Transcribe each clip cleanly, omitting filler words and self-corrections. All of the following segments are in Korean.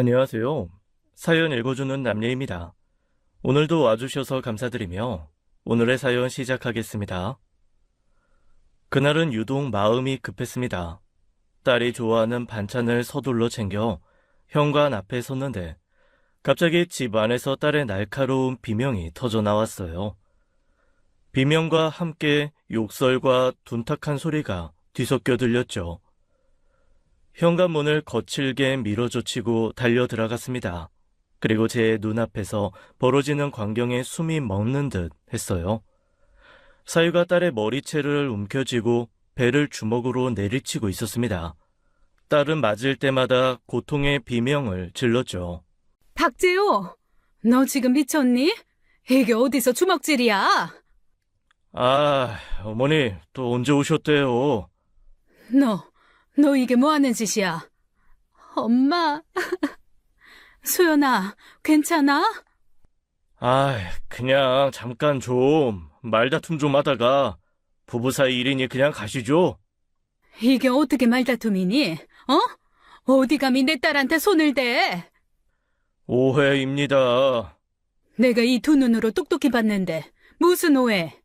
안녕하세요. 사연 읽어주는 남예입니다. 오늘도 와주셔서 감사드리며 오늘의 사연 시작하겠습니다. 그날은 유독 마음이 급했습니다. 딸이 좋아하는 반찬을 서둘러 챙겨 현관 앞에 섰는데 갑자기 집 안에서 딸의 날카로운 비명이 터져 나왔어요. 비명과 함께 욕설과 둔탁한 소리가 뒤섞여 들렸죠. 현관문을 거칠게 밀어젖히고 달려 들어갔습니다. 그리고 제 눈앞에서 벌어지는 광경에 숨이 멎는 듯 했어요. 사유가 딸의 머리채를 움켜쥐고 배를 주먹으로 내리치고 있었습니다. 딸은 맞을 때마다 고통의 비명을 질렀죠. 박재호, 너 지금 미쳤니? 이게 어디서 주먹질이야? 어머니, 또 언제 오셨대요? 너 이게 뭐 하는 짓이야? 엄마, 소연아, 괜찮아? 그냥 잠깐 좀 말다툼 좀 하다가 부부 사이 일이니 그냥 가시죠. 이게 어떻게 말다툼이니? 어디 감히 내 딸한테 손을 대? 오해입니다. 내가 이 두 눈으로 똑똑히 봤는데 무슨 오해?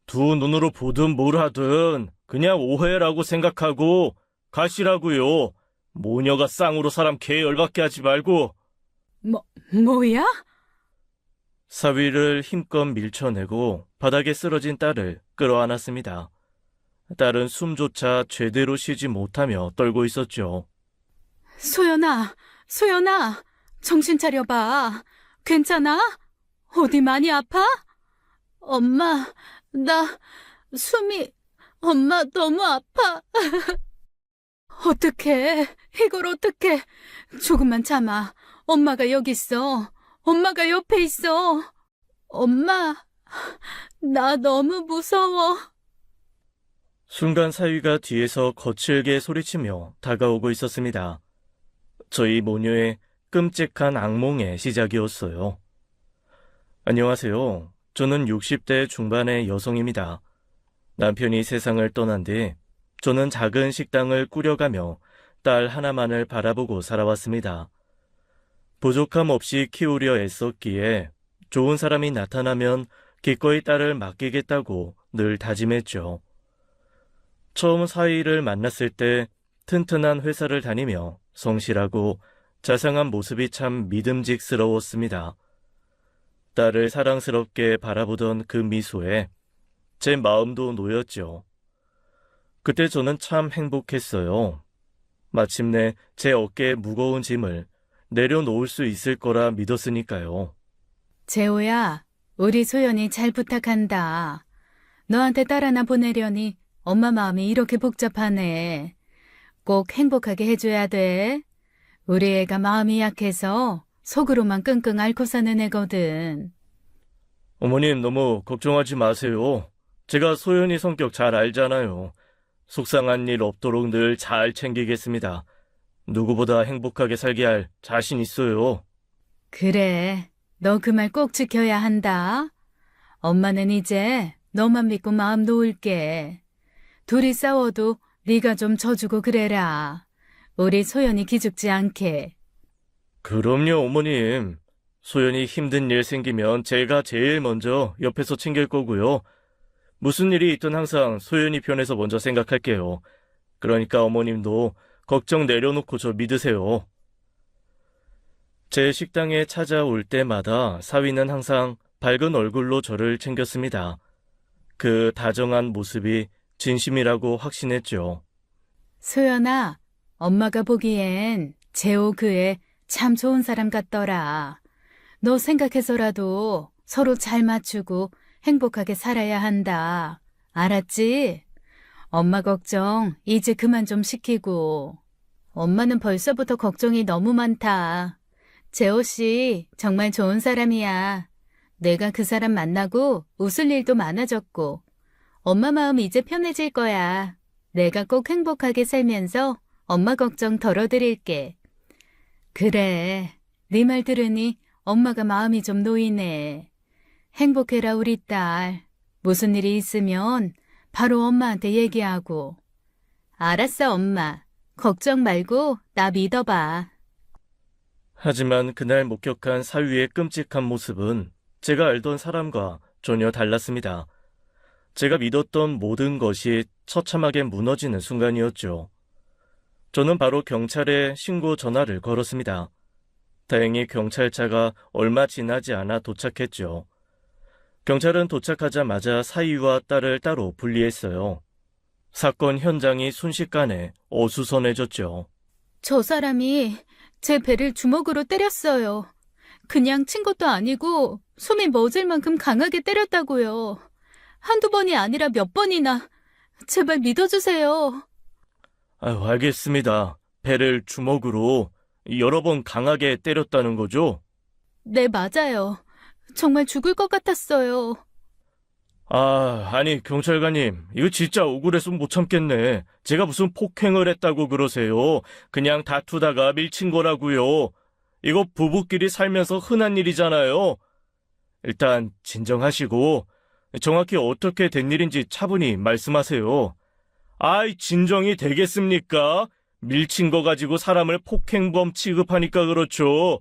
두 눈으로 보든 뭘 하든 그냥 오해라고 생각하고 가시라고요. 모녀가 쌍으로 사람 개 열받게 하지 말고. 뭐야? 사위를 힘껏 밀쳐내고 바닥에 쓰러진 딸을 끌어안았습니다. 딸은 숨조차 제대로 쉬지 못하며 떨고 있었죠. 소연아, 정신 차려봐. 괜찮아? 어디 많이 아파? 엄마, 엄마 너무 아파. 어떡해, 이걸 어떡해. 조금만 참아. 엄마가 여기 있어. 엄마가 옆에 있어. 엄마, 나 너무 무서워. 순간 사위가 뒤에서 거칠게 소리치며 다가오고 있었습니다. 저희 모녀의 끔찍한 악몽의 시작이었어요. 안녕하세요. 저는 60대 중반의 여성입니다. 남편이 세상을 떠난 뒤 저는 작은 식당을 꾸려가며 딸 하나만을 바라보고 살아왔습니다. 부족함 없이 키우려 애썼기에 좋은 사람이 나타나면 기꺼이 딸을 맡기겠다고 늘 다짐했죠. 처음 사위를 만났을 때 튼튼한 회사를 다니며 성실하고 자상한 모습이 참 믿음직스러웠습니다. 딸을 사랑스럽게 바라보던 그 미소에 제 마음도 놓였죠. 그때 저는 참 행복했어요. 마침내 제 어깨에 무거운 짐을 내려놓을 수 있을 거라 믿었으니까요. 재호야, 우리 소연이 잘 부탁한다. 너한테 딸 하나 보내려니 엄마 마음이 이렇게 복잡하네. 꼭 행복하게 해줘야 돼. 우리 애가 마음이 약해서 속으로만 끙끙 앓고 사는 애거든. 어머님 너무 걱정하지 마세요. 제가 소연이 성격 잘 알잖아요. 속상한 일 없도록 늘 잘 챙기겠습니다. 누구보다 행복하게 살게 할 자신 있어요. 그래, 너 그 말 꼭 지켜야 한다. 엄마는 이제 너만 믿고 마음 놓을게. 둘이 싸워도 네가 좀 져주고 그래라. 우리 소연이 기죽지 않게. 그럼요, 어머님. 소연이 힘든 일 생기면 제가 제일 먼저 옆에서 챙길 거고요. 무슨 일이 있든 항상 소연이 편에서 먼저 생각할게요. 그러니까 어머님도 걱정 내려놓고 저 믿으세요. 제 식당에 찾아올 때마다 사위는 항상 밝은 얼굴로 저를 챙겼습니다. 그 다정한 모습이 진심이라고 확신했죠. 소연아, 엄마가 보기엔 재호 그 애 참 좋은 사람 같더라. 너 생각해서라도 서로 잘 맞추고 행복하게 살아야 한다. 알았지? 엄마 걱정 이제 그만 좀 시키고. 엄마는 벌써부터 걱정이 너무 많다. 재호 씨 정말 좋은 사람이야. 내가 그 사람 만나고 웃을 일도 많아졌고. 엄마 마음 이제 편해질 거야. 내가 꼭 행복하게 살면서 엄마 걱정 덜어드릴게. 그래, 네 말 들으니 엄마가 마음이 좀 놓이네. 행복해라 우리 딸. 무슨 일이 있으면 바로 엄마한테 얘기하고. 알았어 엄마. 걱정 말고 나 믿어봐. 하지만 그날 목격한 사위의 끔찍한 모습은 제가 알던 사람과 전혀 달랐습니다. 제가 믿었던 모든 것이 처참하게 무너지는 순간이었죠. 저는 바로 경찰에 신고 전화를 걸었습니다. 다행히 경찰차가 얼마 지나지 않아 도착했죠. 경찰은 도착하자마자 사위와 딸을 따로 분리했어요. 사건 현장이 순식간에 어수선해졌죠. 저 사람이 제 배를 주먹으로 때렸어요. 그냥 친 것도 아니고 숨이 멎을 만큼 강하게 때렸다고요. 한두 번이 아니라 몇 번이나. 제발 믿어주세요. 아유, 알겠습니다. 배를 주먹으로 여러 번 강하게 때렸다는 거죠? 네, 맞아요. 정말 죽을 것 같았어요. 아니, 경찰관님, 이거 진짜 억울해서 못 참겠네. 제가 무슨 폭행을 했다고 그러세요? 그냥 다투다가 밀친 거라고요. 이거 부부끼리 살면서 흔한 일이잖아요. 일단 진정하시고 정확히 어떻게 된 일인지 차분히 말씀하세요. 아이, 진정이 되겠습니까? 밀친 거 가지고 사람을 폭행범 취급하니까 그렇죠.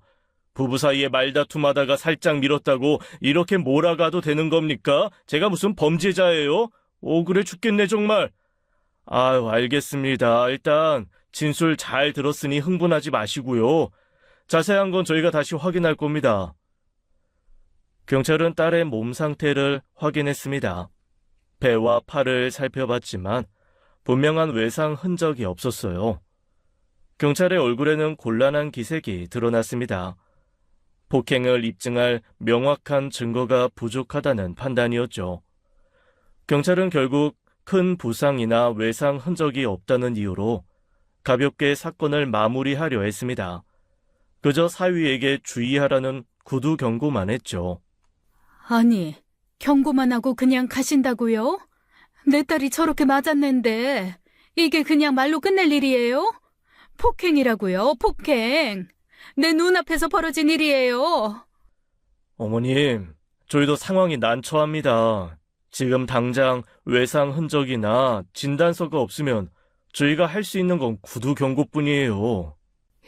부부 사이에 말다툼하다가 살짝 밀었다고 이렇게 몰아가도 되는 겁니까? 제가 무슨 범죄자예요? 억울해 죽겠네 정말. 아유, 알겠습니다. 일단 진술 잘 들었으니 흥분하지 마시고요. 자세한 건 저희가 다시 확인할 겁니다. 경찰은 딸의 몸 상태를 확인했습니다. 배와 팔을 살펴봤지만 분명한 외상 흔적이 없었어요. 경찰의 얼굴에는 곤란한 기색이 드러났습니다. 폭행을 입증할 명확한 증거가 부족하다는 판단이었죠. 경찰은 결국 큰 부상이나 외상 흔적이 없다는 이유로 가볍게 사건을 마무리하려 했습니다. 그저 사위에게 주의하라는 구두 경고만 했죠. 아니, 경고만 하고 그냥 가신다고요? 내 딸이 저렇게 맞았는데 이게 그냥 말로 끝낼 일이에요? 폭행이라고요, 폭행. 내 눈앞에서 벌어진 일이에요. 어머님, 저희도 상황이 난처합니다. 지금 당장 외상 흔적이나 진단서가 없으면 저희가 할 수 있는 건 구두 경고뿐이에요.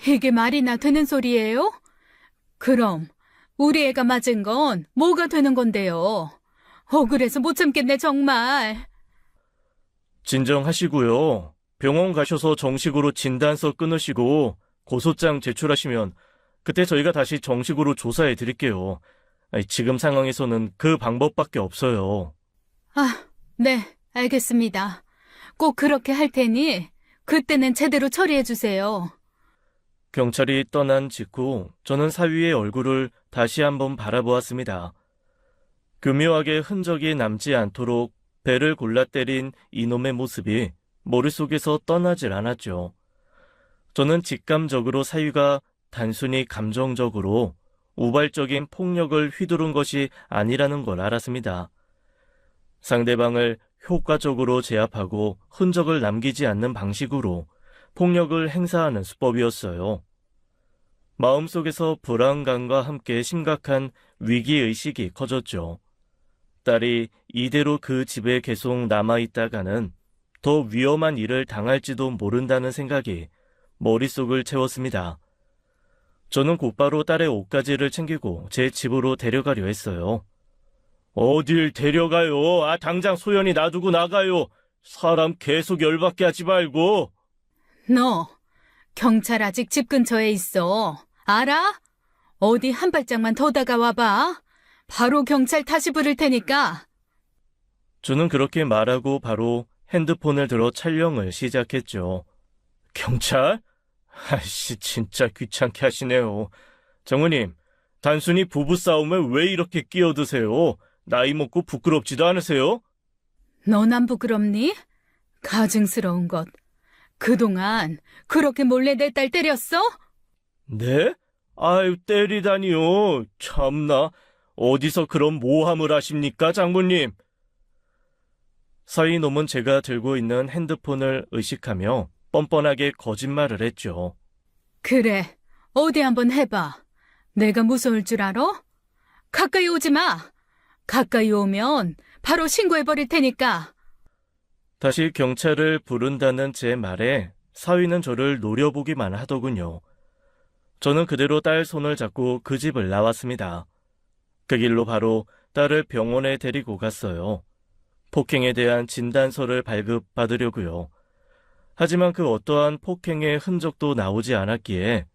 이게 말이나 되는 소리예요? 그럼 우리 애가 맞은 건 뭐가 되는 건데요? 억울해서 못 참겠네 정말. 진정하시고요. 병원 가셔서 정식으로 진단서 끊으시고 고소장 제출하시면 그때 저희가 다시 정식으로 조사해 드릴게요. 지금 상황에서는 그 방법밖에 없어요. 아, 네, 알겠습니다. 꼭 그렇게 할 테니 그때는 제대로 처리해 주세요. 경찰이 떠난 직후 저는 사위의 얼굴을 다시 한번 바라보았습니다. 교묘하게 흔적이 남지 않도록 배를 골라 때린 이놈의 모습이 머릿속에서 떠나질 않았죠. 저는 직감적으로 사위가 단순히 감정적으로 우발적인 폭력을 휘두른 것이 아니라는 걸 알았습니다. 상대방을 효과적으로 제압하고 흔적을 남기지 않는 방식으로 폭력을 행사하는 수법이었어요. 마음속에서 불안감과 함께 심각한 위기의식이 커졌죠. 딸이 이대로 그 집에 계속 남아있다가는 더 위험한 일을 당할지도 모른다는 생각이 머릿속을 채웠습니다. 저는 곧바로 딸의 옷가지를 챙기고 제 집으로 데려가려 했어요. 어딜 데려가요? 당장 소연이 놔두고 나가요. 사람 계속 열받게 하지 말고. 너, 경찰 아직 집 근처에 있어. 알아? 어디 한 발짝만 더 다가와봐. 바로 경찰 다시 부를 테니까. 저는 그렇게 말하고 바로 핸드폰을 들어 촬영을 시작했죠. 경찰? 아이씨, 진짜 귀찮게 하시네요. 정우님, 단순히 부부싸움에 왜 이렇게 끼어드세요? 나이 먹고 부끄럽지도 않으세요? 넌 안 부끄럽니? 가증스러운 것. 그동안 그렇게 몰래 내 딸 때렸어? 네? 아유, 때리다니요. 참나. 어디서 그런 모함을 하십니까, 장모님? 사위놈은 제가 들고 있는 핸드폰을 의식하며 뻔뻔하게 거짓말을 했죠. 그래, 어디 한번 해봐. 내가 무서울 줄 알아? 가까이 오지 마. 가까이 오면 바로 신고해버릴 테니까. 다시 경찰을 부른다는 제 말에 사위는 저를 노려보기만 하더군요. 저는 그대로 딸 손을 잡고 그 집을 나왔습니다. 그 길로 바로 딸을 병원에 데리고 갔어요. 폭행에 대한 진단서를 발급받으려고요. 하지만 그 어떠한 폭행의 흔적도 나오지 않았기에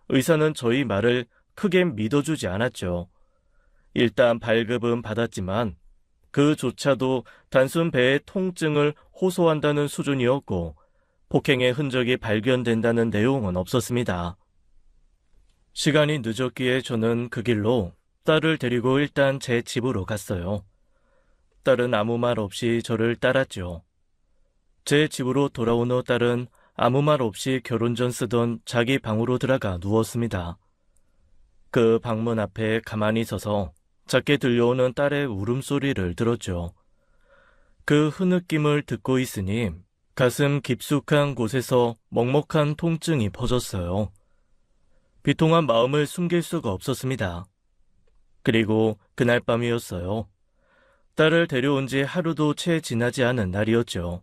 의사는 저희 말을 크게 믿어주지 않았죠. 일단 발급은 받았지만 그조차도 단순 배의 통증을 호소한다는 수준이었고 폭행의 흔적이 발견된다는 내용은 없었습니다. 시간이 늦었기에 저는 그 길로 딸을 데리고 일단 제 집으로 갔어요. 딸은 아무 말 없이 저를 따랐죠. 제 집으로 돌아온 후 딸은 아무 말 없이 결혼 전 쓰던 자기 방으로 들어가 누웠습니다. 그 방문 앞에 가만히 서서 작게 들려오는 딸의 울음소리를 들었죠. 그 흐느낌을 듣고 있으니 가슴 깊숙한 곳에서 먹먹한 통증이 퍼졌어요. 비통한 마음을 숨길 수가 없었습니다. 그리고 그날 밤이었어요. 딸을 데려온 지 하루도 채 지나지 않은 날이었죠.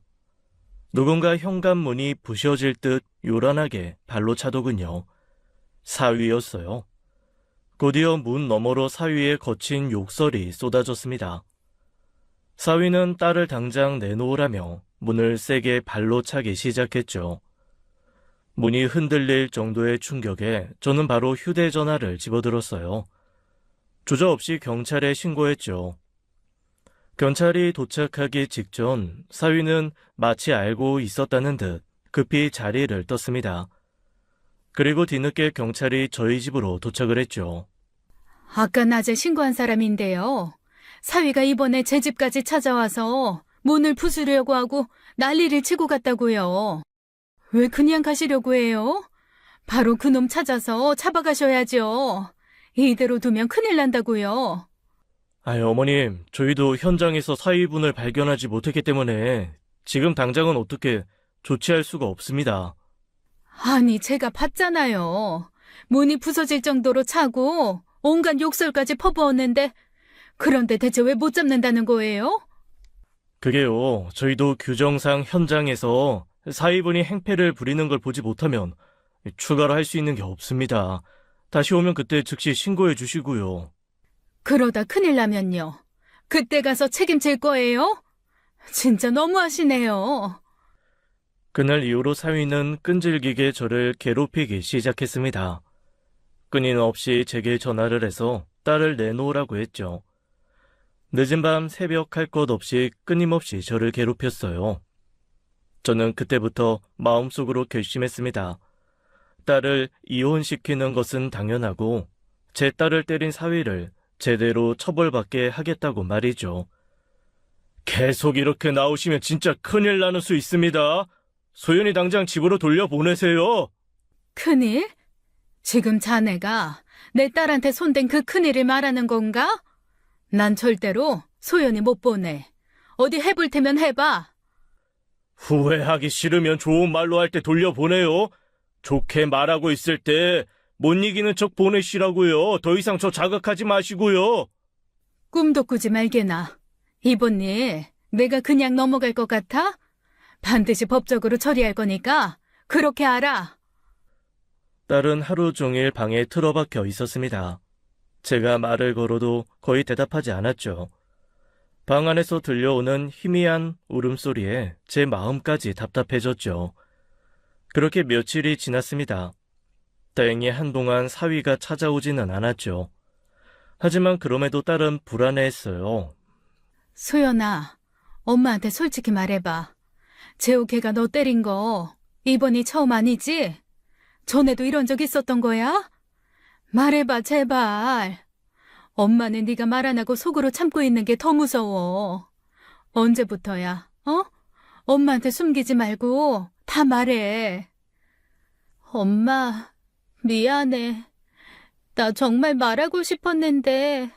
누군가 현관문이 부셔질 듯 요란하게 발로 차더군요. 사위였어요. 곧이어 문 너머로 사위의 거친 욕설이 쏟아졌습니다. 사위는 딸을 당장 내놓으라며 문을 세게 발로 차기 시작했죠. 문이 흔들릴 정도의 충격에 저는 바로 휴대전화를 집어들었어요. 주저없이 경찰에 신고했죠. 경찰이 도착하기 직전 사위는 마치 알고 있었다는 듯 급히 자리를 떴습니다. 그리고 뒤늦게 경찰이 저희 집으로 도착을 했죠. 아까 낮에 신고한 사람인데요. 사위가 이번에 제 집까지 찾아와서 문을 부수려고 하고 난리를 치고 갔다고요. 왜 그냥 가시려고 해요? 바로 그놈 찾아서 잡아가셔야죠. 이대로 두면 큰일 난다고요. 아유, 어머님, 저희도 현장에서 사위분을 발견하지 못했기 때문에 지금 당장은 어떻게 조치할 수가 없습니다. 아니, 제가 봤잖아요. 문이 부서질 정도로 차고 온갖 욕설까지 퍼부었는데 그런데 대체 왜 못 잡는다는 거예요? 그게요, 저희도 규정상 현장에서 사위분이 행패를 부리는 걸 보지 못하면 추가로 할 수 있는 게 없습니다. 다시 오면 그때 즉시 신고해 주시고요. 그러다 큰일 나면요. 그때 가서 책임질 거예요? 진짜 너무하시네요. 그날 이후로 사위는 끈질기게 저를 괴롭히기 시작했습니다. 끊임없이 제게 전화를 해서 딸을 내놓으라고 했죠. 늦은 밤 새벽 할 것 없이 끊임없이 저를 괴롭혔어요. 저는 그때부터 마음속으로 결심했습니다. 딸을 이혼시키는 것은 당연하고 제 딸을 때린 사위를 제대로 처벌받게 하겠다고 말이죠. 계속 이렇게 나오시면 진짜 큰일 나는 수 있습니다. 소연이 당장 집으로 돌려보내세요. 큰일? 지금 자네가 내 딸한테 손댄 그 큰일을 말하는 건가? 난 절대로 소연이 못 보내. 어디 해볼 테면 해봐. 후회하기 싫으면 좋은 말로 할 때 돌려보내요. 좋게 말하고 있을 때 못 이기는 척 보내시라고요. 더 이상 저 자극하지 마시고요. 꿈도 꾸지 말게나. 이번 일 내가 그냥 넘어갈 것 같아? 반드시 법적으로 처리할 거니까 그렇게 알아. 딸은 하루 종일 방에 틀어박혀 있었습니다. 제가 말을 걸어도 거의 대답하지 않았죠. 방 안에서 들려오는 희미한 울음소리에 제 마음까지 답답해졌죠. 그렇게 며칠이 지났습니다. 다행히 한동안 사위가 찾아오지는 않았죠. 하지만 그럼에도 딸은 불안해했어요. 소연아, 엄마한테 솔직히 말해봐. 재호 걔가 너 때린 거 이번이 처음 아니지? 전에도 이런 적 있었던 거야? 말해봐, 제발. 엄마는 네가 말 안 하고 속으로 참고 있는 게 더 무서워. 언제부터야, 어? 엄마한테 숨기지 말고 다 말해. 엄마, 미안해. 나 정말 말하고 싶었는데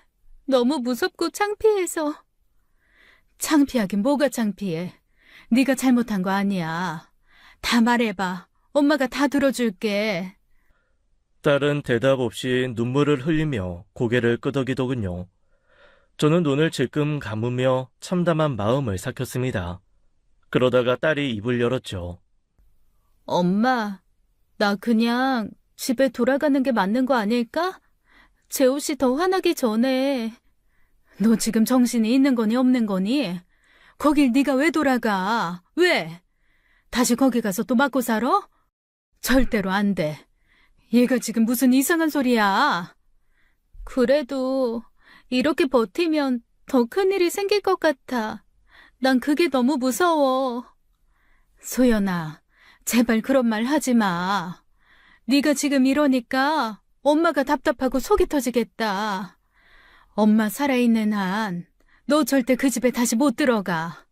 너무 무섭고 창피해서. 창피하긴 뭐가 창피해. 네가 잘못한 거 아니야. 다 말해봐. 엄마가 다 들어줄게. 딸은 대답 없이 눈물을 흘리며 고개를 끄덕이더군요. 저는 눈을 질끔 감으며 참담한 마음을 삭혔습니다. 그러다가 딸이 입을 열었죠. 엄마, 나 그냥 집에 돌아가는 게 맞는 거 아닐까? 재호 씨 더 화나기 전에. 너 지금 정신이 있는 거니 없는 거니? 거길 네가 왜 돌아가? 왜? 다시 거기 가서 또 맞고 살아? 절대로 안 돼. 얘가 지금 무슨 이상한 소리야. 그래도 이렇게 버티면 더 큰일이 생길 것 같아. 난 그게 너무 무서워. 소연아, 제발 그런 말 하지 마. 네가 지금 이러니까 엄마가 답답하고 속이 터지겠다. 엄마 살아있는 한 너 절대 그 집에 다시 못 들어가.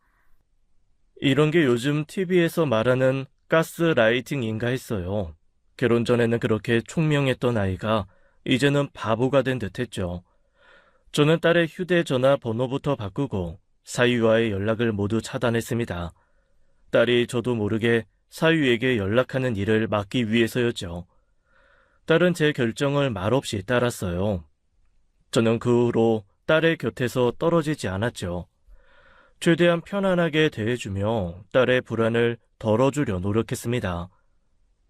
이런 게 요즘 TV에서 말하는 가스라이팅인가 했어요. 결혼 전에는 그렇게 총명했던 아이가 이제는 바보가 된 듯했죠. 저는 딸의 휴대전화 번호부터 바꾸고 사위와의 연락을 모두 차단했습니다. 딸이 저도 모르게 사위에게 연락하는 일을 막기 위해서였죠. 딸은 제 결정을 말없이 따랐어요. 저는 그 후로 딸의 곁에서 떨어지지 않았죠. 최대한 편안하게 대해주며 딸의 불안을 덜어주려 노력했습니다.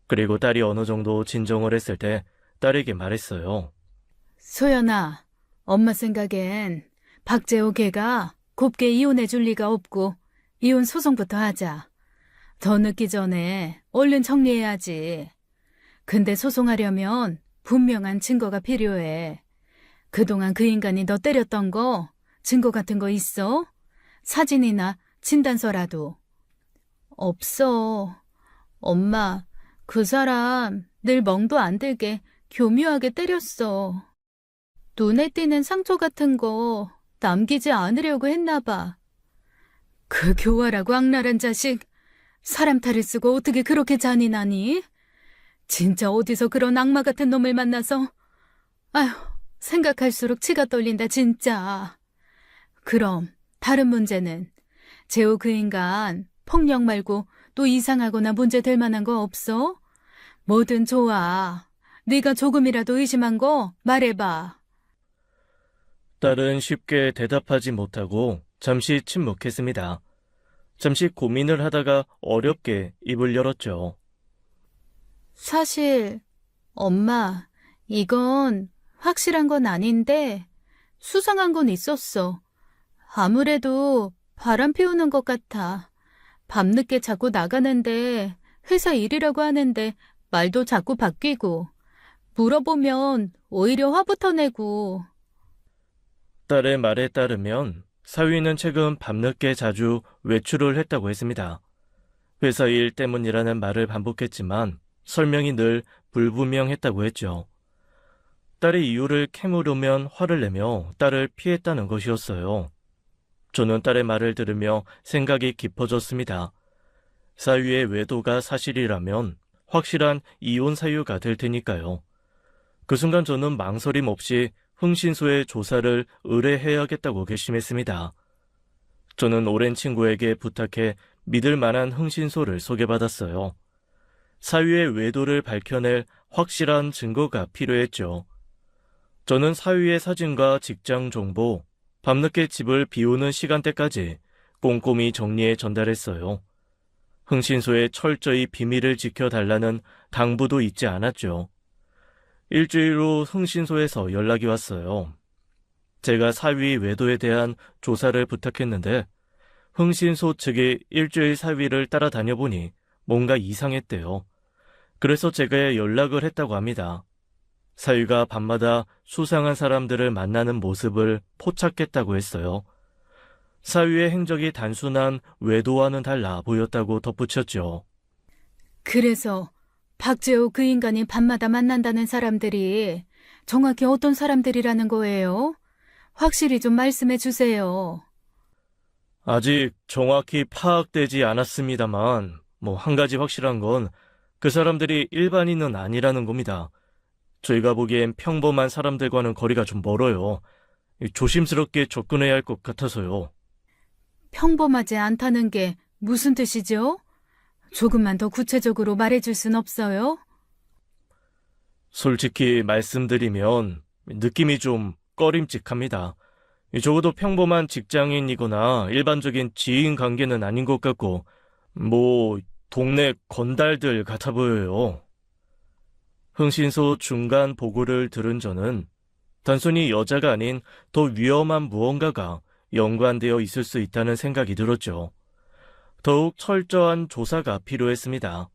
그리고 딸이 어느 정도 진정을 했을 때 딸에게 말했어요. 소연아, 엄마 생각엔 박재호 걔가 곱게 이혼해 줄 리가 없고 이혼 소송부터 하자. 더 늦기 전에 얼른 정리해야지. 근데 소송하려면 분명한 증거가 필요해. 그동안 그 인간이 너 때렸던 거 증거 같은 거 있어? 사진이나 진단서라도. 없어. 엄마, 그 사람 늘 멍도 안 들게 교묘하게 때렸어. 눈에 띄는 상처 같은 거 남기지 않으려고 했나 봐. 그 교활하고 악랄한 자식, 사람 탈을 쓰고 어떻게 그렇게 잔인하니? 진짜 어디서 그런 악마 같은 놈을 만나서. 아휴, 생각할수록 치가 떨린다 진짜. 그럼 다른 문제는 재호 그 인간 폭력 말고 또 이상하거나 문제 될 만한 거 없어? 뭐든 좋아. 네가 조금이라도 의심한 거 말해봐. 딸은 쉽게 대답하지 못하고 잠시 침묵했습니다. 잠시 고민을 하다가 어렵게 입을 열었죠. 사실 엄마, 이건 확실한 건 아닌데 수상한 건 있었어. 아무래도 바람 피우는 것 같아. 밤늦게 자꾸 나가는데 회사 일이라고 하는데 말도 자꾸 바뀌고 물어보면 오히려 화부터 내고. 딸의 말에 따르면 사위는 최근 밤늦게 자주 외출을 했다고 했습니다. 회사 일 때문이라는 말을 반복했지만 설명이 늘 불분명했다고 했죠. 딸의 이유를 캐물으면 화를 내며 딸을 피했다는 것이었어요. 저는 딸의 말을 들으며 생각이 깊어졌습니다. 사위의 외도가 사실이라면 확실한 이혼 사유가 될 테니까요. 그 순간 저는 망설임 없이 흥신소의 조사를 의뢰해야겠다고 결심했습니다. 저는 오랜 친구에게 부탁해 믿을 만한 흥신소를 소개받았어요. 사위의 외도를 밝혀낼 확실한 증거가 필요했죠. 저는 사위의 사진과 직장 정보, 밤늦게 집을 비우는 시간대까지 꼼꼼히 정리해 전달했어요. 흥신소에 철저히 비밀을 지켜달라는 당부도 잊지 않았죠. 일주일 후 흥신소에서 연락이 왔어요. 제가 사위 외도에 대한 조사를 부탁했는데 흥신소 측이 일주일 사위를 따라다녀 보니 뭔가 이상했대요. 그래서 제가 연락을 했다고 합니다. 사위가 밤마다 수상한 사람들을 만나는 모습을 포착했다고 했어요. 사위의 행적이 단순한 외도와는 달라 보였다고 덧붙였죠. 그래서 박재호 그 인간이 밤마다 만난다는 사람들이 정확히 어떤 사람들이라는 거예요? 확실히 좀 말씀해 주세요. 아직 정확히 파악되지 않았습니다만 한 가지 확실한 건 그 사람들이 일반인은 아니라는 겁니다. 저희가 보기엔 평범한 사람들과는 거리가 좀 멀어요. 조심스럽게 접근해야 할 것 같아서요. 평범하지 않다는 게 무슨 뜻이죠? 조금만 더 구체적으로 말해줄 순 없어요? 솔직히 말씀드리면 느낌이 좀 꺼림칙합니다. 적어도 평범한 직장인이거나 일반적인 지인 관계는 아닌 것 같고, 동네 건달들 같아 보여요. 흥신소 중간 보고를 들은 저는 단순히 여자가 아닌 더 위험한 무언가가 연관되어 있을 수 있다는 생각이 들었죠. 더욱 철저한 조사가 필요했습니다.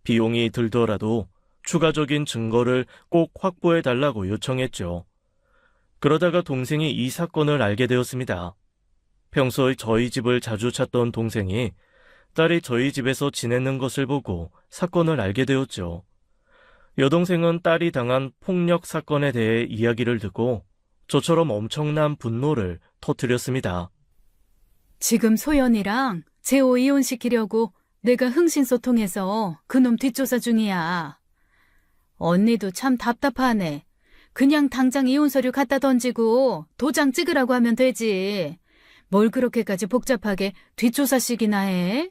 비용이 들더라도 추가적인 증거를 꼭 확보해달라고 요청했죠. 그러다가 동생이 이 사건을 알게 되었습니다. 평소에 저희 집을 자주 찾던 동생이 딸이 저희 집에서 지내는 것을 보고 사건을 알게 되었죠. 여동생은 딸이 당한 폭력 사건에 대해 이야기를 듣고 저처럼 엄청난 분노를 터뜨렸습니다. 지금 소연이랑 재호 이혼시키려고 내가 흥신소 통해서 그놈 뒷조사 중이야. 언니도 참 답답하네. 그냥 당장 이혼 서류 갖다 던지고 도장 찍으라고 하면 되지. 뭘 그렇게까지 복잡하게 뒷조사식이나 해?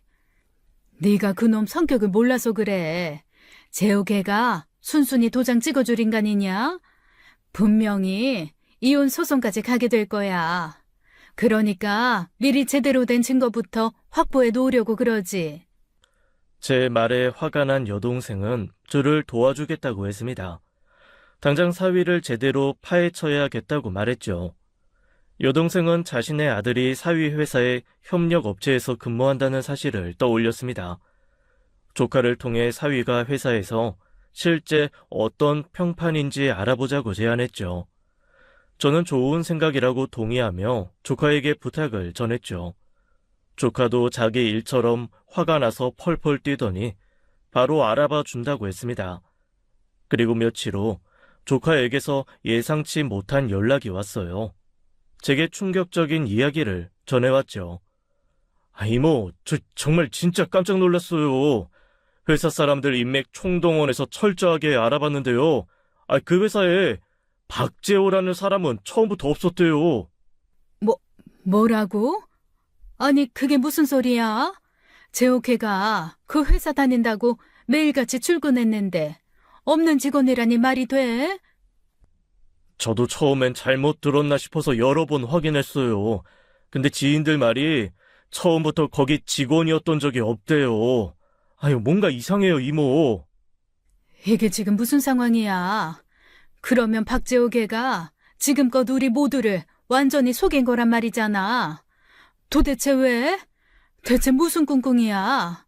네가 그놈 성격을 몰라서 그래. 재호 걔가 순순히 도장 찍어줄 인간이냐? 분명히 이혼 소송까지 가게 될 거야. 그러니까 미리 제대로 된 증거부터 확보해 놓으려고 그러지. 제 말에 화가 난 여동생은 저를 도와주겠다고 했습니다. 당장 사위를 제대로 파헤쳐야겠다고 말했죠. 여동생은 자신의 아들이 사위 회사의 협력업체에서 근무한다는 사실을 떠올렸습니다. 조카를 통해 사위가 회사에서 실제 어떤 평판인지 알아보자고 제안했죠. 저는 좋은 생각이라고 동의하며 조카에게 부탁을 전했죠. 조카도 자기 일처럼 화가 나서 펄펄 뛰더니 바로 알아봐 준다고 했습니다. 그리고 며칠 후 조카에게서 예상치 못한 연락이 왔어요. 제게 충격적인 이야기를 전해왔죠. 이모, 저 정말 진짜 깜짝 놀랐어요. 회사 사람들 인맥 총동원해서 철저하게 알아봤는데요. 그 회사에 박재호라는 사람은 처음부터 없었대요. 뭐라고? 아니, 그게 무슨 소리야? 재호 걔가 그 회사 다닌다고 매일같이 출근했는데 없는 직원이라니 말이 돼? 저도 처음엔 잘못 들었나 싶어서 여러 번 확인했어요. 근데 지인들 말이 처음부터 거기 직원이었던 적이 없대요. 뭔가 이상해요, 이모. 이게 지금 무슨 상황이야? 그러면 박재호 걔가 지금껏 우리 모두를 완전히 속인 거란 말이잖아. 도대체 왜? 대체 무슨 꿍꿍이야?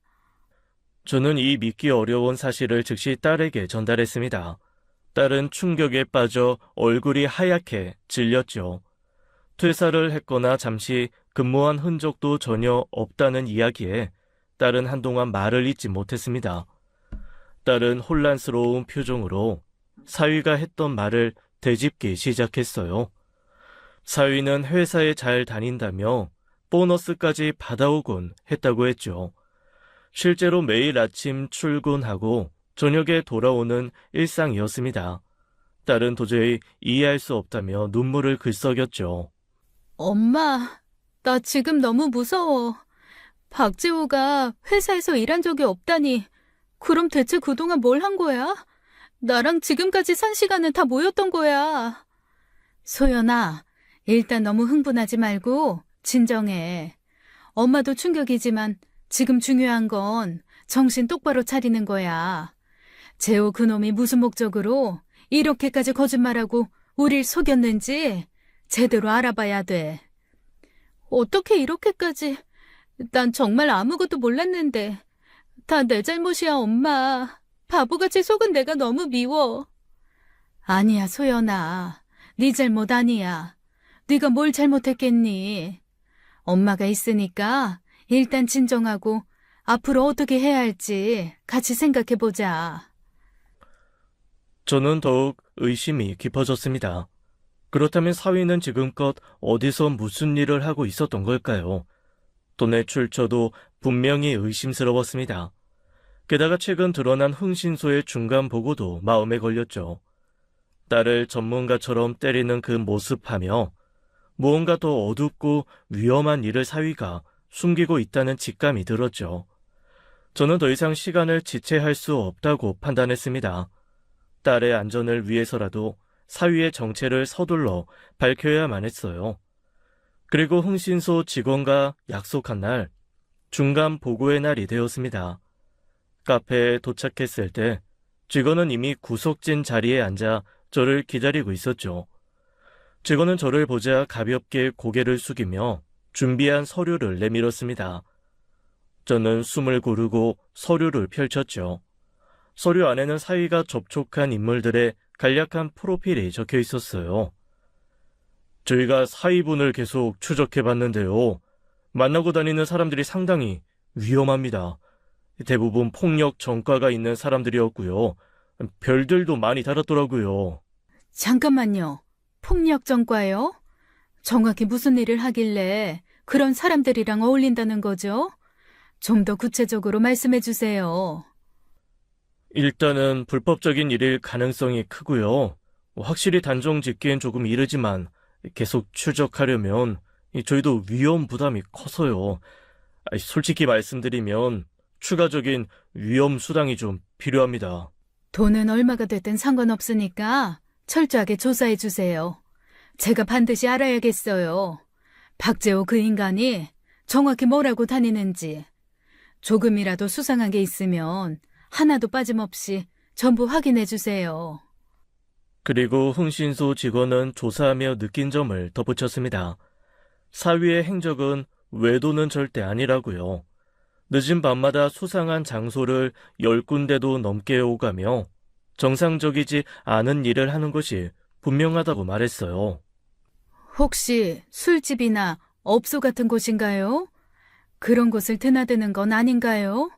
저는 이 믿기 어려운 사실을 즉시 딸에게 전달했습니다. 딸은 충격에 빠져 얼굴이 하얗게 질렸죠. 퇴사를 했거나 잠시 근무한 흔적도 전혀 없다는 이야기에 딸은 한동안 말을 잇지 못했습니다. 딸은 혼란스러운 표정으로 사위가 했던 말을 되짚기 시작했어요. 사위는 회사에 잘 다닌다며 보너스까지 받아오곤 했다고 했죠. 실제로 매일 아침 출근하고 저녁에 돌아오는 일상이었습니다. 딸은 도저히 이해할 수 없다며 눈물을 글썽였죠. 엄마, 나 지금 너무 무서워. 박재호가 회사에서 일한 적이 없다니. 그럼 대체 그동안 뭘 한 거야? 나랑 지금까지 산 시간은 다 뭐였던 거야? 소연아, 일단 너무 흥분하지 말고 진정해. 엄마도 충격이지만 지금 중요한 건 정신 똑바로 차리는 거야. 재호 그놈이 무슨 목적으로 이렇게까지 거짓말하고 우릴 속였는지 제대로 알아봐야 돼. 어떻게 이렇게까지... 난 정말 아무것도 몰랐는데. 다 내 잘못이야, 엄마. 바보같이 속은 내가 너무 미워. 아니야, 소연아. 네 잘못 아니야. 네가 뭘 잘못했겠니? 엄마가 있으니까 일단 진정하고 앞으로 어떻게 해야 할지 같이 생각해보자. 저는 더욱 의심이 깊어졌습니다. 그렇다면 사위는 지금껏 어디서 무슨 일을 하고 있었던 걸까요? 돈의 출처도 분명히 의심스러웠습니다. 게다가 최근 드러난 흥신소의 중간 보고도 마음에 걸렸죠. 딸을 전문가처럼 때리는 그 모습하며 무언가 더 어둡고 위험한 일을 사위가 숨기고 있다는 직감이 들었죠. 저는 더 이상 시간을 지체할 수 없다고 판단했습니다. 딸의 안전을 위해서라도 사위의 정체를 서둘러 밝혀야만 했어요. 그리고 흥신소 직원과 약속한 날, 중간 보고의 날이 되었습니다. 카페에 도착했을 때 직원은 이미 구석진 자리에 앉아 저를 기다리고 있었죠. 직원은 저를 보자 가볍게 고개를 숙이며 준비한 서류를 내밀었습니다. 저는 숨을 고르고 서류를 펼쳤죠. 서류 안에는 사위가 접촉한 인물들의 간략한 프로필이 적혀 있었어요. 저희가 사위분을 계속 추적해봤는데요. 만나고 다니는 사람들이 상당히 위험합니다. 대부분 폭력 전과가 있는 사람들이었고요. 별들도 많이 달았더라고요. 잠깐만요. 폭력 전과요? 정확히 무슨 일을 하길래 그런 사람들이랑 어울린다는 거죠? 좀 더 구체적으로 말씀해 주세요. 일단은 불법적인 일일 가능성이 크고요. 확실히 단정 짓기엔 조금 이르지만 계속 추적하려면 저희도 위험 부담이 커서요. 솔직히 말씀드리면 추가적인 위험 수당이 좀 필요합니다. 돈은 얼마가 됐든 상관없으니까 철저하게 조사해 주세요. 제가 반드시 알아야겠어요. 박재호 그 인간이 정확히 뭐라고 다니는지. 조금이라도 수상한 게 있으면 하나도 빠짐없이 전부 확인해 주세요. 그리고 흥신소 직원은 조사하며 느낀 점을 덧붙였습니다. 사위의 행적은 외도는 절대 아니라고요. 늦은 밤마다 수상한 장소를 10군데도 넘게 오가며 정상적이지 않은 일을 하는 것이 분명하다고 말했어요. 혹시 술집이나 업소 같은 곳인가요? 그런 곳을 드나드는 건 아닌가요?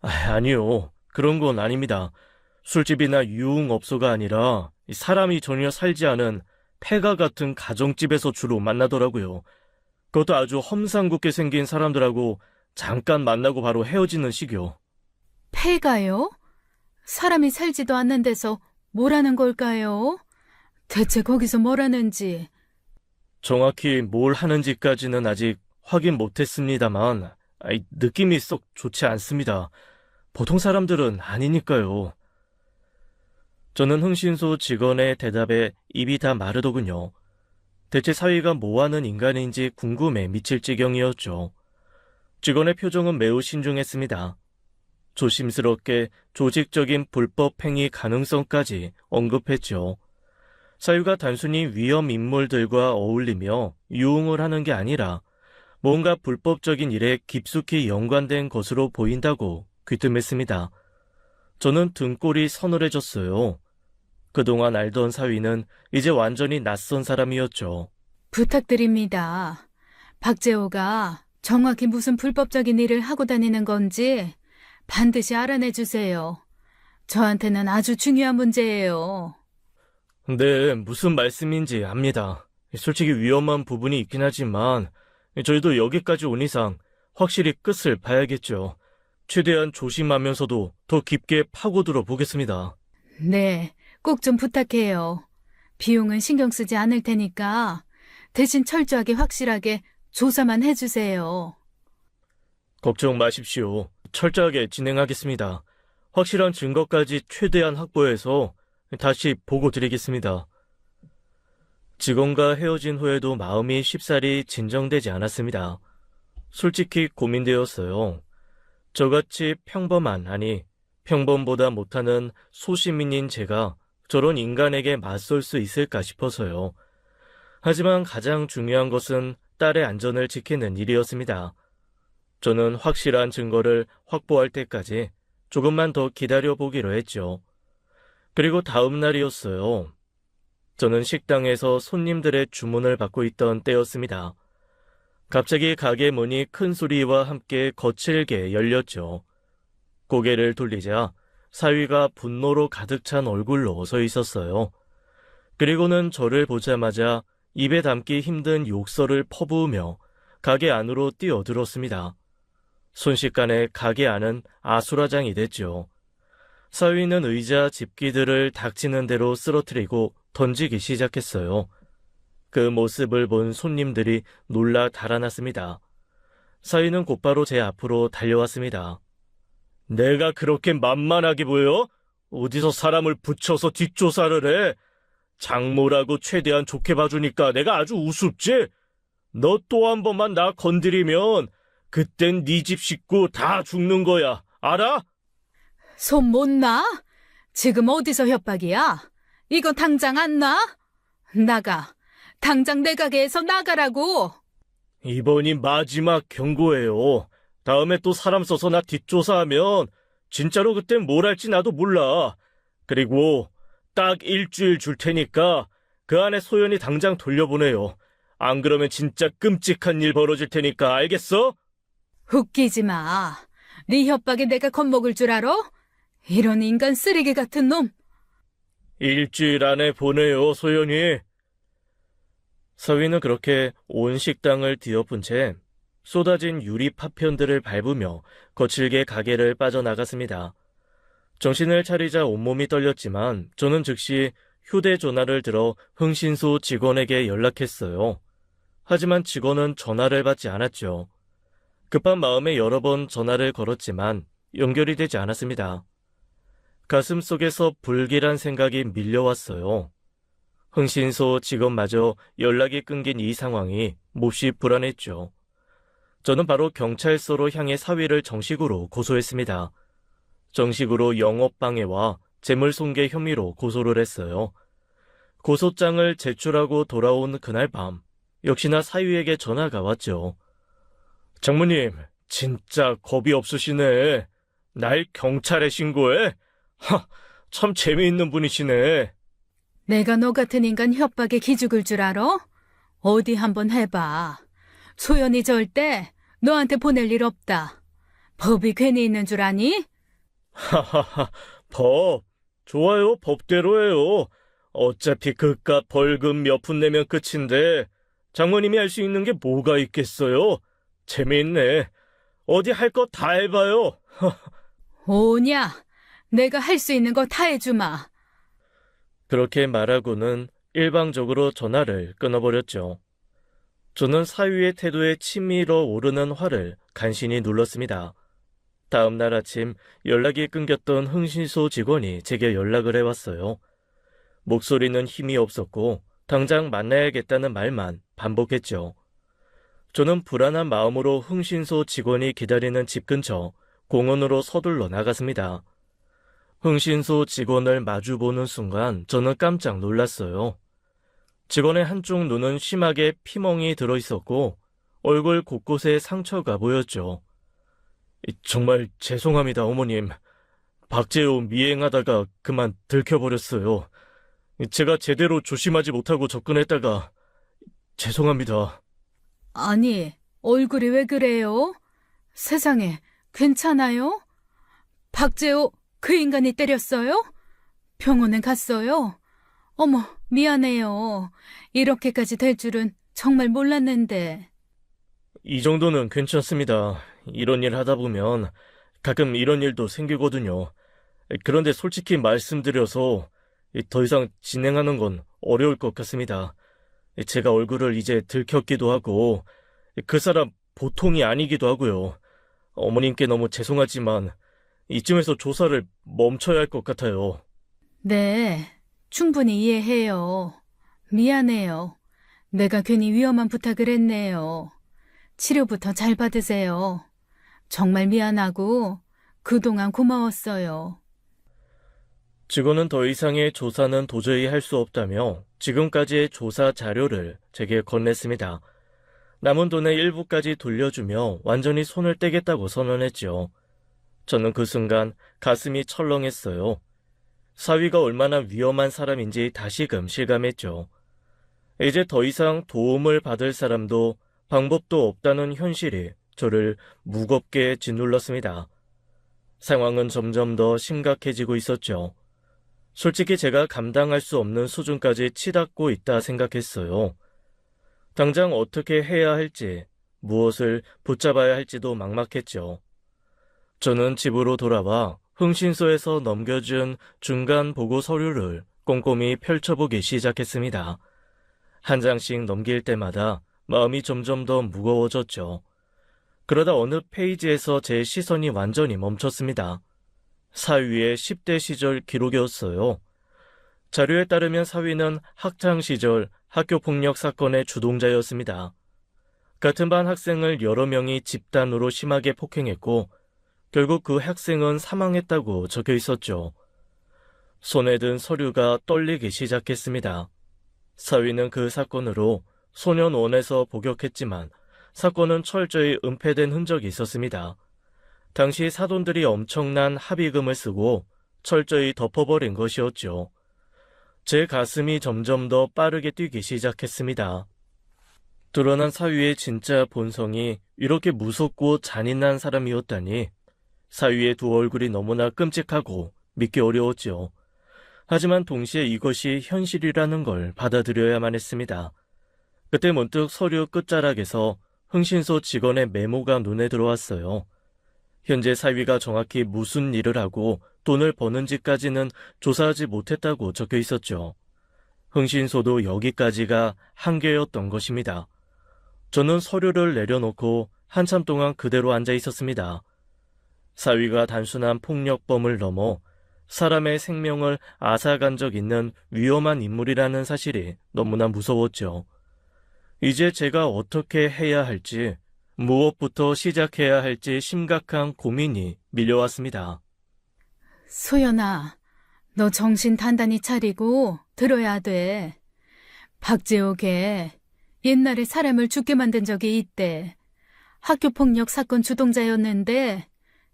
아니요. 그런 건 아닙니다. 술집이나 유흥업소가 아니라 사람이 전혀 살지 않은 폐가 같은 가정집에서 주로 만나더라고요. 그것도 아주 험상궂게 생긴 사람들하고 잠깐 만나고 바로 헤어지는 식이요. 폐가요? 사람이 살지도 않는 데서 뭐라는 걸까요? 대체 거기서 뭘 하는지. 정확히 뭘 하는지까지는 아직 확인 못했습니다만 느낌이 썩 좋지 않습니다. 보통 사람들은 아니니까요. 저는 흥신소 직원의 대답에 입이 다 마르더군요. 대체 사위가 뭐하는 인간인지 궁금해 미칠 지경이었죠. 직원의 표정은 매우 신중했습니다. 조심스럽게 조직적인 불법 행위 가능성까지 언급했죠. 사유가 단순히 위험 인물들과 어울리며 유흥을 하는 게 아니라 뭔가 불법적인 일에 깊숙이 연관된 것으로 보인다고 귀뜸했습니다. 저는 등골이 서늘해졌어요. 그동안 알던 사위는 이제 완전히 낯선 사람이었죠. 부탁드립니다. 박재호가 정확히 무슨 불법적인 일을 하고 다니는 건지 반드시 알아내주세요. 저한테는 아주 중요한 문제예요. 네, 무슨 말씀인지 압니다. 솔직히 위험한 부분이 있긴 하지만 저희도 여기까지 온 이상 확실히 끝을 봐야겠죠. 최대한 조심하면서도 더 깊게 파고들어 보겠습니다. 네, 꼭 좀 부탁해요. 비용은 신경 쓰지 않을 테니까 대신 철저하게 확실하게 조사만 해주세요. 걱정 마십시오. 철저하게 진행하겠습니다. 확실한 증거까지 최대한 확보해서 다시 보고 드리겠습니다. 직원과 헤어진 후에도 마음이 쉽사리 진정되지 않았습니다. 솔직히 고민되었어요. 저같이 평범한, 아니 평범보다 못하는 소시민인 제가 저런 인간에게 맞설 수 있을까 싶어서요. 하지만 가장 중요한 것은 딸의 안전을 지키는 일이었습니다. 저는 확실한 증거를 확보할 때까지 조금만 더 기다려보기로 했죠. 그리고 다음 날이었어요. 저는 식당에서 손님들의 주문을 받고 있던 때였습니다. 갑자기 가게 문이 큰 소리와 함께 거칠게 열렸죠. 고개를 돌리자 사위가 분노로 가득 찬 얼굴로 서 있었어요. 그리고는 저를 보자마자 입에 담기 힘든 욕설을 퍼부으며 가게 안으로 뛰어들었습니다. 순식간에 가게 안은 아수라장이 됐죠. 사위는 의자 집기들을 닥치는 대로 쓰러뜨리고 던지기 시작했어요. 그 모습을 본 손님들이 놀라 달아났습니다. 사위는 곧바로 제 앞으로 달려왔습니다. 내가 그렇게 만만하게 보여? 어디서 사람을 붙여서 뒷조사를 해? 장모라고 최대한 좋게 봐주니까 내가 아주 우습지? 너 또 한 번만 나 건드리면 그땐 네 집 식구 다 죽는 거야. 알아? 손 못 놔? 지금 어디서 협박이야? 이거 당장 안 놔? 나가. 당장 내 가게에서 나가라고. 이번이 마지막 경고예요. 다음에 또 사람 써서 나 뒷조사하면 진짜로 그땐 뭘 할지 나도 몰라. 그리고 딱 일주일 줄 테니까 그 안에 소연이 당장 돌려보내요. 안 그러면 진짜 끔찍한 일 벌어질 테니까 알겠어? 웃기지 마. 네 협박에 내가 겁먹을 줄 알아? 이런 인간 쓰레기 같은 놈. 일주일 안에 보내요, 소연이. 서위는 그렇게 온 식당을 뒤엎은 채 쏟아진 유리 파편들을 밟으며 거칠게 가게를 빠져나갔습니다. 정신을 차리자 온몸이 떨렸지만 저는 즉시 휴대전화를 들어 흥신소 직원에게 연락했어요. 하지만 직원은 전화를 받지 않았죠. 급한 마음에 여러 번 전화를 걸었지만 연결이 되지 않았습니다. 가슴 속에서 불길한 생각이 밀려왔어요. 흥신소 직원마저 연락이 끊긴 이 상황이 몹시 불안했죠. 저는 바로 경찰서로 향해 사위를 정식으로 고소했습니다. 정식으로 영업방해와 재물손괴 혐의로 고소를 했어요. 고소장을 제출하고 돌아온 그날 밤, 역시나 사위에게 전화가 왔죠. 장모님, 진짜 겁이 없으시네. 날 경찰에 신고해? 참 재미있는 분이시네. 내가 너 같은 인간 협박에 기죽을 줄 알아? 어디 한번 해봐. 소연이 절대 너한테 보낼 일 없다. 법이 괜히 있는 줄 아니? 하하하, 법. 좋아요, 법대로 해요. 어차피 그깟 벌금 몇 푼 내면 끝인데 장모님이 할 수 있는 게 뭐가 있겠어요? 재미있네. 어디 할 거 다 해봐요. 오냐? 내가 할 수 있는 거 다 해주마. 그렇게 말하고는 일방적으로 전화를 끊어버렸죠. 저는 사위의 태도에 치밀어 오르는 화를 간신히 눌렀습니다. 다음 날 아침 연락이 끊겼던 흥신소 직원이 제게 연락을 해왔어요. 목소리는 힘이 없었고 당장 만나야겠다는 말만 반복했죠. 저는 불안한 마음으로 흥신소 직원이 기다리는 집 근처 공원으로 서둘러 나갔습니다. 흥신소 직원을 마주보는 순간 저는 깜짝 놀랐어요. 직원의 한쪽 눈은 심하게 피멍이 들어있었고 얼굴 곳곳에 상처가 보였죠. 정말 죄송합니다, 어머님. 박재호 미행하다가 그만 들켜버렸어요. 제가 제대로 조심하지 못하고 접근했다가 죄송합니다. 아니, 얼굴이 왜 그래요? 세상에, 괜찮아요? 박재호, 그 인간이 때렸어요? 병원에 갔어요? 어머, 미안해요. 이렇게까지 될 줄은 정말 몰랐는데. 이 정도는 괜찮습니다. 이런 일 하다 보면 가끔 이런 일도 생기거든요. 그런데 솔직히 말씀드려서 더 이상 진행하는 건 어려울 것 같습니다. 제가 얼굴을 이제 들켰기도 하고 그 사람 보통이 아니기도 하고요. 어머님께 너무 죄송하지만 이쯤에서 조사를 멈춰야 할 것 같아요. 네, 충분히 이해해요. 미안해요. 내가 괜히 위험한 부탁을 했네요. 치료부터 잘 받으세요. 정말 미안하고 그동안 고마웠어요. 직원은 더 이상의 조사는 도저히 할 수 없다며 지금까지의 조사 자료를 제게 건넸습니다. 남은 돈의 일부까지 돌려주며 완전히 손을 떼겠다고 선언했죠. 저는 그 순간 가슴이 철렁했어요. 사위가 얼마나 위험한 사람인지 다시금 실감했죠. 이제 더 이상 도움을 받을 사람도 방법도 없다는 현실이 저를 무겁게 짓눌렀습니다. 상황은 점점 더 심각해지고 있었죠. 솔직히 제가 감당할 수 없는 수준까지 치닫고 있다 생각했어요. 당장 어떻게 해야 할지, 무엇을 붙잡아야 할지도 막막했죠. 저는 집으로 돌아와 흥신소에서 넘겨준 중간 보고 서류를 꼼꼼히 펼쳐보기 시작했습니다. 한 장씩 넘길 때마다 마음이 점점 더 무거워졌죠. 그러다 어느 페이지에서 제 시선이 완전히 멈췄습니다. 사위의 10대 시절 기록이었어요. 자료에 따르면 사위는 학창 시절 학교폭력 사건의 주동자였습니다. 같은 반 학생을 여러 명이 집단으로 심하게 폭행했고 결국 그 학생은 사망했다고 적혀 있었죠. 손에 든 서류가 떨리기 시작했습니다. 사위는 그 사건으로 소년원에서 복역했지만 사건은 철저히 은폐된 흔적이 있었습니다. 당시 사돈들이 엄청난 합의금을 쓰고 철저히 덮어버린 것이었죠. 제 가슴이 점점 더 빠르게 뛰기 시작했습니다. 드러난 사위의 진짜 본성이 이렇게 무섭고 잔인한 사람이었다니 사위의 두 얼굴이 너무나 끔찍하고 믿기 어려웠죠. 하지만 동시에 이것이 현실이라는 걸 받아들여야만 했습니다. 그때 문득 서류 끝자락에서 흥신소 직원의 메모가 눈에 들어왔어요. 현재 사위가 정확히 무슨 일을 하고 돈을 버는지까지는 조사하지 못했다고 적혀 있었죠. 흥신소도 여기까지가 한계였던 것입니다. 저는 서류를 내려놓고 한참 동안 그대로 앉아 있었습니다. 사위가 단순한 폭력범을 넘어 사람의 생명을 앗아간 적 있는 위험한 인물이라는 사실이 너무나 무서웠죠. 이제 제가 어떻게 해야 할지, 무엇부터 시작해야 할지 심각한 고민이 밀려왔습니다. 소연아, 너 정신 단단히 차리고 들어야 돼. 박재옥에 옛날에 사람을 죽게 만든 적이 있대. 학교폭력 사건 주동자였는데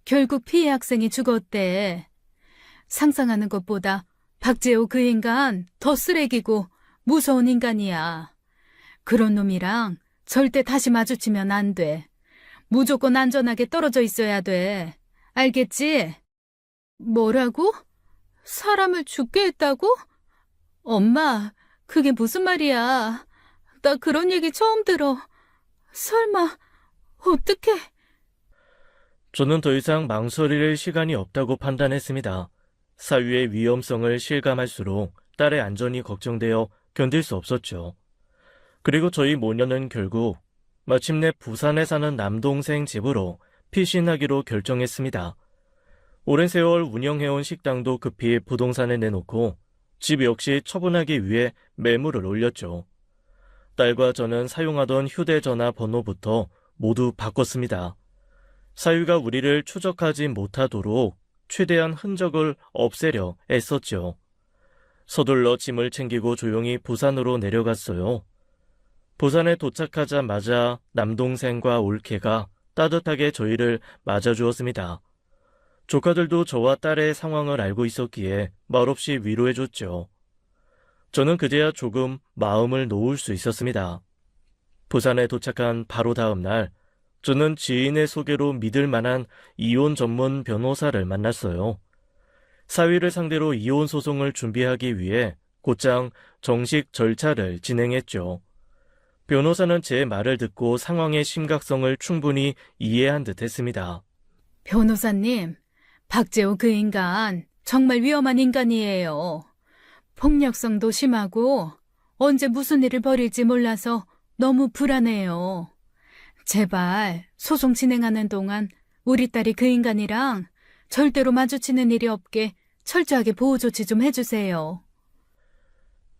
결국 피해 학생이 죽었대. 상상하는 것보다 박재옥 그 인간 더 쓰레기고 무서운 인간이야. 그런 놈이랑 절대 다시 마주치면 안 돼. 무조건 안전하게 떨어져 있어야 돼. 알겠지? 뭐라고? 사람을 죽게 했다고? 엄마, 그게 무슨 말이야? 나 그런 얘기 처음 들어. 설마, 어떡해? 저는 더 이상 망설일 시간이 없다고 판단했습니다. 사위의 위험성을 실감할수록 딸의 안전이 걱정되어 견딜 수 없었죠. 그리고 저희 모녀는 결국 마침내 부산에 사는 남동생 집으로 피신하기로 결정했습니다. 오랜 세월 운영해온 식당도 급히 부동산에 내놓고 집 역시 처분하기 위해 매물을 올렸죠. 딸과 저는 사용하던 휴대전화 번호부터 모두 바꿨습니다. 사위가 우리를 추적하지 못하도록 최대한 흔적을 없애려 애썼죠. 서둘러 짐을 챙기고 조용히 부산으로 내려갔어요. 부산에 도착하자마자 남동생과 올케가 따뜻하게 저희를 맞아주었습니다. 조카들도 저와 딸의 상황을 알고 있었기에 말없이 위로해줬죠. 저는 그제야 조금 마음을 놓을 수 있었습니다. 부산에 도착한 바로 다음 날, 저는 지인의 소개로 믿을 만한 이혼 전문 변호사를 만났어요. 사위를 상대로 이혼 소송을 준비하기 위해 곧장 정식 절차를 진행했죠. 변호사는 제 말을 듣고 상황의 심각성을 충분히 이해한 듯 했습니다. 변호사님, 박재호 그 인간 정말 위험한 인간이에요. 폭력성도 심하고 언제 무슨 일을 벌일지 몰라서 너무 불안해요. 제발 소송 진행하는 동안 우리 딸이 그 인간이랑 절대로 마주치는 일이 없게 철저하게 보호 조치 좀 해주세요.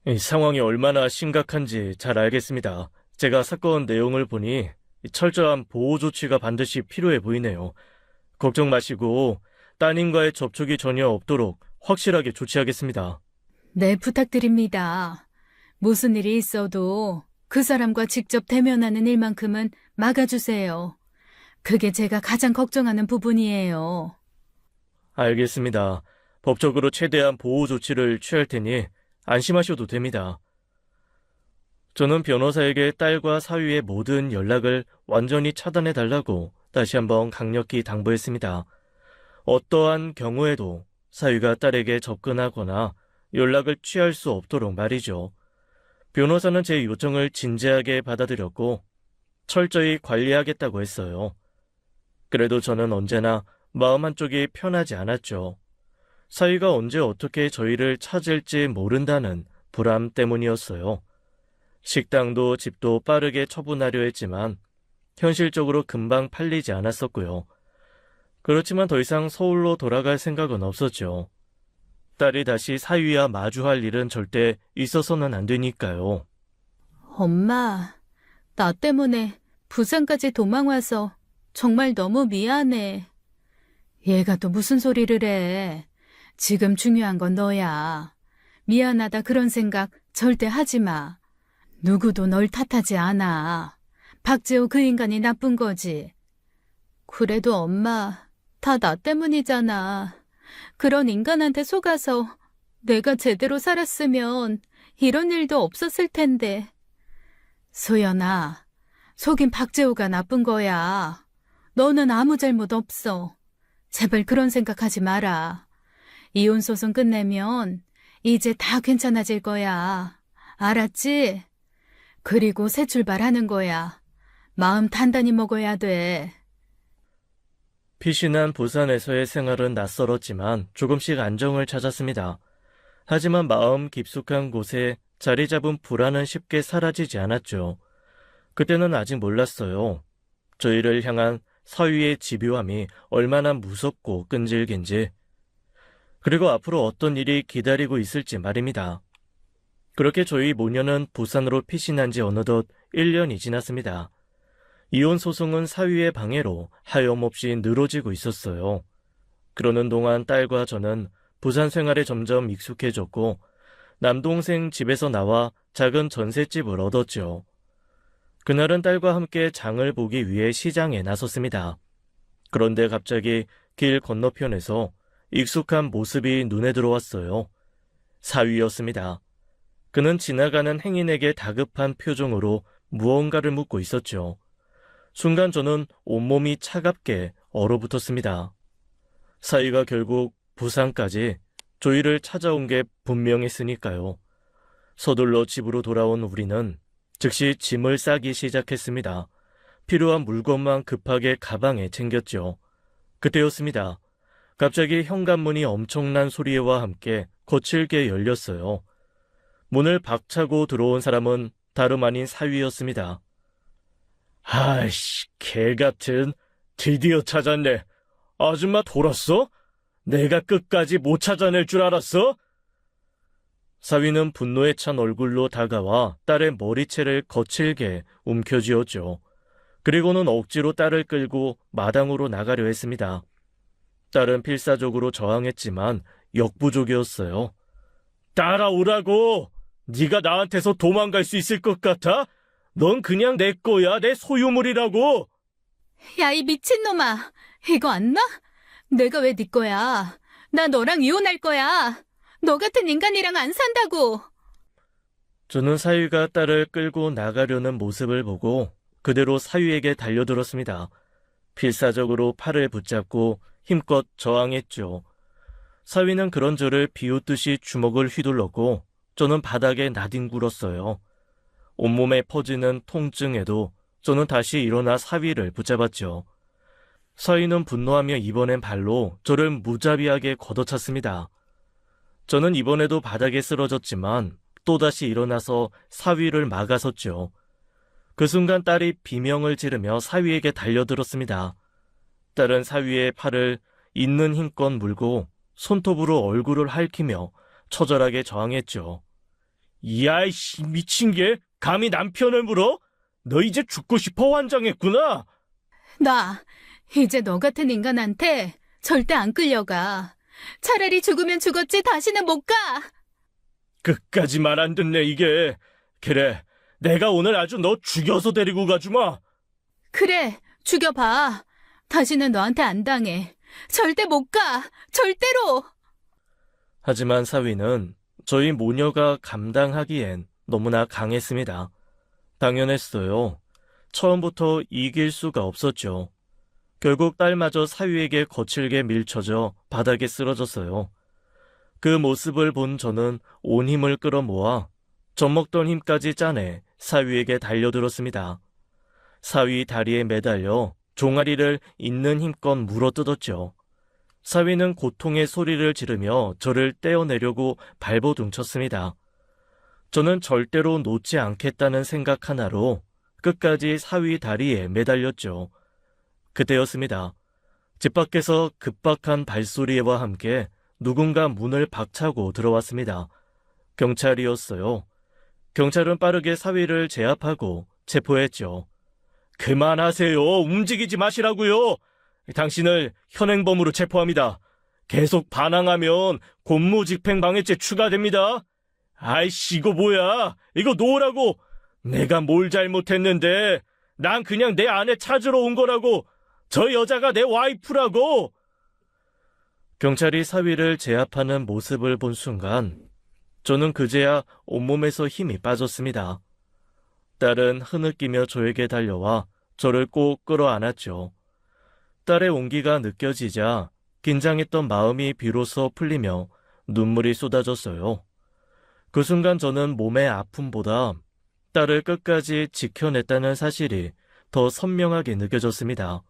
이 상황이 얼마나 심각한지 잘 알겠습니다. 제가 사건 내용을 보니 철저한 보호 조치가 반드시 필요해 보이네요. 걱정 마시고 따님과의 접촉이 전혀 없도록 확실하게 조치하겠습니다. 네, 부탁드립니다. 무슨 일이 있어도 그 사람과 직접 대면하는 일만큼은 막아주세요. 그게 제가 가장 걱정하는 부분이에요. 알겠습니다. 법적으로 최대한 보호 조치를 취할 테니 안심하셔도 됩니다. 저는 변호사에게 딸과 사위의 모든 연락을 완전히 차단해달라고 다시 한번 강력히 당부했습니다. 어떠한 경우에도 사위가 딸에게 접근하거나 연락을 취할 수 없도록 말이죠. 변호사는 제 요청을 진지하게 받아들였고 철저히 관리하겠다고 했어요. 그래도 저는 언제나 마음 한쪽이 편하지 않았죠. 사위가 언제 어떻게 저희를 찾을지 모른다는 불안 때문이었어요. 식당도 집도 빠르게 처분하려 했지만 현실적으로 금방 팔리지 않았었고요. 그렇지만 더 이상 서울로 돌아갈 생각은 없었죠. 딸이 다시 사위와 마주할 일은 절대 있어서는 안 되니까요. 엄마, 나 때문에 부산까지 도망와서 정말 너무 미안해. 얘가 또 무슨 소리를 해. 지금 중요한 건 너야. 미안하다 그런 생각 절대 하지 마. 누구도 널 탓하지 않아. 박재호 그 인간이 나쁜 거지. 그래도 엄마, 다 나 때문이잖아. 그런 인간한테 속아서 내가 제대로 살았으면 이런 일도 없었을 텐데. 소연아, 속인 박재호가 나쁜 거야. 너는 아무 잘못 없어. 제발 그런 생각하지 마라. 이혼 소송 끝내면 이제 다 괜찮아질 거야. 알았지? 그리고 새 출발하는 거야. 마음 단단히 먹어야 돼. 피신한 부산에서의 생활은 낯설었지만 조금씩 안정을 찾았습니다. 하지만 마음 깊숙한 곳에 자리 잡은 불안은 쉽게 사라지지 않았죠. 그때는 아직 몰랐어요. 저희를 향한 사위의 집요함이 얼마나 무섭고 끈질긴지, 그리고 앞으로 어떤 일이 기다리고 있을지 말입니다. 그렇게 저희 모녀는 부산으로 피신한 지 어느덧 1년이 지났습니다. 이혼 소송은 사위의 방해로 하염없이 늘어지고 있었어요. 그러는 동안 딸과 저는 부산 생활에 점점 익숙해졌고 남동생 집에서 나와 작은 전셋집을 얻었죠. 그날은 딸과 함께 장을 보기 위해 시장에 나섰습니다. 그런데 갑자기 길 건너편에서 익숙한 모습이 눈에 들어왔어요. 사위였습니다. 그는 지나가는 행인에게 다급한 표정으로 무언가를 묻고 있었죠. 순간 저는 온몸이 차갑게 얼어붙었습니다. 사위가 결국 부산까지 저희를 찾아온 게 분명했으니까요. 서둘러 집으로 돌아온 우리는 즉시 짐을 싸기 시작했습니다. 필요한 물건만 급하게 가방에 챙겼죠. 그때였습니다. 갑자기 현관문이 엄청난 소리와 함께 거칠게 열렸어요. 문을 박차고 들어온 사람은 다름 아닌 사위였습니다. 아이씨, 개같은, 드디어 찾았네. 아줌마 돌았어? 내가 끝까지 못 찾아낼 줄 알았어? 사위는 분노에 찬 얼굴로 다가와 딸의 머리채를 거칠게 움켜쥐었죠. 그리고는 억지로 딸을 끌고 마당으로 나가려 했습니다. 딸은 필사적으로 저항했지만 역부족이었어요. 따라오라고! 네가 나한테서 도망갈 수 있을 것 같아? 넌 그냥 내 거야, 내 소유물이라고! 야, 이 미친놈아. 이거 안 나? 내가 왜 네 거야? 나 너랑 이혼할 거야. 너 같은 인간이랑 안 산다고. 저는 사위가 딸을 끌고 나가려는 모습을 보고 그대로 사위에게 달려들었습니다. 필사적으로 팔을 붙잡고 힘껏 저항했죠. 사위는 그런 저를 비웃듯이 주먹을 휘둘렀고 저는 바닥에 나뒹굴었어요. 온몸에 퍼지는 통증에도 저는 다시 일어나 사위를 붙잡았죠. 사위는 분노하며 이번엔 발로 저를 무자비하게 걷어찼습니다. 저는 이번에도 바닥에 쓰러졌지만 또다시 일어나서 사위를 막아섰죠. 그 순간 딸이 비명을 지르며 사위에게 달려들었습니다. 딸은 사위의 팔을 있는 힘껏 물고 손톱으로 얼굴을 핥히며 처절하게 저항했죠. 야이씨, 미친 게 감히 남편을 물어? 너 이제 죽고 싶어 환장했구나. 나 이제 너 같은 인간한테 절대 안 끌려가. 차라리 죽으면 죽었지 다시는 못 가. 끝까지 말 안 듣네 이게. 그래, 내가 오늘 아주 너 죽여서 데리고 가주마. 그래, 죽여봐. 다시는 너한테 안 당해. 절대 못 가. 절대로. 하지만 사위는 저희 모녀가 감당하기엔 너무나 강했습니다. 당연했어요. 처음부터 이길 수가 없었죠. 결국 딸마저 사위에게 거칠게 밀쳐져 바닥에 쓰러졌어요. 그 모습을 본 저는 온 힘을 끌어모아 젖먹던 힘까지 짜내 사위에게 달려들었습니다. 사위 다리에 매달려 종아리를 있는 힘껏 물어뜯었죠. 사위는 고통의 소리를 지르며 저를 떼어내려고 발버둥쳤습니다. 저는 절대로 놓지 않겠다는 생각 하나로 끝까지 사위 다리에 매달렸죠. 그때였습니다. 집 밖에서 급박한 발소리와 함께 누군가 문을 박차고 들어왔습니다. 경찰이었어요. 경찰은 빠르게 사위를 제압하고 체포했죠. 그만하세요. 움직이지 마시라고요. 당신을 현행범으로 체포합니다. 계속 반항하면 공무집행방해죄 추가됩니다. 아이씨, 이거 뭐야? 이거 놓으라고! 내가 뭘 잘못했는데? 난 그냥 내 아내 찾으러 온 거라고! 저 여자가 내 와이프라고! 경찰이 사위를 제압하는 모습을 본 순간 저는 그제야 온몸에서 힘이 빠졌습니다. 딸은 흐느끼며 저에게 달려와 저를 꼭 끌어안았죠. 딸의 온기가 느껴지자 긴장했던 마음이 비로소 풀리며 눈물이 쏟아졌어요. 그 순간 저는 몸의 아픔보다 딸을 끝까지 지켜냈다는 사실이 더 선명하게 느껴졌습니다.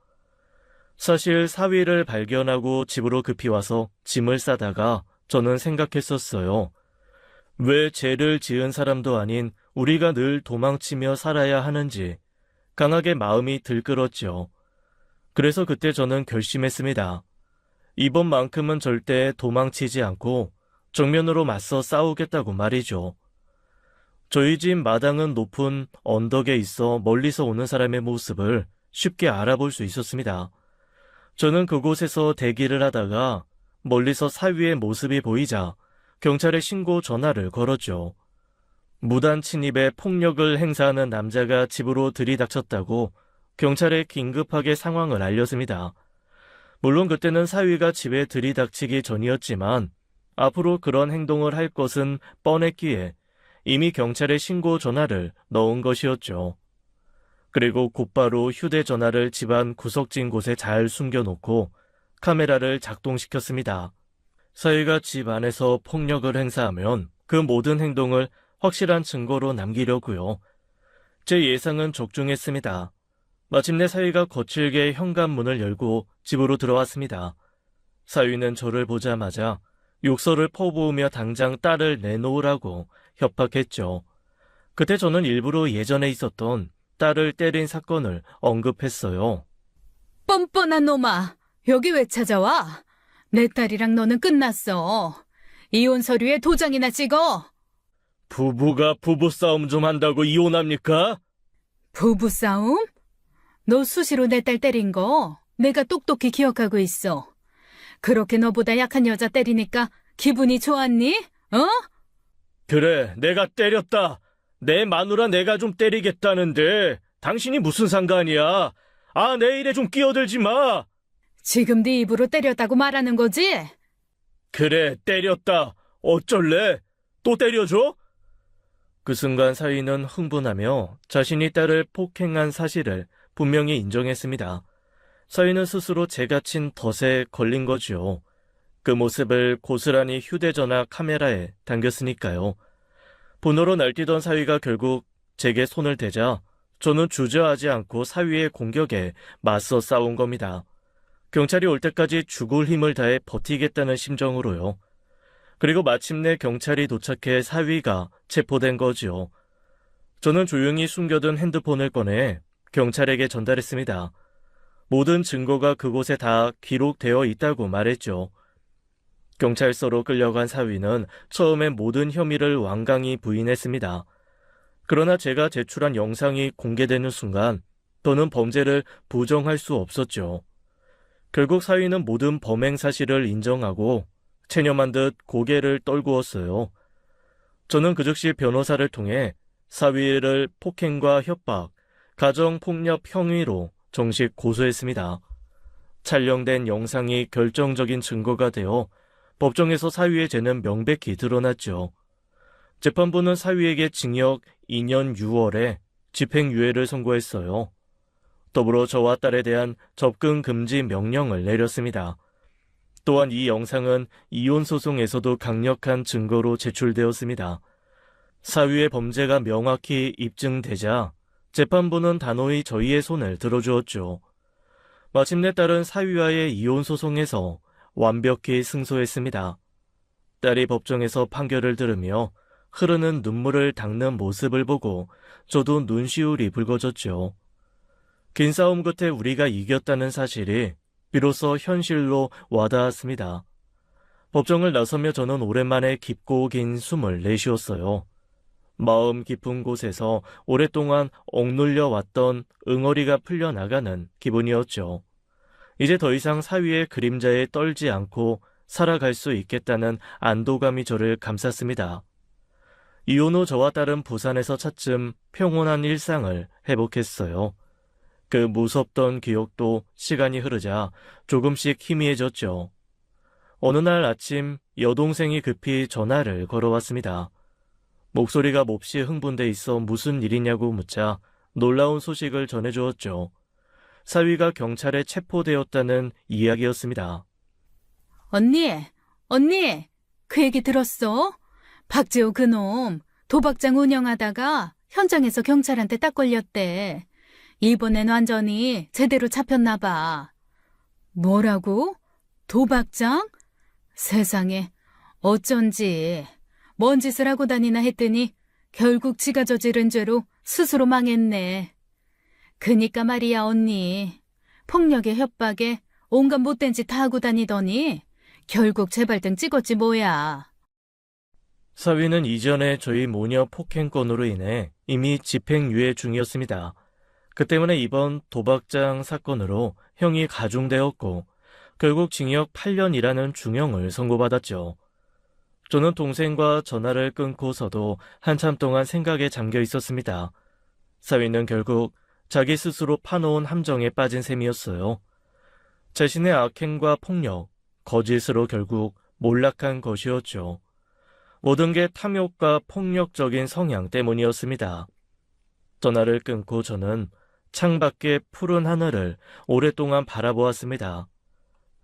사실 사위를 발견하고 집으로 급히 와서 짐을 싸다가 저는 생각했었어요. 왜 죄를 지은 사람도 아닌 우리가 늘 도망치며 살아야 하는지 강하게 마음이 들끓었죠. 그래서 그때 저는 결심했습니다. 이번만큼은 절대 도망치지 않고 정면으로 맞서 싸우겠다고 말이죠. 저희 집 마당은 높은 언덕에 있어 멀리서 오는 사람의 모습을 쉽게 알아볼 수 있었습니다. 저는 그곳에서 대기를 하다가 멀리서 사위의 모습이 보이자 경찰에 신고 전화를 걸었죠. 무단 침입에 폭력을 행사하는 남자가 집으로 들이닥쳤다고 경찰에 긴급하게 상황을 알렸습니다. 물론 그때는 사위가 집에 들이닥치기 전이었지만 앞으로 그런 행동을 할 것은 뻔했기에 이미 경찰에 신고 전화를 넣은 것이었죠. 그리고 곧바로 휴대전화를 집안 구석진 곳에 잘 숨겨놓고 카메라를 작동시켰습니다. 사위가 집 안에서 폭력을 행사하면 그 모든 행동을 확실한 증거로 남기려고요. 제 예상은 적중했습니다. 마침내 사위가 거칠게 현관문을 열고 집으로 들어왔습니다. 사위는 저를 보자마자 욕설을 퍼부으며 당장 딸을 내놓으라고 협박했죠. 그때 저는 일부러 예전에 있었던 딸을 때린 사건을 언급했어요. 뻔뻔한 놈아, 여기 왜 찾아와? 내 딸이랑 너는 끝났어. 이혼 서류에 도장이나 찍어. 부부가 부부싸움 좀 한다고 이혼합니까? 부부싸움? 너 수시로 내 딸 때린 거 내가 똑똑히 기억하고 있어. 그렇게 너보다 약한 여자 때리니까 기분이 좋았니? 어? 그래, 내가 때렸다. 내 마누라 내가 좀 때리겠다는데 당신이 무슨 상관이야? 아, 내 일에 좀 끼어들지 마. 지금 네 입으로 때렸다고 말하는 거지? 그래, 때렸다. 어쩔래? 또 때려줘? 그 순간 사위는 흥분하며 자신이 딸을 폭행한 사실을 분명히 인정했습니다. 사위는 스스로 제가 친 덫에 걸린 거지요. 그 모습을 고스란히 휴대전화 카메라에 담겼으니까요. 분노로 날뛰던 사위가 결국 제게 손을 대자 저는 주저하지 않고 사위의 공격에 맞서 싸운 겁니다. 경찰이 올 때까지 죽을 힘을 다해 버티겠다는 심정으로요. 그리고 마침내 경찰이 도착해 사위가 체포된 거지요. 저는 조용히 숨겨둔 핸드폰을 꺼내 경찰에게 전달했습니다. 모든 증거가 그곳에 다 기록되어 있다고 말했죠. 경찰서로 끌려간 사위는 처음엔 모든 혐의를 완강히 부인했습니다. 그러나 제가 제출한 영상이 공개되는 순간 더는 범죄를 부정할 수 없었죠. 결국 사위는 모든 범행 사실을 인정하고 체념한 듯 고개를 떨구었어요. 저는 그 즉시 변호사를 통해 사위를 폭행과 협박, 가정폭력 혐의로 정식 고소했습니다. 촬영된 영상이 결정적인 증거가 되어 법정에서 사위의 죄는 명백히 드러났죠. 재판부는 사위에게 징역 2년 6월에 집행유예를 선고했어요. 더불어 저와 딸에 대한 접근 금지 명령을 내렸습니다. 또한 이 영상은 이혼 소송에서도 강력한 증거로 제출되었습니다. 사위의 범죄가 명확히 입증되자 재판부는 단호히 저희의 손을 들어주었죠. 마침내 딸은 사위와의 이혼 소송에서 완벽히 승소했습니다. 딸이 법정에서 판결을 들으며 흐르는 눈물을 닦는 모습을 보고 저도 눈시울이 붉어졌죠. 긴 싸움 끝에 우리가 이겼다는 사실이 비로소 현실로 와닿았습니다. 법정을 나서며 저는 오랜만에 깊고 긴 숨을 내쉬었어요. 마음 깊은 곳에서 오랫동안 억눌려 왔던 응어리가 풀려나가는 기분이었죠. 이제 더 이상 사위의 그림자에 떨지 않고 살아갈 수 있겠다는 안도감이 저를 감쌌습니다. 이혼 후 저와 딸은 부산에서 차츰 평온한 일상을 회복했어요. 그 무섭던 기억도 시간이 흐르자 조금씩 희미해졌죠. 어느 날 아침 여동생이 급히 전화를 걸어왔습니다. 목소리가 몹시 흥분돼 있어 무슨 일이냐고 묻자 놀라운 소식을 전해주었죠. 사위가 경찰에 체포되었다는 이야기였습니다. 언니, 그 얘기 들었어? 박재호 그놈 도박장 운영하다가 현장에서 경찰한테 딱 걸렸대. 이번엔 완전히 제대로 잡혔나 봐. 뭐라고? 도박장? 세상에, 어쩐지 뭔 짓을 하고 다니나 했더니 결국 지가 저지른 죄로 스스로 망했네. 그니까 말이야, 언니. 폭력에 협박에 온갖 못된 짓 다 하고 다니더니 결국 재발등 찍었지 뭐야. 사위는 이전에 저희 모녀 폭행건으로 인해 이미 집행유예 중이었습니다. 그 때문에 이번 도박장 사건으로 형이 가중되었고 결국 징역 8년이라는 중형을 선고받았죠. 저는 동생과 전화를 끊고서도 한참 동안 생각에 잠겨 있었습니다. 사위는 결국 자기 스스로 파놓은 함정에 빠진 셈이었어요. 자신의 악행과 폭력, 거짓으로 결국 몰락한 것이었죠. 모든 게 탐욕과 폭력적인 성향 때문이었습니다. 전화를 끊고 저는 창밖의 푸른 하늘을 오랫동안 바라보았습니다.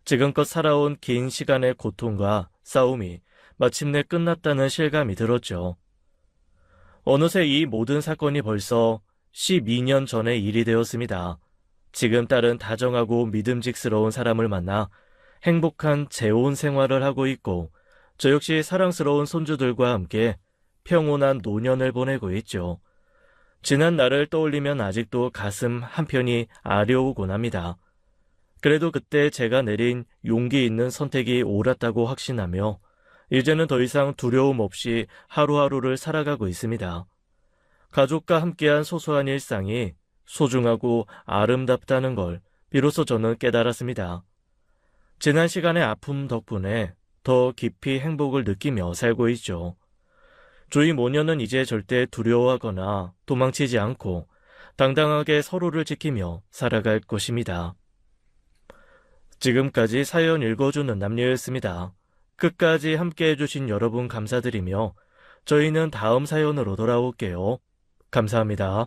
지금껏 살아온 긴 시간의 고통과 싸움이 마침내 끝났다는 실감이 들었죠. 어느새 이 모든 사건이 벌써 12년 전의 일이 되었습니다. 지금 딸은 다정하고 믿음직스러운 사람을 만나 행복한 재혼 생활을 하고 있고 저 역시 사랑스러운 손주들과 함께 평온한 노년을 보내고 있죠. 지난 날을 떠올리면 아직도 가슴 한편이 아려오곤 합니다. 그래도 그때 제가 내린 용기 있는 선택이 옳았다고 확신하며 이제는 더 이상 두려움 없이 하루하루를 살아가고 있습니다. 가족과 함께한 소소한 일상이 소중하고 아름답다는 걸 비로소 저는 깨달았습니다. 지난 시간의 아픔 덕분에 더 깊이 행복을 느끼며 살고 있죠. 저희 모녀는 이제 절대 두려워하거나 도망치지 않고 당당하게 서로를 지키며 살아갈 것입니다. 지금까지 사연 읽어주는 남녀였습니다. 끝까지 함께 해주신 여러분 감사드리며 저희는 다음 사연으로 돌아올게요. 감사합니다.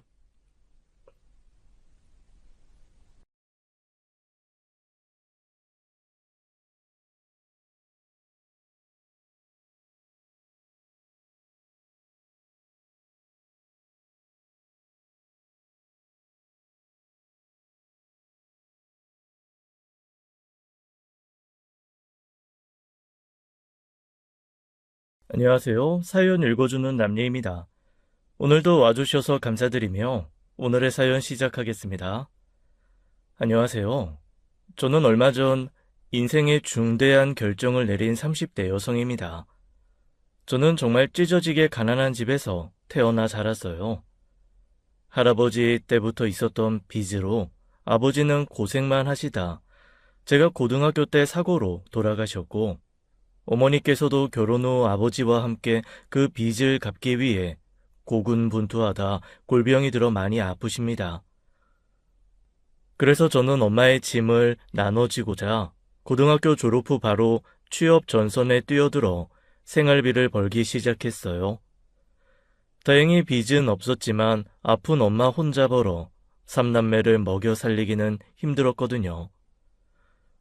안녕하세요. 사연 읽어주는 남예입니다. 오늘도 와주셔서 감사드리며 오늘의 사연 시작하겠습니다. 안녕하세요. 저는 얼마 전 인생의 중대한 결정을 내린 30대 여성입니다. 저는 정말 찢어지게 가난한 집에서 태어나 자랐어요. 할아버지 때부터 있었던 빚으로 아버지는 고생만 하시다 제가 고등학교 때 사고로 돌아가셨고 어머니께서도 결혼 후 아버지와 함께 그 빚을 갚기 위해 고군분투하다 골병이 들어 많이 아프십니다. 그래서 저는 엄마의 짐을 나눠지고자 고등학교 졸업 후 바로 취업 전선에 뛰어들어 생활비를 벌기 시작했어요. 다행히 빚은 없었지만 아픈 엄마 혼자 벌어 3남매를 먹여 살리기는 힘들었거든요.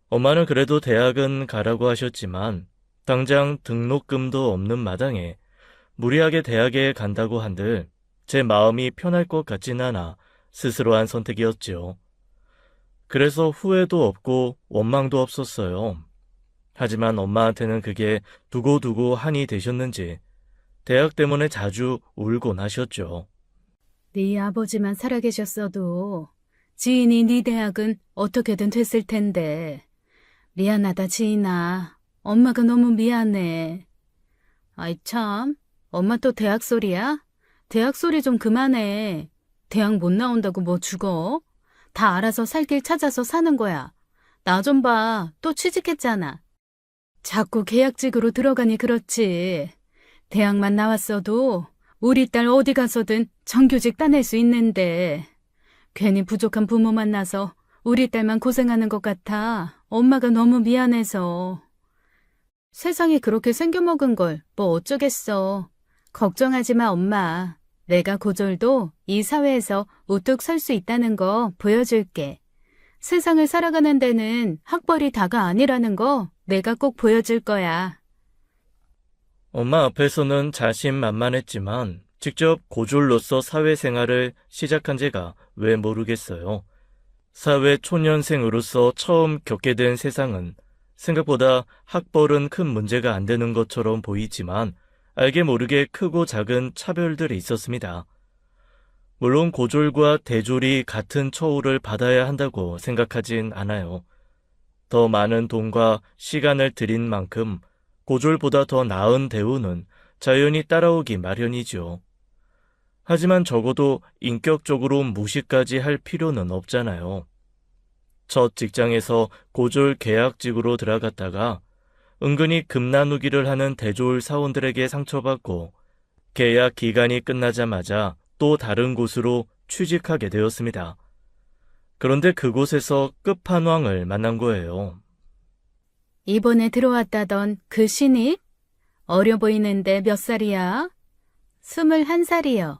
엄마는 그래도 대학은 가라고 하셨지만 당장 등록금도 없는 마당에 무리하게 대학에 간다고 한들 제 마음이 편할 것 같진 않아 스스로 한 선택이었죠. 그래서 후회도 없고 원망도 없었어요. 하지만 엄마한테는 그게 두고두고 한이 되셨는지 대학 때문에 자주 울곤 하셨죠. 네 아버지만 살아계셨어도 지인이 네 대학은 어떻게든 됐을 텐데. 미안하다, 지인아. 엄마가 너무 미안해. 아이 참, 엄마 또 대학 소리야? 대학 소리 좀 그만해. 대학 못 나온다고 뭐 죽어? 다 알아서 살 길 찾아서 사는 거야. 나 좀 봐. 또 취직했잖아. 자꾸 계약직으로 들어가니 그렇지. 대학만 나왔어도 우리 딸 어디 가서든 정규직 따낼 수 있는데 괜히 부족한 부모 만나서 우리 딸만 고생하는 것 같아. 엄마가 너무 미안해서. 세상에 그렇게 생겨먹은 걸 뭐 어쩌겠어. 걱정하지 마, 엄마. 내가 고졸도 이 사회에서 우뚝 설 수 있다는 거 보여줄게. 세상을 살아가는 데는 학벌이 다가 아니라는 거 내가 꼭 보여줄 거야. 엄마 앞에서는 자신만만했지만 직접 고졸로서 사회생활을 시작한 제가 왜 모르겠어요. 사회 초년생으로서 처음 겪게 된 세상은 생각보다 학벌은 큰 문제가 안 되는 것처럼 보이지만 알게 모르게 크고 작은 차별들이 있었습니다. 물론 고졸과 대졸이 같은 처우를 받아야 한다고 생각하진 않아요. 더 많은 돈과 시간을 들인 만큼 고졸보다 더 나은 대우는 자연히 따라오기 마련이죠. 하지만 적어도 인격적으로 무시까지 할 필요는 없잖아요. 첫 직장에서 고졸 계약직으로 들어갔다가 은근히 금 나누기를 하는 대졸 사원들에게 상처받고 계약 기간이 끝나자마자 또 다른 곳으로 취직하게 되었습니다. 그런데 그곳에서 끝판왕을 만난 거예요. 이번에 들어왔다던 그 신입? 어려 보이는데 몇 살이야? 21살이요.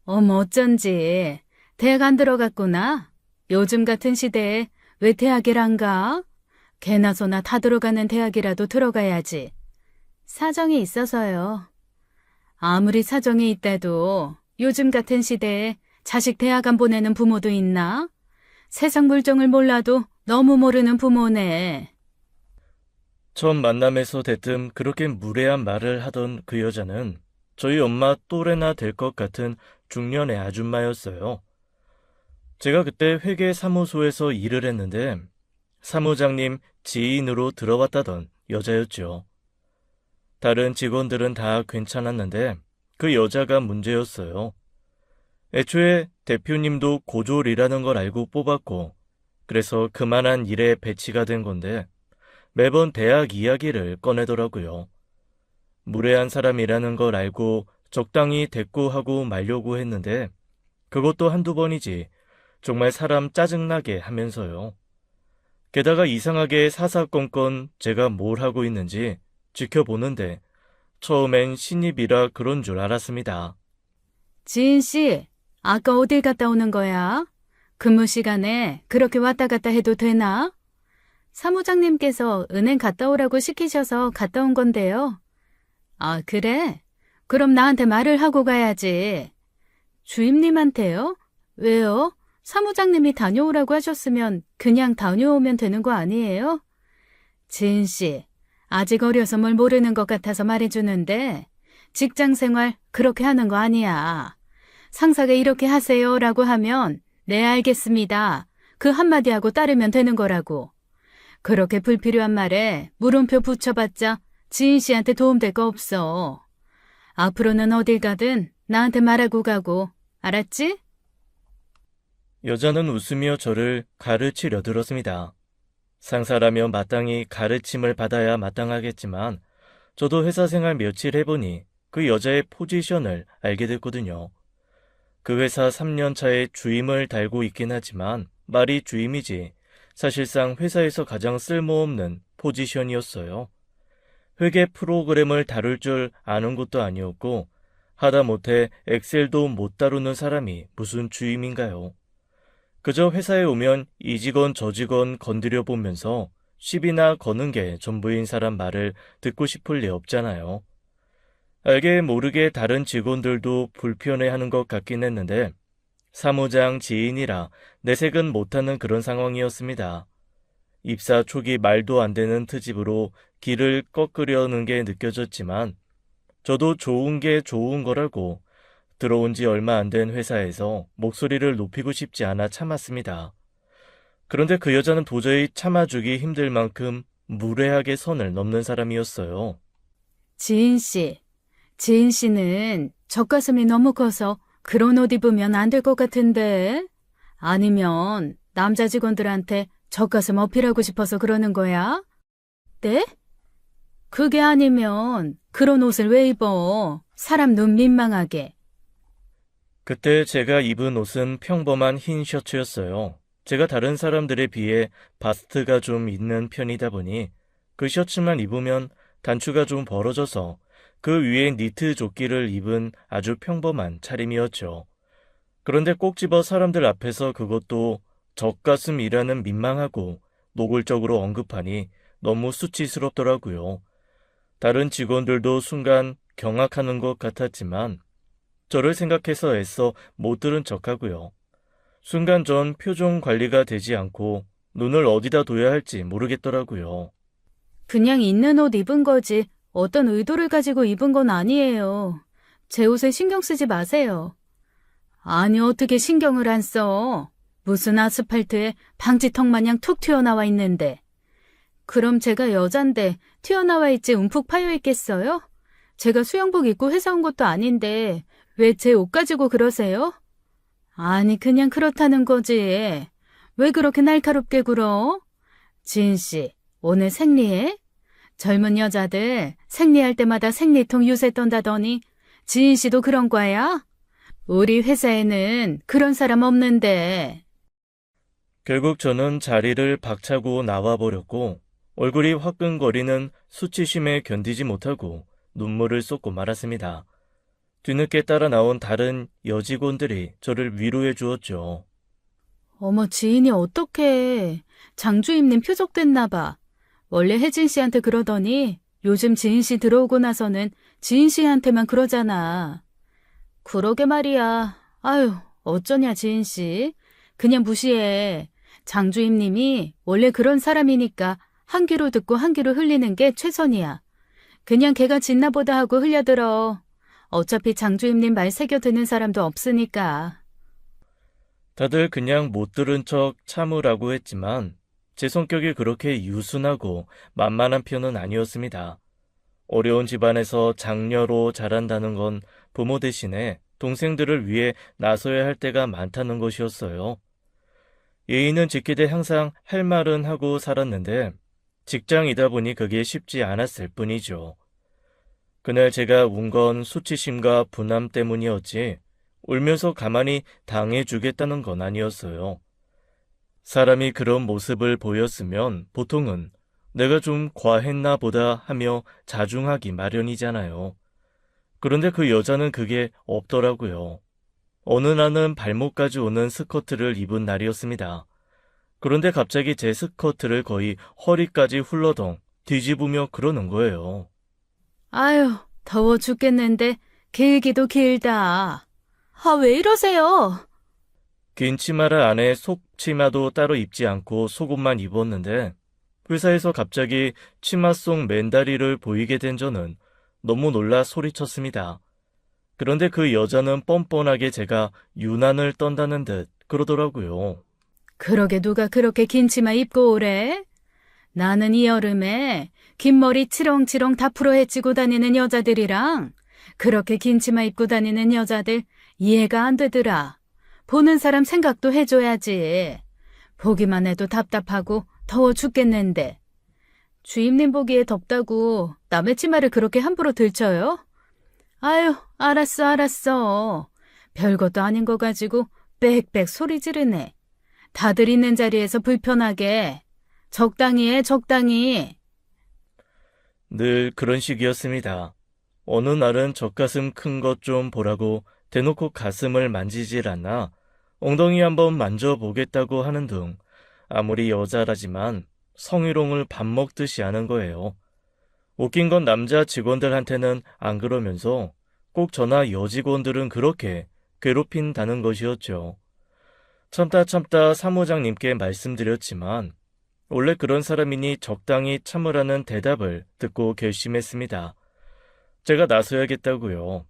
어머, 어쩐지. 대학 안 들어갔구나. 요즘 같은 시대에 왜 대학을 안 가? 개나 소나 다 들어가는 대학이라도 들어가야지. 사정이 있어서요. 아무리 사정이 있다도 요즘 같은 시대에 자식 대학 안 보내는 부모도 있나? 세상 물정을 몰라도 너무 모르는 부모네. 처음 만남에서 대뜸 그렇게 무례한 말을 하던 그 여자는 저희 엄마 또래나 될 것 같은 중년의 아줌마였어요. 제가 그때 회계사무소에서 일을 했는데 사무장님 지인으로 들어왔다던 여자였죠. 다른 직원들은 다 괜찮았는데 그 여자가 문제였어요. 애초에 대표님도 고졸이라는 걸 알고 뽑았고 그래서 그만한 일에 배치가 된 건데 매번 대학 이야기를 꺼내더라고요. 무례한 사람이라는 걸 알고 적당히 대꾸하고 말려고 했는데 그것도 한두 번이지 정말 사람 짜증나게 하면서요. 게다가 이상하게 사사건건 제가 뭘 하고 있는지 지켜보는데 처음엔 신입이라 그런 줄 알았습니다. 지인 씨, 아까 어딜 갔다 오는 거야? 근무 시간에 그렇게 왔다 갔다 해도 되나? 사무장님께서 은행 갔다 오라고 시키셔서 갔다 온 건데요. 아, 그래? 그럼 나한테 말을 하고 가야지. 주임님한테요? 왜요? 사무장님이 다녀오라고 하셨으면 그냥 다녀오면 되는 거 아니에요? 지은 씨, 아직 어려서 뭘 모르는 것 같아서 말해주는데 직장 생활 그렇게 하는 거 아니야. 상사가 이렇게 하세요라고 하면 네, 알겠습니다. 그 한마디 하고 따르면 되는 거라고. 그렇게 불필요한 말에 물음표 붙여봤자 지인 씨한테 도움될 거 없어. 앞으로는 어딜 가든 나한테 말하고 가고, 알았지? 여자는 웃으며 저를 가르치려 들었습니다. 상사라면 마땅히 가르침을 받아야 마땅하겠지만 저도 회사 생활 며칠 해보니 그 여자의 포지션을 알게 됐거든요. 그 회사 3년 차에 주임을 달고 있긴 하지만 말이 주임이지 사실상 회사에서 가장 쓸모없는 포지션이었어요. 회계 프로그램을 다룰 줄 아는 것도 아니었고 하다못해 엑셀도 못 다루는 사람이 무슨 주임인가요? 그저 회사에 오면 이 직원 저 직원 건드려 보면서 시비나 거는 게 전부인 사람 말을 듣고 싶을 리 없잖아요. 알게 모르게 다른 직원들도 불편해하는 것 같긴 했는데 사무장 지인이라 내색은 못하는 그런 상황이었습니다. 입사 초기 말도 안 되는 트집으로 길을 꺾으려는 게 느껴졌지만 저도 좋은 게 좋은 거라고 들어온 지 얼마 안 된 회사에서 목소리를 높이고 싶지 않아 참았습니다. 그런데 그 여자는 도저히 참아주기 힘들 만큼 무례하게 선을 넘는 사람이었어요. 지인 씨는 젖가슴이 너무 커서 그런 옷 입으면 안 될 것 같은데? 아니면 남자 직원들한테 젖가슴 어필하고 싶어서 그러는 거야? 네? 그게 아니면 그런 옷을 왜 입어? 사람 눈 민망하게. 그때 제가 입은 옷은 평범한 흰 셔츠였어요. 제가 다른 사람들에 비해 바스트가 좀 있는 편이다 보니 그 셔츠만 입으면 단추가 좀 벌어져서 그 위에 니트 조끼를 입은 아주 평범한 차림이었죠. 그런데 꼭 집어 사람들 앞에서 그것도 젖가슴이라는 민망하고 노골적으로 언급하니 너무 수치스럽더라고요. 다른 직원들도 순간 경악하는 것 같았지만 저를 생각해서 애써 못 들은 척하고요. 순간 전 표정 관리가 되지 않고 눈을 어디다 둬야 할지 모르겠더라고요. 그냥 있는 옷 입은 거지. 어떤 의도를 가지고 입은 건 아니에요. 제 옷에 신경 쓰지 마세요. 아니, 어떻게 신경을 안 써? 무슨 아스팔트에 방지턱 마냥 툭 튀어나와 있는데. 그럼 제가 여잔데 튀어나와 있지 움푹 파여 있겠어요? 제가 수영복 입고 회사 온 것도 아닌데 왜 제 옷 가지고 그러세요? 아니, 그냥 그렇다는 거지. 왜 그렇게 날카롭게 굴어? 지은 씨, 오늘 생리해? 젊은 여자들 생리할 때마다 생리통 유세 떤다더니 지은 씨도 그런 거야? 우리 회사에는 그런 사람 없는데. 결국 저는 자리를 박차고 나와버렸고 얼굴이 화끈거리는 수치심에 견디지 못하고 눈물을 쏟고 말았습니다. 뒤늦게 따라 나온 다른 여직원들이 저를 위로해 주었죠. 어머, 지인이 어떡해. 장주임님 표적됐나 봐. 원래 혜진 씨한테 그러더니 요즘 지인 씨 들어오고 나서는 지인 씨한테만 그러잖아. 그러게 말이야. 아유, 어쩌냐, 지인 씨. 그냥 무시해. 장주임님이 원래 그런 사람이니까 한 귀로 듣고 한 귀로 흘리는 게 최선이야. 그냥 걔가 짖나보다 하고 흘려들어. 어차피 장주임님 말 새겨 듣는 사람도 없으니까. 다들 그냥 못 들은 척 참으라고 했지만 제 성격이 그렇게 유순하고 만만한 편은 아니었습니다. 어려운 집안에서 장녀로 자란다는 건 부모 대신에 동생들을 위해 나서야 할 때가 많다는 것이었어요. 예의는 지키되 항상 할 말은 하고 살았는데 직장이다 보니 그게 쉽지 않았을 뿐이죠. 그날 제가 운 건 수치심과 분함 때문이었지 울면서 가만히 당해주겠다는 건 아니었어요. 사람이 그런 모습을 보였으면 보통은 내가 좀 과했나 보다 하며 자중하기 마련이잖아요. 그런데 그 여자는 그게 없더라고요. 어느 날은 발목까지 오는 스커트를 입은 날이었습니다. 그런데 갑자기 제 스커트를 거의 허리까지 훌러덩 뒤집으며 그러는 거예요. 아유, 더워 죽겠는데 길기도 길다. 아, 왜 이러세요? 긴 치마를 안에 속치마도 따로 입지 않고 속옷만 입었는데 회사에서 갑자기 치마 속 맨다리를 보이게 된 저는 너무 놀라 소리쳤습니다. 그런데 그 여자는 뻔뻔하게 제가 유난을 떤다는 듯 그러더라고요. 그러게 누가 그렇게 긴 치마 입고 오래? 나는 이 여름에 긴 머리 치렁치렁 다 풀어 헤치고 다니는 여자들이랑 그렇게 긴 치마 입고 다니는 여자들 이해가 안 되더라. 보는 사람 생각도 해줘야지. 보기만 해도 답답하고 더워 죽겠는데. 주임님 보기에 덥다고 남의 치마를 그렇게 함부로 들쳐요? 아유, 알았어. 별것도 아닌 거 가지고 빽빽 소리 지르네. 다들 있는 자리에서 불편하게. 적당히 해, 적당히. 늘 그런 식이었습니다. 어느 날은 젖가슴 큰 것 좀 보라고 대놓고 가슴을 만지질 않아 엉덩이 한번 만져보겠다고 하는 등 아무리 여자라지만 성희롱을 밥 먹듯이 하는 거예요. 웃긴 건 남자 직원들한테는 안 그러면서 꼭 저나 여직원들은 그렇게 괴롭힌다는 것이었죠. 참다 사무장님께 말씀드렸지만 원래 그런 사람이니 적당히 참으라는 대답을 듣고 결심했습니다. 제가 나서야겠다고요.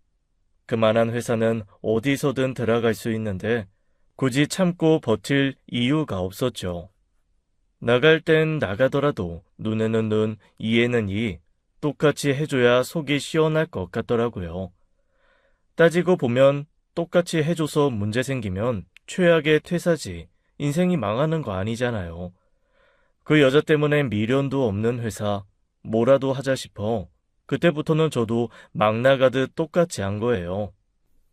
그만한 회사는 어디서든 들어갈 수 있는데 굳이 참고 버틸 이유가 없었죠. 나갈 땐 나가더라도 눈에는 눈, 이에는 이, 똑같이 해줘야 속이 시원할 것 같더라고요. 따지고 보면 똑같이 해줘서 문제 생기면 최악의 퇴사지, 인생이 망하는 거 아니잖아요. 그 여자 때문에 미련도 없는 회사, 뭐라도 하자 싶어. 그때부터는 저도 막 나가듯 똑같이 한 거예요.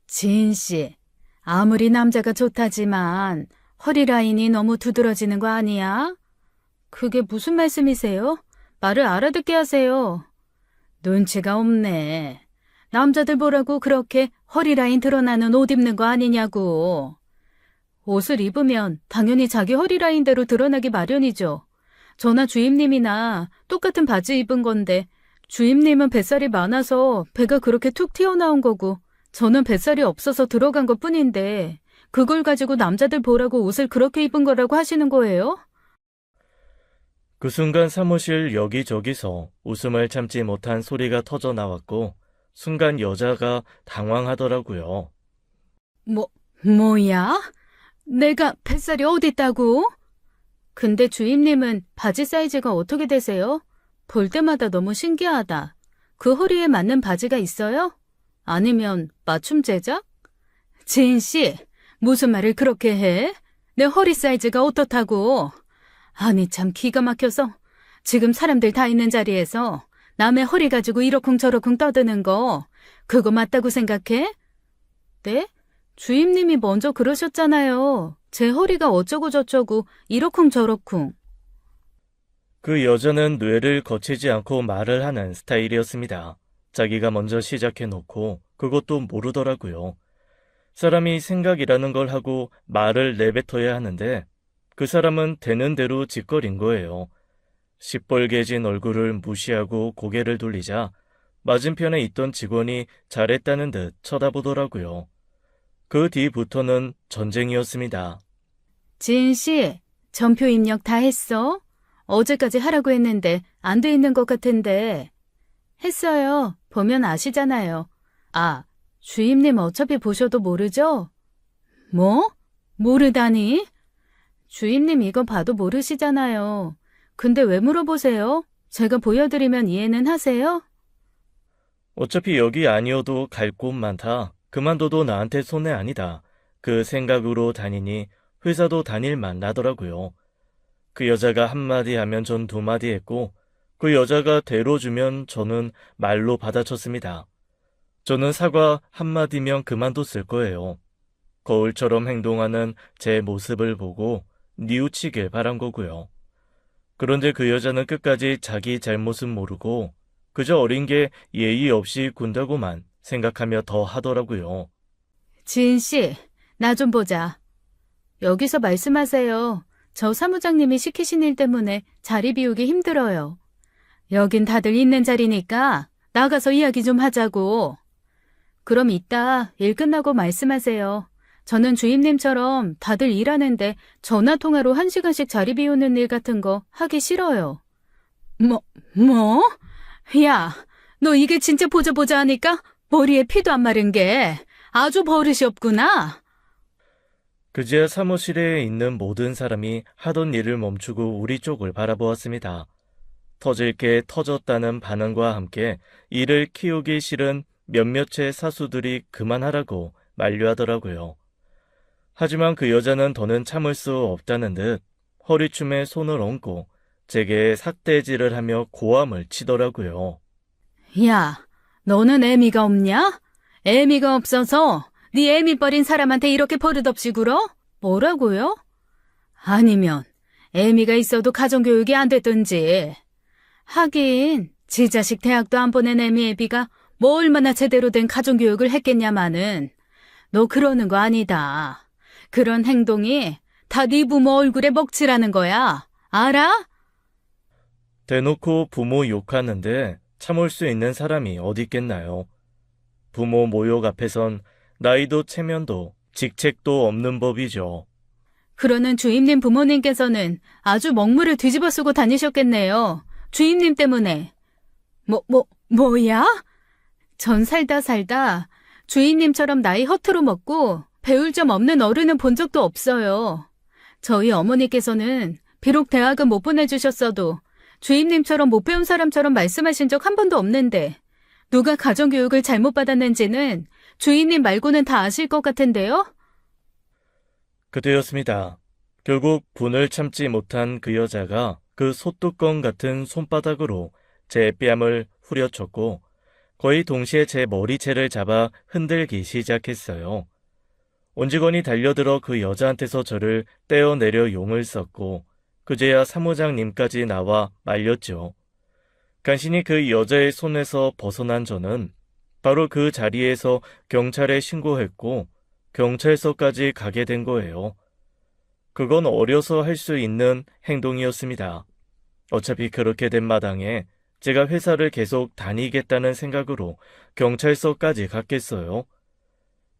지인 씨, 아무리 남자가 좋다지만 허리 라인이 너무 두드러지는 거 아니야? 그게 무슨 말씀이세요? 말을 알아듣게 하세요. 눈치가 없네. 남자들 보라고 그렇게 허리 라인 드러나는 옷 입는 거 아니냐고. 옷을 입으면 당연히 자기 허리 라인대로 드러나기 마련이죠. 저나 주임님이나 똑같은 바지 입은 건데 주임님은 뱃살이 많아서 배가 그렇게 툭 튀어나온 거고 저는 뱃살이 없어서 들어간 것 뿐인데 그걸 가지고 남자들 보라고 옷을 그렇게 입은 거라고 하시는 거예요? 그 순간 사무실 여기저기서 웃음을 참지 못한 소리가 터져 나왔고 순간 여자가 당황하더라고요. 뭐야? 내가 뱃살이 어딨다고? 근데 주임님은 바지 사이즈가 어떻게 되세요? 볼 때마다 너무 신기하다. 그 허리에 맞는 바지가 있어요? 아니면 맞춤 제작? 지인 씨, 무슨 말을 그렇게 해? 내 허리 사이즈가 어떻다고? 아니 참 기가 막혀서 지금 사람들 다 있는 자리에서 남의 허리 가지고 이러쿵저러쿵 떠드는 거 그거 맞다고 생각해? 네? 주임님이 먼저 그러셨잖아요. 제 허리가 어쩌고 저쩌고 이러쿵저러쿵. 그 여자는 뇌를 거치지 않고 말을 하는 스타일이었습니다. 자기가 먼저 시작해놓고 그것도 모르더라고요. 사람이 생각이라는 걸 하고 말을 내뱉어야 하는데 그 사람은 되는 대로 짓거린 거예요. 시뻘개진 얼굴을 무시하고 고개를 돌리자 맞은편에 있던 직원이 잘했다는 듯 쳐다보더라고요. 그 뒤부터는 전쟁이었습니다. 지인 씨, 전표 입력 다 했어? 어제까지 하라고 했는데 안 돼 있는 것 같은데. 했어요. 보면 아시잖아요. 아, 주임님 어차피 보셔도 모르죠? 뭐? 모르다니? 주임님 이거 봐도 모르시잖아요. 근데 왜 물어보세요? 제가 보여드리면 이해는 하세요? 어차피 여기 아니어도 갈 곳 많다. 그만둬도 나한테 손해 아니다. 그 생각으로 다니니 회사도 다닐만 나더라고요. 그 여자가 한마디 하면 전 두마디 했고 그 여자가 대로 주면 저는 말로 받아쳤습니다. 저는 사과 한마디면 그만뒀을 거예요. 거울처럼 행동하는 제 모습을 보고 뉘우치길 바란 거고요. 그런데 그 여자는 끝까지 자기 잘못은 모르고 그저 어린 게 예의 없이 군다고만 생각하며 더 하더라고요. 지인 씨, 나 좀 보자. 여기서 말씀하세요. 저 사무장님이 시키신 일 때문에 자리 비우기 힘들어요. 여긴 다들 있는 자리니까 나가서 이야기 좀 하자고. 그럼 이따 일 끝나고 말씀하세요. 저는 주임님처럼 다들 일하는데 전화통화로 1시간씩 자리 비우는 일 같은 거 하기 싫어요. 뭐? 야, 너 이게 진짜 보자 하니까 머리에 피도 안 마른 게 아주 버릇이 없구나. 그제야 사무실에 있는 모든 사람이 하던 일을 멈추고 우리 쪽을 바라보았습니다. 터질 게 터졌다는 반응과 함께 일을 키우기 싫은 몇몇의 사수들이 그만하라고 만류하더라고요. 하지만 그 여자는 더는 참을 수 없다는 듯 허리춤에 손을 얹고 제게 삭대질을 하며 고함을 치더라고요. 야, 너는 애미가 없냐? 애미가 없어서 네 애미 버린 사람한테 이렇게 버릇없이 굴어? 뭐라고요? 아니면 애미가 있어도 가정교육이 안 됐든지. 하긴 지 자식 대학도 안 보낸 애미 애비가 뭐 얼마나 제대로 된 가정교육을 했겠냐마는. 너 그러는 거 아니다. 그런 행동이 다 네 부모 얼굴에 먹칠하는 거야. 알아? 대놓고 부모 욕하는데 참을 수 있는 사람이 어디 있겠나요? 부모 모욕 앞에선 나이도 체면도 직책도 없는 법이죠. 그러는 주임님 부모님께서는 아주 먹물을 뒤집어 쓰고 다니셨겠네요. 주임님 때문에. 뭐야? 전 살다 주임님처럼 나이 허투루 먹고 배울 점 없는 어른은 본 적도 없어요. 저희 어머니께서는 비록 대학은 못 보내주셨어도 주임님처럼 못 배운 사람처럼 말씀하신 적 한 번도 없는데 누가 가정교육을 잘못 받았는지는 주임님 말고는 다 아실 것 같은데요? 그때였습니다. 결국 분을 참지 못한 그 여자가 그 소뚜껑 같은 손바닥으로 제 뺨을 후려쳤고 거의 동시에 제 머리채를 잡아 흔들기 시작했어요. 온직원이 달려들어 그 여자한테서 저를 떼어내려 용을 썼고 그제야 사무장님까지 나와 말렸죠. 간신히 그 여자의 손에서 벗어난 저는 바로 그 자리에서 경찰에 신고했고 경찰서까지 가게 된 거예요. 그건 어려서 할 수 있는 행동이었습니다. 어차피 그렇게 된 마당에 제가 회사를 계속 다니겠다는 생각으로 경찰서까지 갔겠어요.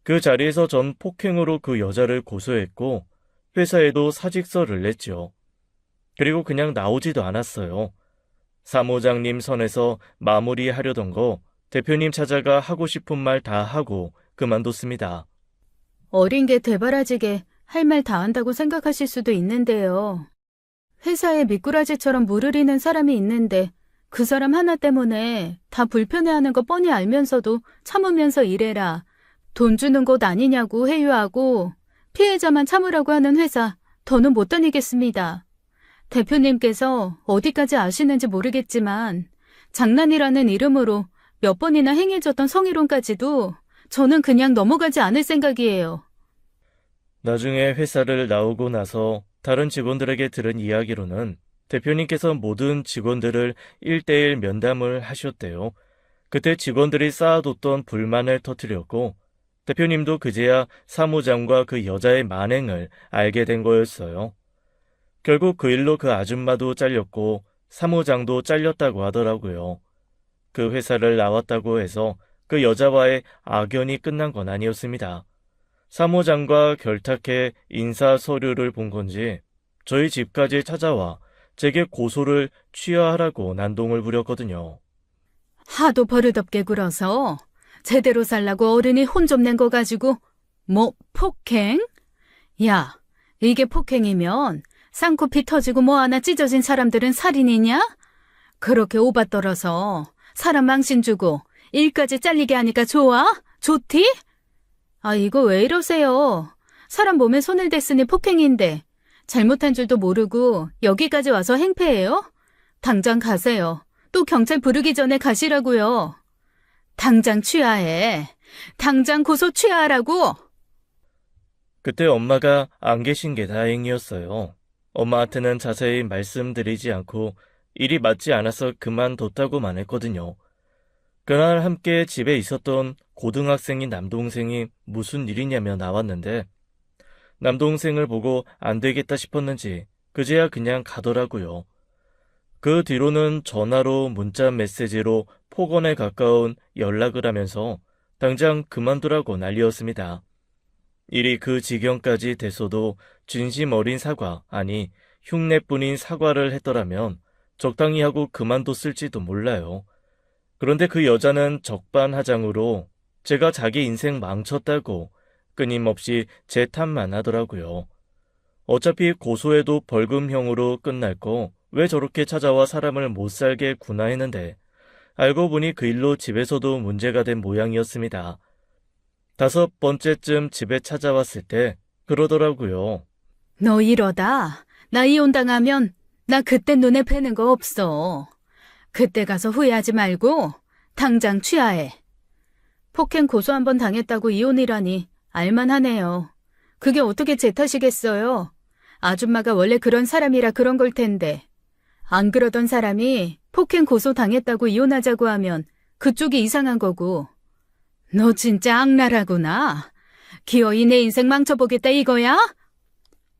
그 자리에서 전 폭행으로 그 여자를 고소했고 회사에도 사직서를 냈죠. 그리고 그냥 나오지도 않았어요. 사무장님 선에서 마무리하려던 거 대표님 찾아가 하고 싶은 말 다 하고 그만뒀습니다. 어린 게 되바라지게 할 말 다 한다고 생각하실 수도 있는데요. 회사에 미꾸라지처럼 물으리는 사람이 있는데 그 사람 하나 때문에 다 불편해하는 거 뻔히 알면서도 참으면서 일해라. 돈 주는 곳 아니냐고 회유하고 피해자만 참으라고 하는 회사 더는 못 다니겠습니다. 대표님께서 어디까지 아시는지 모르겠지만 장난이라는 이름으로 몇 번이나 행해졌던 성희롱까지도 저는 그냥 넘어가지 않을 생각이에요. 나중에 회사를 나오고 나서 다른 직원들에게 들은 이야기로는 대표님께서 모든 직원들을 1대1 면담을 하셨대요. 그때 직원들이 쌓아뒀던 불만을 터뜨렸고 대표님도 그제야 사무장과 그 여자의 만행을 알게 된 거였어요. 결국 그 일로 그 아줌마도 잘렸고 사무장도 잘렸다고 하더라고요. 그 회사를 나왔다고 해서 그 여자와의 악연이 끝난 건 아니었습니다. 사무장과 결탁해 인사 서류를 본 건지 저희 집까지 찾아와 제게 고소를 취하하라고 난동을 부렸거든요. 하도 버릇없게 굴어서 제대로 살라고 어른이 혼 좀 낸 거 가지고 뭐 폭행? 야, 이게 폭행이면 쌍코피 터지고 뭐 하나 찢어진 사람들은 살인이냐? 그렇게 오바 떨어서 사람 망신 주고 일까지 잘리게 하니까 좋아? 좋디? 아, 이거 왜 이러세요? 사람 몸에 손을 댔으니 폭행인데 잘못한 줄도 모르고 여기까지 와서 행패해요? 당장 가세요. 또 경찰 부르기 전에 가시라고요. 당장 취하해. 당장 고소 취하하라고. 그때 엄마가 안 계신 게 다행이었어요. 엄마한테는 자세히 말씀드리지 않고 일이 맞지 않아서 그만뒀다고만 했거든요. 그날 함께 집에 있었던 고등학생인 남동생이 무슨 일이냐며 나왔는데 남동생을 보고 안 되겠다 싶었는지 그제야 그냥 가더라고요. 그 뒤로는 전화로 문자 메시지로 폭언에 가까운 연락을 하면서 당장 그만두라고 난리였습니다. 일이 그 지경까지 됐어도 진심 어린 사과, 아니 흉내뿐인 사과를 했더라면 적당히 하고 그만뒀을지도 몰라요. 그런데 그 여자는 적반하장으로 제가 자기 인생 망쳤다고 끊임없이 제 탓만 하더라고요. 어차피 고소해도 벌금형으로 끝날 거 왜 저렇게 찾아와 사람을 못 살게 구나 했는데 알고 보니 그 일로 집에서도 문제가 된 모양이었습니다. 5번째쯤 집에 찾아왔을 때 그러더라고요. 너 이러다 나 이혼당하면 나 그때 눈에 뵈는 거 없어. 그때 가서 후회하지 말고 당장 취하해. 폭행 고소 한 번 당했다고 이혼이라니 알만하네요. 그게 어떻게 제 탓이겠어요. 아줌마가 원래 그런 사람이라 그런 걸 텐데. 안 그러던 사람이 폭행 고소 당했다고 이혼하자고 하면 그쪽이 이상한 거고. 너 진짜 악랄하구나. 기어이 내 인생 망쳐보겠다 이거야?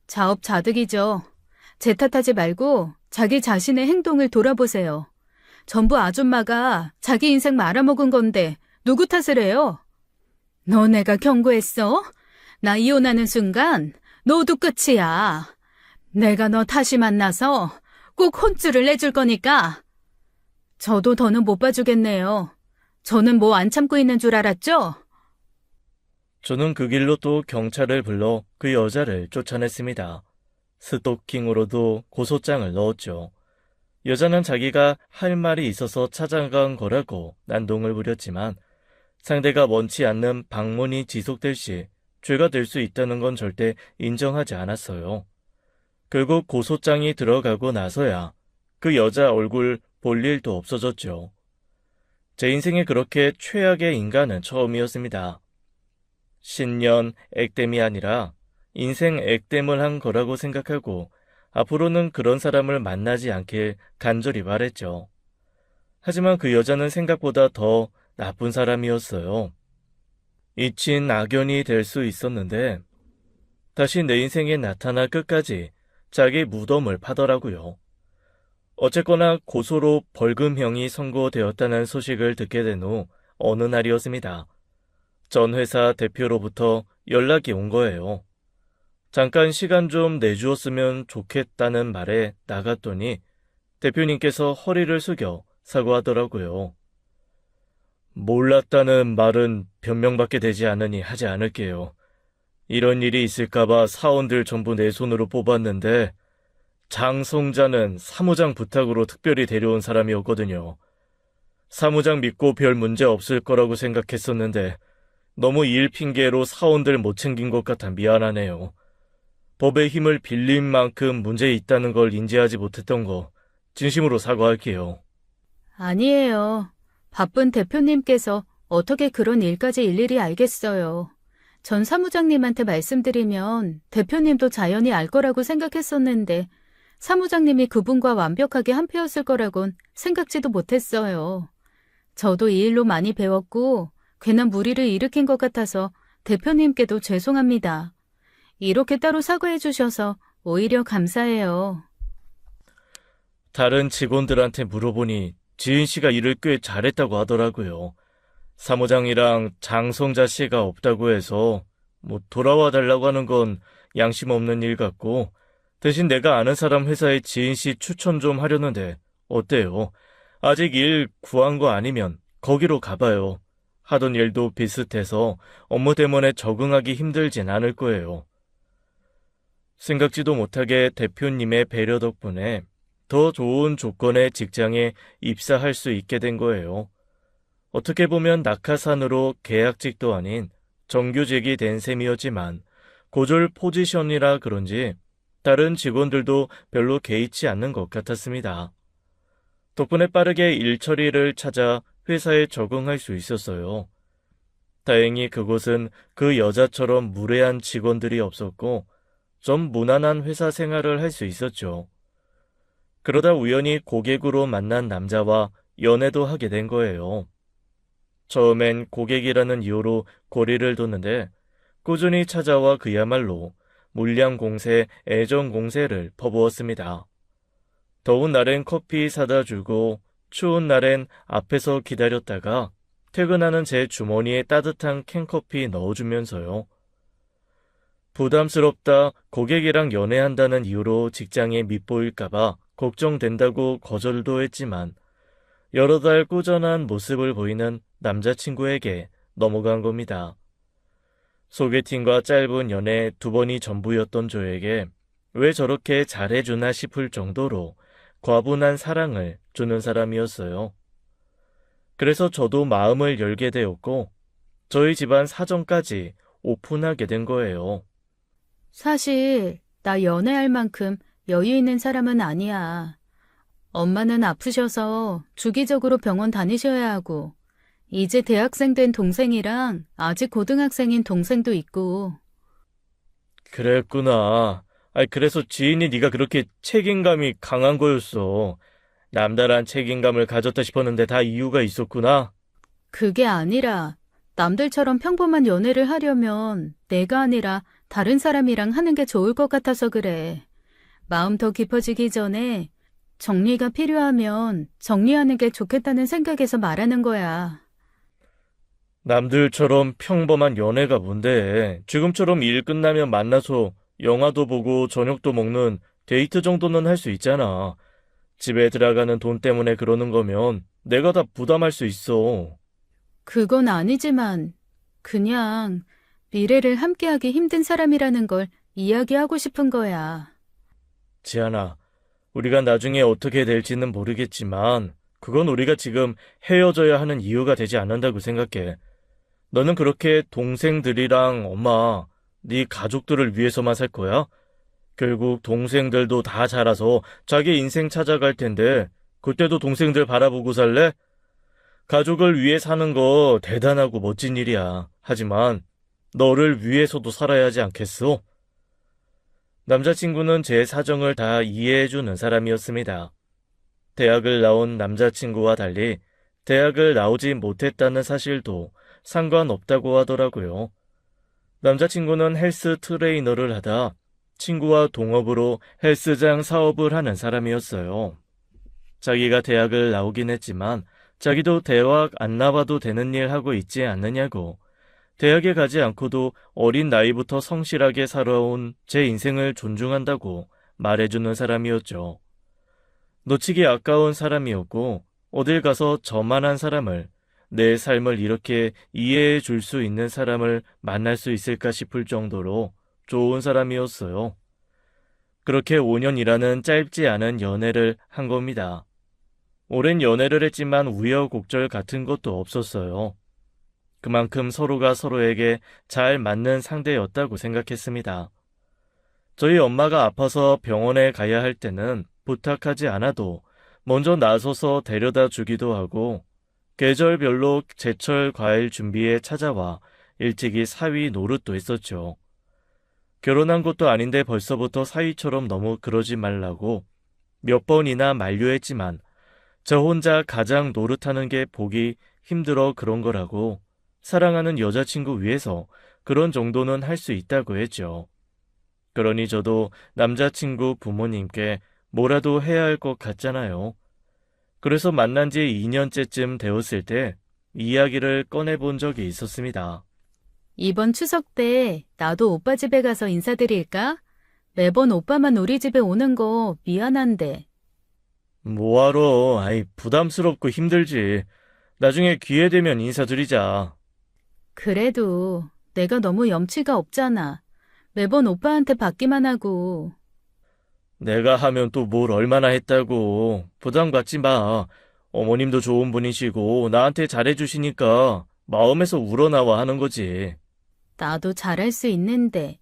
자업자득이죠. 제 탓하지 말고 자기 자신의 행동을 돌아보세요. 전부 아줌마가 자기 인생 말아먹은 건데 누구 탓을 해요? 너 내가 경고했어? 나 이혼하는 순간 너도 끝이야. 내가 너 다시 만나서 꼭 혼쭐을 내줄 거니까. 저도 더는 못 봐주겠네요. 저는 뭐 안 참고 있는 줄 알았죠? 저는 그 길로 또 경찰을 불러 그 여자를 쫓아냈습니다. 스토킹으로도 고소장을 넣었죠. 여자는 자기가 할 말이 있어서 찾아간 거라고 난동을 부렸지만 상대가 원치 않는 방문이 지속될 시 죄가 될 수 있다는 건 절대 인정하지 않았어요. 결국 고소장이 들어가고 나서야 그 여자 얼굴 볼 일도 없어졌죠. 제 인생에 그렇게 최악의 인간은 처음이었습니다. 신년 액땜이 아니라 인생 액땜을 한 거라고 생각하고 앞으로는 그런 사람을 만나지 않길 간절히 바랬죠. 하지만 그 여자는 생각보다 더 나쁜 사람이었어요. 잊힌 악연이 될 수 있었는데 다시 내 인생에 나타나 끝까지 자기 무덤을 파더라고요. 어쨌거나 고소로 벌금형이 선고되었다는 소식을 듣게 된 후 어느 날이었습니다. 전 회사 대표로부터 연락이 온 거예요. 잠깐 시간 좀 내주었으면 좋겠다는 말에 나갔더니 대표님께서 허리를 숙여 사과하더라고요. 몰랐다는 말은 변명받게 되지 않으니 하지 않을게요. 이런 일이 있을까봐 사원들 전부 내 손으로 뽑았는데 장성자는 사무장 부탁으로 특별히 데려온 사람이었거든요. 사무장 믿고 별 문제 없을 거라고 생각했었는데 너무 일 핑계로 사원들 못 챙긴 것 같아 미안하네요. 법의 힘을 빌린 만큼 문제 있다는 걸 인지하지 못했던 거 진심으로 사과할게요. 아니에요. 바쁜 대표님께서 어떻게 그런 일까지 일일이 알겠어요. 전 사무장님한테 말씀드리면 대표님도 자연히 알 거라고 생각했었는데 사무장님이 그분과 완벽하게 한패였을 거라곤 생각지도 못했어요. 저도 이 일로 많이 배웠고 괜한 무리를 일으킨 것 같아서 대표님께도 죄송합니다. 이렇게 따로 사과해 주셔서 오히려 감사해요. 다른 직원들한테 물어보니 지인 씨가 일을 꽤 잘했다고 하더라고요. 사무장이랑 장성자 씨가 없다고 해서 돌아와 달라고 하는 건 양심 없는 일 같고 대신 내가 아는 사람 회사에 지인 씨 추천 좀 하려는데 어때요? 아직 일 구한 거 아니면 거기로 가봐요. 하던 일도 비슷해서 업무 때문에 적응하기 힘들진 않을 거예요. 생각지도 못하게 대표님의 배려 덕분에 더 좋은 조건의 직장에 입사할 수 있게 된 거예요. 어떻게 보면 낙하산으로 계약직도 아닌 정규직이 된 셈이었지만 고졸 포지션이라 그런지 다른 직원들도 별로 개의치 않는 것 같았습니다. 덕분에 빠르게 일 처리를 찾아 회사에 적응할 수 있었어요. 다행히 그곳은 그 여자처럼 무례한 직원들이 없었고 좀 무난한 회사 생활을 할 수 있었죠. 그러다 우연히 고객으로 만난 남자와 연애도 하게 된 거예요. 처음엔 고객이라는 이유로 거리를 뒀는데 꾸준히 찾아와 그야말로 물량 공세, 애정 공세를 퍼부었습니다. 더운 날엔 커피 사다 주고 추운 날엔 앞에서 기다렸다가 퇴근하는 제 주머니에 따뜻한 캔커피 넣어주면서요. 부담스럽다, 고객이랑 연애한다는 이유로 직장에 밉보일까봐 걱정된다고 거절도 했지만 여러 달 꾸준한 모습을 보이는 남자친구에게 넘어간 겁니다. 소개팅과 짧은 연애 2번이 전부였던 저에게 왜 저렇게 잘해주나 싶을 정도로 과분한 사랑을 주는 사람이었어요. 그래서 저도 마음을 열게 되었고 저희 집안 사정까지 오픈하게 된 거예요. 사실 나 연애할 만큼 여유 있는 사람은 아니야. 엄마는 아프셔서 주기적으로 병원 다니셔야 하고 이제 대학생 된 동생이랑 아직 고등학생인 동생도 있고. 그랬구나. 그래서 지인이 네가 그렇게 책임감이 강한 거였어. 남다른 책임감을 가졌다 싶었는데 다 이유가 있었구나. 그게 아니라 남들처럼 평범한 연애를 하려면 내가 아니라 다른 사람이랑 하는 게 좋을 것 같아서 그래. 마음 더 깊어지기 전에 정리가 필요하면 정리하는 게 좋겠다는 생각에서 말하는 거야. 남들처럼 평범한 연애가 뭔데. 지금처럼 일 끝나면 만나서 영화도 보고 저녁도 먹는 데이트 정도는 할 수 있잖아. 집에 들어가는 돈 때문에 그러는 거면 내가 다 부담할 수 있어. 그건 아니지만 그냥 미래를 함께하기 힘든 사람이라는 걸 이야기하고 싶은 거야. 지안아, 우리가 나중에 어떻게 될지는 모르겠지만 그건 우리가 지금 헤어져야 하는 이유가 되지 않는다고 생각해. 너는 그렇게 동생들이랑 엄마, 네 가족들을 위해서만 살 거야? 결국 동생들도 다 자라서 자기 인생 찾아갈 텐데 그때도 동생들 바라보고 살래? 가족을 위해 사는 거 대단하고 멋진 일이야. 하지만 너를 위해서도 살아야 하지 않겠어? 남자친구는 제 사정을 다 이해해주는 사람이었습니다. 대학을 나온 남자친구와 달리 대학을 나오지 못했다는 사실도 상관없다고 하더라고요. 남자친구는 헬스 트레이너를 하다 친구와 동업으로 헬스장 사업을 하는 사람이었어요. 자기가 대학을 나오긴 했지만 자기도 대학 안 나와도 되는 일 하고 있지 않느냐고, 대학에 가지 않고도 어린 나이부터 성실하게 살아온 제 인생을 존중한다고 말해주는 사람이었죠. 놓치기 아까운 사람이었고 어딜 가서 저만한 사람을, 내 삶을 이렇게 이해해 줄 수 있는 사람을 만날 수 있을까 싶을 정도로 좋은 사람이었어요. 그렇게 5년이라는 짧지 않은 연애를 한 겁니다. 오랜 연애를 했지만 우여곡절 같은 것도 없었어요. 그만큼 서로가 서로에게 잘 맞는 상대였다고 생각했습니다. 저희 엄마가 아파서 병원에 가야 할 때는 부탁하지 않아도 먼저 나서서 데려다 주기도 하고, 계절별로 제철 과일 준비에 찾아와 일찍이 사위 노릇도 했었죠. 결혼한 것도 아닌데 벌써부터 사위처럼 너무 그러지 말라고 몇 번이나 만류했지만 저 혼자 가장 노릇하는 게 보기 힘들어 그런 거라고, 사랑하는 여자친구 위해서 그런 정도는 할 수 있다고 했죠. 그러니 저도 남자친구 부모님께 뭐라도 해야 할 것 같잖아요. 그래서 만난 지 2년째쯤 되었을 때 이야기를 꺼내본 적이 있었습니다. 이번 추석 때 나도 오빠 집에 가서 인사드릴까? 매번 오빠만 우리 집에 오는 거 미안한데. 뭐하러, 부담스럽고 힘들지. 나중에 기회 되면 인사드리자. 그래도 내가 너무 염치가 없잖아. 매번 오빠한테 받기만 하고. 내가 하면 또 뭘 얼마나 했다고. 부담 갖지 마. 어머님도 좋은 분이시고 나한테 잘해주시니까 마음에서 우러나와 하는 거지. 나도 잘할 수 있는데.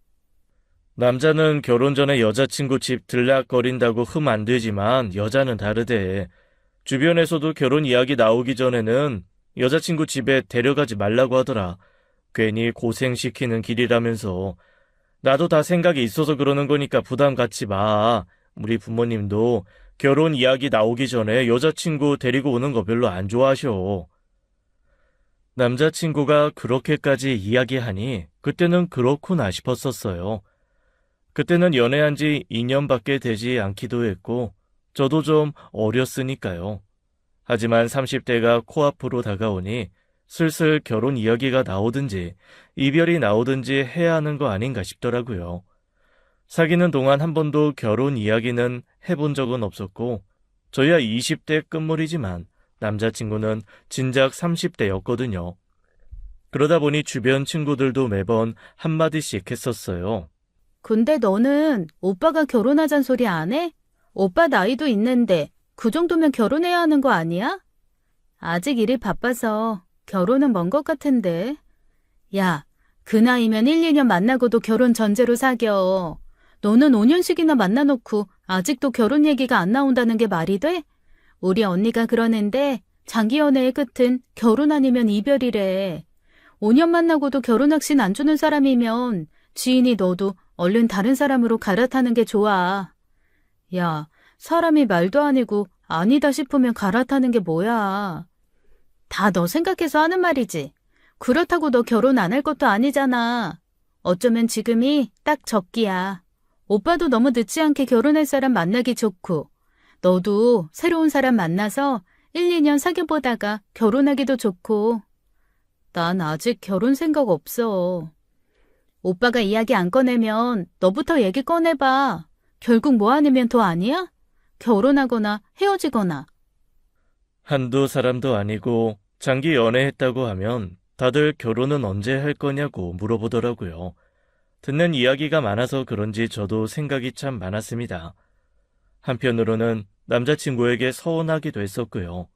남자는 결혼 전에 여자친구 집 들락거린다고 흠 안 되지만 여자는 다르대. 주변에서도 결혼 이야기 나오기 전에는 여자친구 집에 데려가지 말라고 하더라. 괜히 고생시키는 길이라면서. 나도 다 생각이 있어서 그러는 거니까 부담 갖지 마. 우리 부모님도 결혼 이야기 나오기 전에 여자친구 데리고 오는 거 별로 안 좋아하셔. 남자친구가 그렇게까지 이야기하니 그때는 그렇구나 싶었었어요. 그때는 연애한 지 2년밖에 되지 않기도 했고 저도 좀 어렸으니까요. 하지만 30대가 코앞으로 다가오니 슬슬 결혼 이야기가 나오든지 이별이 나오든지 해야 하는 거 아닌가 싶더라고요. 사귀는 동안 한 번도 결혼 이야기는 해본 적은 없었고 저야 20대 끝물이지만 남자친구는 진작 30대였거든요. 그러다 보니 주변 친구들도 매번 한마디씩 했었어요. 근데 너는 오빠가 결혼하잔 소리 안 해? 오빠 나이도 있는데 그 정도면 결혼해야 하는 거 아니야? 아직 일이 바빠서 결혼은 먼 것 같은데. 야, 그 나이면 1, 2년 만나고도 결혼 전제로 사겨. 너는 5년씩이나 만나놓고 아직도 결혼 얘기가 안 나온다는 게 말이 돼? 우리 언니가 그러는데 장기 연애의 끝은 결혼 아니면 이별이래. 5년 만나고도 결혼 확신 안 주는 사람이면 지인이 너도 얼른 다른 사람으로 갈아타는 게 좋아. 야, 사람이 말도 아니고 아니다 싶으면 갈아타는 게 뭐야. 다 너 생각해서 하는 말이지. 그렇다고 너 결혼 안 할 것도 아니잖아. 어쩌면 지금이 딱 적기야. 오빠도 너무 늦지 않게 결혼할 사람 만나기 좋고, 너도 새로운 사람 만나서 1, 2년 사귀어보다가 결혼하기도 좋고. 난 아직 결혼 생각 없어. 오빠가 이야기 안 꺼내면 너부터 얘기 꺼내봐. 결국 뭐 아니면 더 아니야? 결혼하거나 헤어지거나. 한두 사람도 아니고 장기 연애했다고 하면 다들 결혼은 언제 할 거냐고 물어보더라고요. 듣는 이야기가 많아서 그런지 저도 생각이 참 많았습니다. 한편으로는 남자친구에게 서운하기도 했었고요.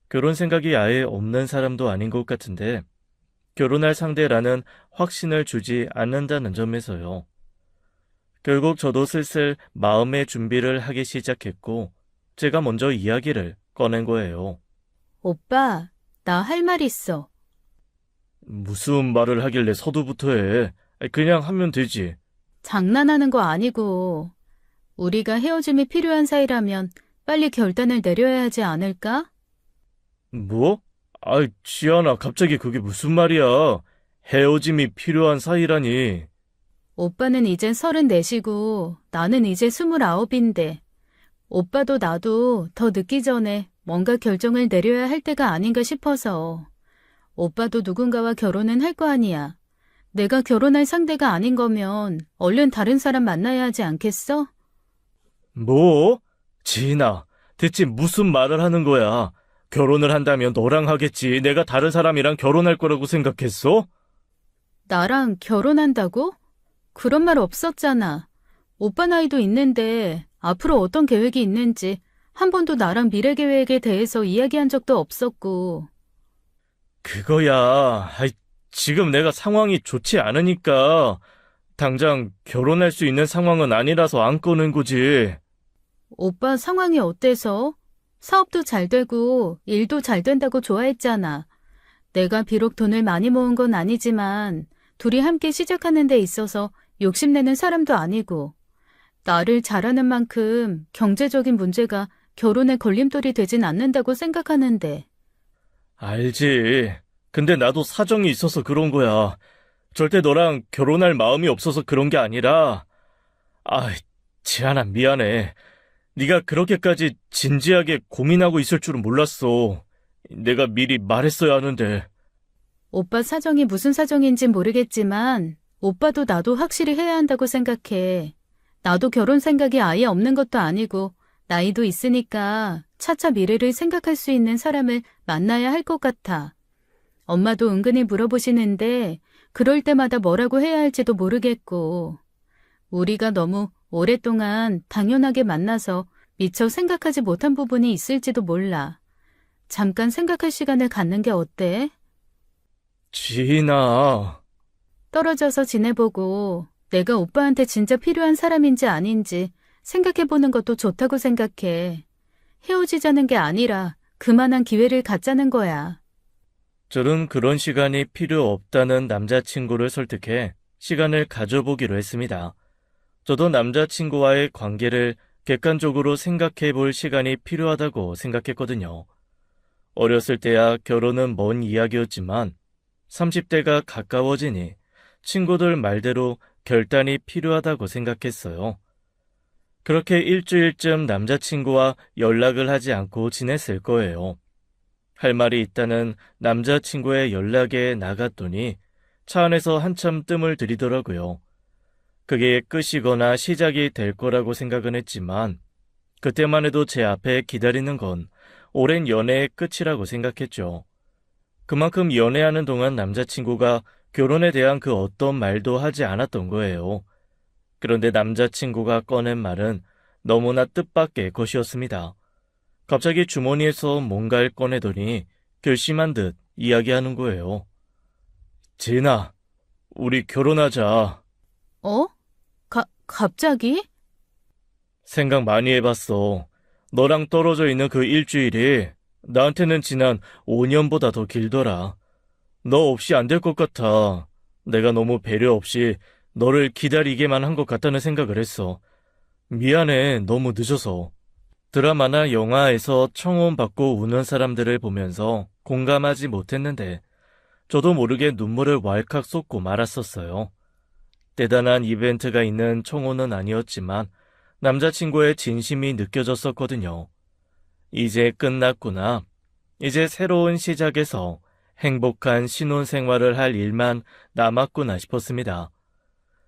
결혼 생각이 아예 없는 사람도 아닌 것 같은데 결혼할 상대라는 확신을 주지 않는다는 점에서요. 결국 저도 슬슬 마음의 준비를 하기 시작했고, 제가 먼저 이야기를 꺼낸 거예요. 오빠, 나 할 말 있어. 무슨 말을 하길래 서두부터 해. 그냥 하면 되지. 장난하는 거 아니고, 우리가 헤어짐이 필요한 사이라면 빨리 결단을 내려야 하지 않을까? 뭐? 지안아, 갑자기 그게 무슨 말이야? 헤어짐이 필요한 사이라니. 오빠는 이젠 34시고 나는 이제 29인데 오빠도 나도 더 늦기 전에 뭔가 결정을 내려야 할 때가 아닌가 싶어서. 오빠도 누군가와 결혼은 할 거 아니야. 내가 결혼할 상대가 아닌 거면 얼른 다른 사람 만나야 하지 않겠어? 뭐? 지인아, 대체 무슨 말을 하는 거야? 결혼을 한다면 너랑 하겠지. 내가 다른 사람이랑 결혼할 거라고 생각했어? 나랑 결혼한다고? 그런 말 없었잖아. 오빠 나이도 있는데 앞으로 어떤 계획이 있는지 한 번도 나랑 미래 계획에 대해서 이야기한 적도 없었고. 그거야. 지금 내가 상황이 좋지 않으니까 당장 결혼할 수 있는 상황은 아니라서 안 꺼낸 거지. 오빠 상황이 어때서? 사업도 잘 되고 일도 잘 된다고 좋아했잖아. 내가 비록 돈을 많이 모은 건 아니지만 둘이 함께 시작하는 데 있어서 욕심내는 사람도 아니고 나를 잘하는 만큼 경제적인 문제가 결혼에 걸림돌이 되진 않는다고 생각하는데. 알지. 근데 나도 사정이 있어서 그런 거야. 절대 너랑 결혼할 마음이 없어서 그런 게 아니라, 지안아, 미안해. 네가 그렇게까지 진지하게 고민하고 있을 줄은 몰랐어. 내가 미리 말했어야 하는데. 오빠 사정이 무슨 사정인진 모르겠지만 오빠도 나도 확실히 해야 한다고 생각해. 나도 결혼 생각이 아예 없는 것도 아니고 나이도 있으니까 차차 미래를 생각할 수 있는 사람을 만나야 할 것 같아. 엄마도 은근히 물어보시는데 그럴 때마다 뭐라고 해야 할지도 모르겠고. 우리가 너무 오랫동안 당연하게 만나서 미처 생각하지 못한 부분이 있을지도 몰라. 잠깐 생각할 시간을 갖는 게 어때? 지인아. 떨어져서 지내보고 내가 오빠한테 진짜 필요한 사람인지 아닌지 생각해보는 것도 좋다고 생각해. 헤어지자는 게 아니라 그만한 기회를 갖자는 거야. 저는 그런 시간이 필요 없다는 남자친구를 설득해 시간을 가져보기로 했습니다. 저도 남자친구와의 관계를 객관적으로 생각해 볼 시간이 필요하다고 생각했거든요. 어렸을 때야 결혼은 먼 이야기였지만 30대가 가까워지니 친구들 말대로 결단이 필요하다고 생각했어요. 그렇게 일주일쯤 남자친구와 연락을 하지 않고 지냈을 거예요. 할 말이 있다는 남자친구의 연락에 나갔더니 차 안에서 한참 뜸을 들이더라고요. 그게 끝이거나 시작이 될 거라고 생각은 했지만 그때만 해도 제 앞에 기다리는 건 오랜 연애의 끝이라고 생각했죠. 그만큼 연애하는 동안 남자친구가 결혼에 대한 그 어떤 말도 하지 않았던 거예요. 그런데 남자친구가 꺼낸 말은 너무나 뜻밖의 것이었습니다. 갑자기 주머니에서 뭔가를 꺼내더니 결심한 듯 이야기하는 거예요. 지은아, 우리 결혼하자. 어? 갑자기? 생각 많이 해봤어. 너랑 떨어져 있는 그 일주일이 나한테는 지난 5년보다 더 길더라. 너 없이 안 될 것 같아. 내가 너무 배려 없이 너를 기다리게만 한 것 같다는 생각을 했어. 미안해, 너무 늦어서. 드라마나 영화에서 청혼받고 우는 사람들을 보면서 공감하지 못했는데 저도 모르게 눈물을 왈칵 쏟고 말았었어요. 대단한 이벤트가 있는 청혼은 아니었지만 남자친구의 진심이 느껴졌었거든요. 이제 끝났구나. 이제 새로운 시작에서 행복한 신혼생활을 할 일만 남았구나 싶었습니다.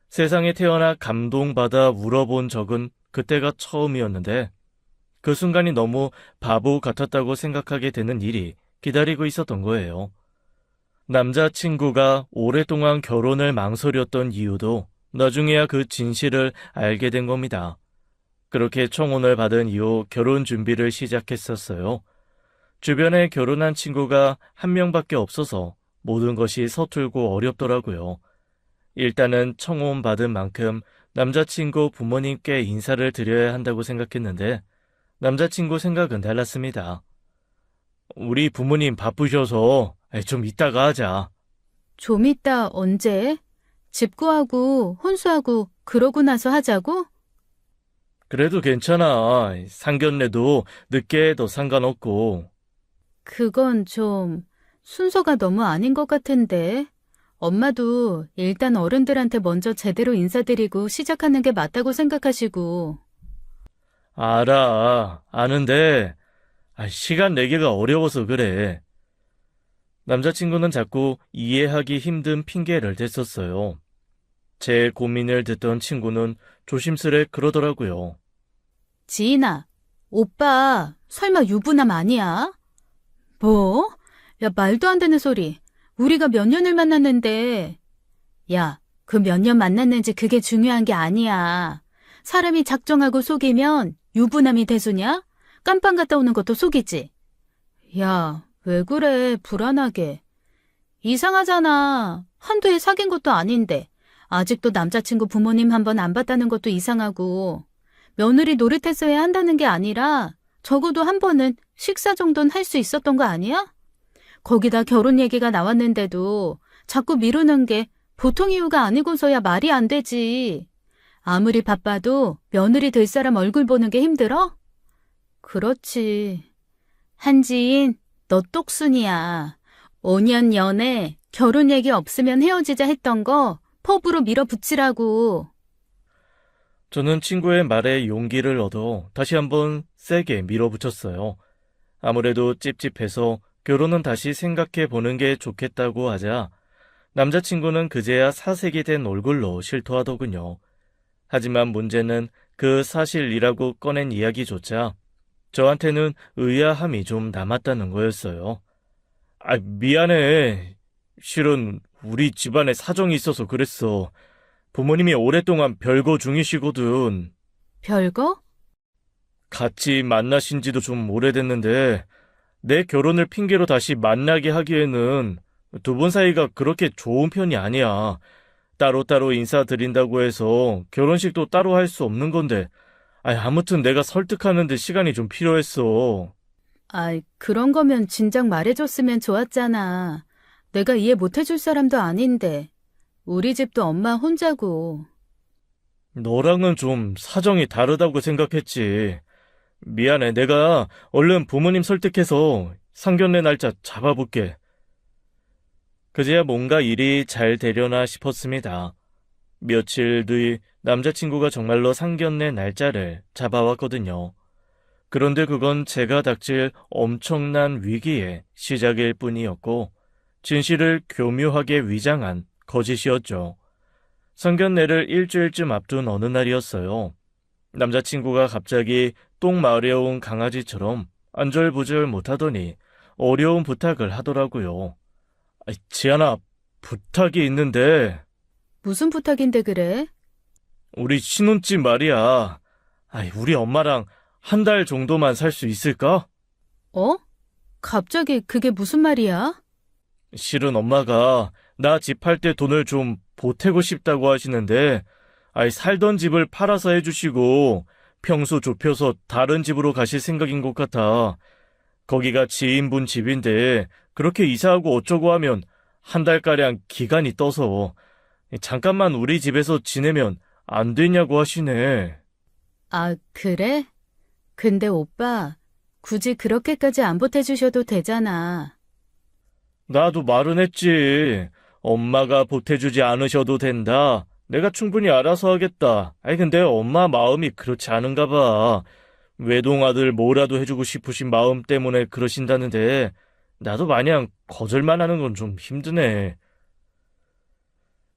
세상에 태어나 감동받아 울어본 적은 그때가 처음이었는데 그 순간이 너무 바보 같았다고 생각하게 되는 일이 기다리고 있었던 거예요. 남자친구가 오랫동안 결혼을 망설였던 이유도 나중에야 그 진실을 알게 된 겁니다. 그렇게 청혼을 받은 이후 결혼 준비를 시작했었어요. 주변에 결혼한 친구가 한 명밖에 없어서 모든 것이 서툴고 어렵더라고요. 일단은 청혼 받은 만큼 남자친구 부모님께 인사를 드려야 한다고 생각했는데 남자친구 생각은 달랐습니다. 우리 부모님 바쁘셔서 좀 이따가 하자. 좀 이따 언제? 집 구하고 혼수하고 그러고 나서 하자고? 그래도 괜찮아. 상견례도 늦게 해도 상관없고. 그건 좀 순서가 너무 아닌 것 같은데. 엄마도 일단 어른들한테 먼저 제대로 인사드리고 시작하는 게 맞다고 생각하시고. 알아. 아는데 시간 내기가 어려워서 그래. 남자친구는 자꾸 이해하기 힘든 핑계를 댔었어요. 제 고민을 듣던 친구는 조심스레 그러더라고요. 지인아, 오빠 설마 유부남 아니야? 뭐? 야, 말도 안 되는 소리. 우리가 몇 년을 만났는데. 야, 그 몇 년 만났는지 그게 중요한 게 아니야. 사람이 작정하고 속이면 유부남이 대수냐? 깜빵 갔다 오는 것도 속이지. 야, 왜 그래, 불안하게. 이상하잖아. 한두 해 사귄 것도 아닌데. 아직도 남자친구 부모님 한 번 안 봤다는 것도 이상하고. 며느리 노릇했어야 한다는 게 아니라 적어도 한 번은 식사 정도는 할 수 있었던 거 아니야? 거기다 결혼 얘기가 나왔는데도 자꾸 미루는 게 보통 이유가 아니고서야 말이 안 되지. 아무리 바빠도 며느리 될 사람 얼굴 보는 게 힘들어? 그렇지. 한지인, 너 똑순이야. 5년 연애, 결혼 얘기 없으면 헤어지자 했던 거 펍으로 밀어붙이라고. 저는 친구의 말에 용기를 얻어 다시 한번 세게 밀어붙였어요. 아무래도 찝찝해서 결혼은 다시 생각해 보는 게 좋겠다고 하자 남자친구는 그제야 사색이 된 얼굴로 실토하더군요. 하지만 문제는 그 사실이라고 꺼낸 이야기조차 저한테는 의아함이 좀 남았다는 거였어요. 미안해. 실은 우리 집안에 사정이 있어서 그랬어. 부모님이 오랫동안 별거 중이시거든. 별거? 같이 만나신 지도 좀 오래됐는데 내 결혼을 핑계로 다시 만나게 하기에는 두 분 사이가 그렇게 좋은 편이 아니야. 따로따로 인사드린다고 해서 결혼식도 따로 할 수 없는 건데 아무튼 내가 설득하는데 시간이 좀 필요했어. 그런 거면 진작 말해줬으면 좋았잖아. 내가 이해 못해줄 사람도 아닌데. 우리 집도 엄마 혼자고. 너랑은 좀 사정이 다르다고 생각했지. 미안해. 내가 얼른 부모님 설득해서 상견례 날짜 잡아볼게. 그제야 뭔가 일이 잘 되려나 싶었습니다. 며칠 뒤 남자친구가 정말로 상견례 날짜를 잡아왔거든요. 그런데 그건 제가 닥칠 엄청난 위기의 시작일 뿐이었고 진실을 교묘하게 위장한 거짓이었죠. 상견례를 일주일쯤 앞둔 어느 날이었어요. 남자친구가 갑자기 똥 마려운 강아지처럼 안절부절 못하더니 어려운 부탁을 하더라고요. 지안아, 부탁이 있는데. 무슨 부탁인데 그래? 우리 신혼집 말이야. 우리 엄마랑 한 달 정도만 살 수 있을까? 어? 갑자기 그게 무슨 말이야? 실은 엄마가 나 집 팔 때 돈을 좀 보태고 싶다고 하시는데 살던 집을 팔아서 해주시고 평수 좁혀서 다른 집으로 가실 생각인 것 같아. 거기가 지인분 집인데 그렇게 이사하고 어쩌고 하면 한 달가량 기간이 떠서 잠깐만 우리 집에서 지내면 안 되냐고 하시네. 그래? 근데 오빠, 굳이 그렇게까지 안 보태주셔도 되잖아. 나도 말은 했지. 엄마가 보태주지 않으셔도 된다. 내가 충분히 알아서 하겠다. 근데 엄마 마음이 그렇지 않은가 봐. 외동아들 뭐라도 해주고 싶으신 마음 때문에 그러신다는데 나도 마냥 거절만 하는 건 좀 힘드네.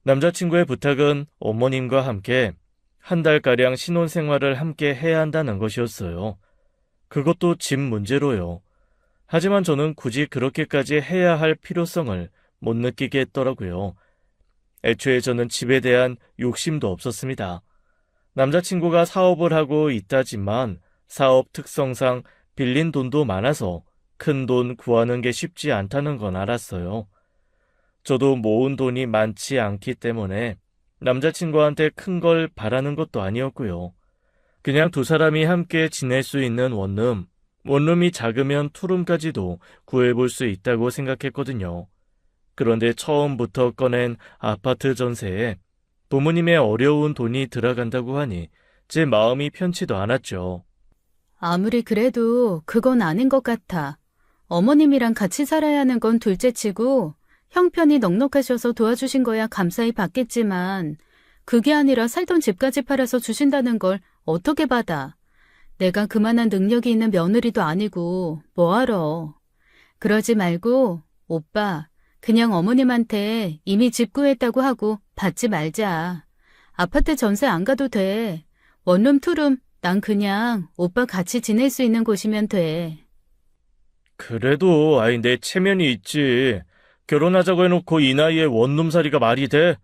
남자친구의 부탁은 어머님과 함께 한 달가량 신혼생활을 함께 해야 한다는 것이었어요. 그것도 집 문제로요. 하지만 저는 굳이 그렇게까지 해야 할 필요성을 못 느끼게 했더라고요. 애초에 저는 집에 대한 욕심도 없었습니다. 남자친구가 사업을 하고 있다지만 사업 특성상 빌린 돈도 많아서 큰 돈 구하는 게 쉽지 않다는 건 알았어요. 저도 모은 돈이 많지 않기 때문에 남자친구한테 큰 걸 바라는 것도 아니었고요. 그냥 두 사람이 함께 지낼 수 있는 원룸, 원룸이 작으면 투룸까지도 구해볼 수 있다고 생각했거든요. 그런데 처음부터 꺼낸 아파트 전세에 부모님의 어려운 돈이 들어간다고 하니 제 마음이 편치도 않았죠. 아무리 그래도 그건 아닌 것 같아. 어머님이랑 같이 살아야 하는 건 둘째치고 형편이 넉넉하셔서 도와주신 거야 감사히 받겠지만 그게 아니라 살던 집까지 팔아서 주신다는 걸 어떻게 받아? 내가 그만한 능력이 있는 며느리도 아니고 뭐하러. 그러지 말고 오빠 그냥 어머님한테 이미 집 구했다고 하고 받지 말자. 아파트 전세 안 가도 돼. 원룸 투룸 난 그냥 오빠 같이 지낼 수 있는 곳이면 돼. 그래도 내 체면이 있지. 결혼하자고 해놓고 이 나이에 원룸살이가 말이 돼?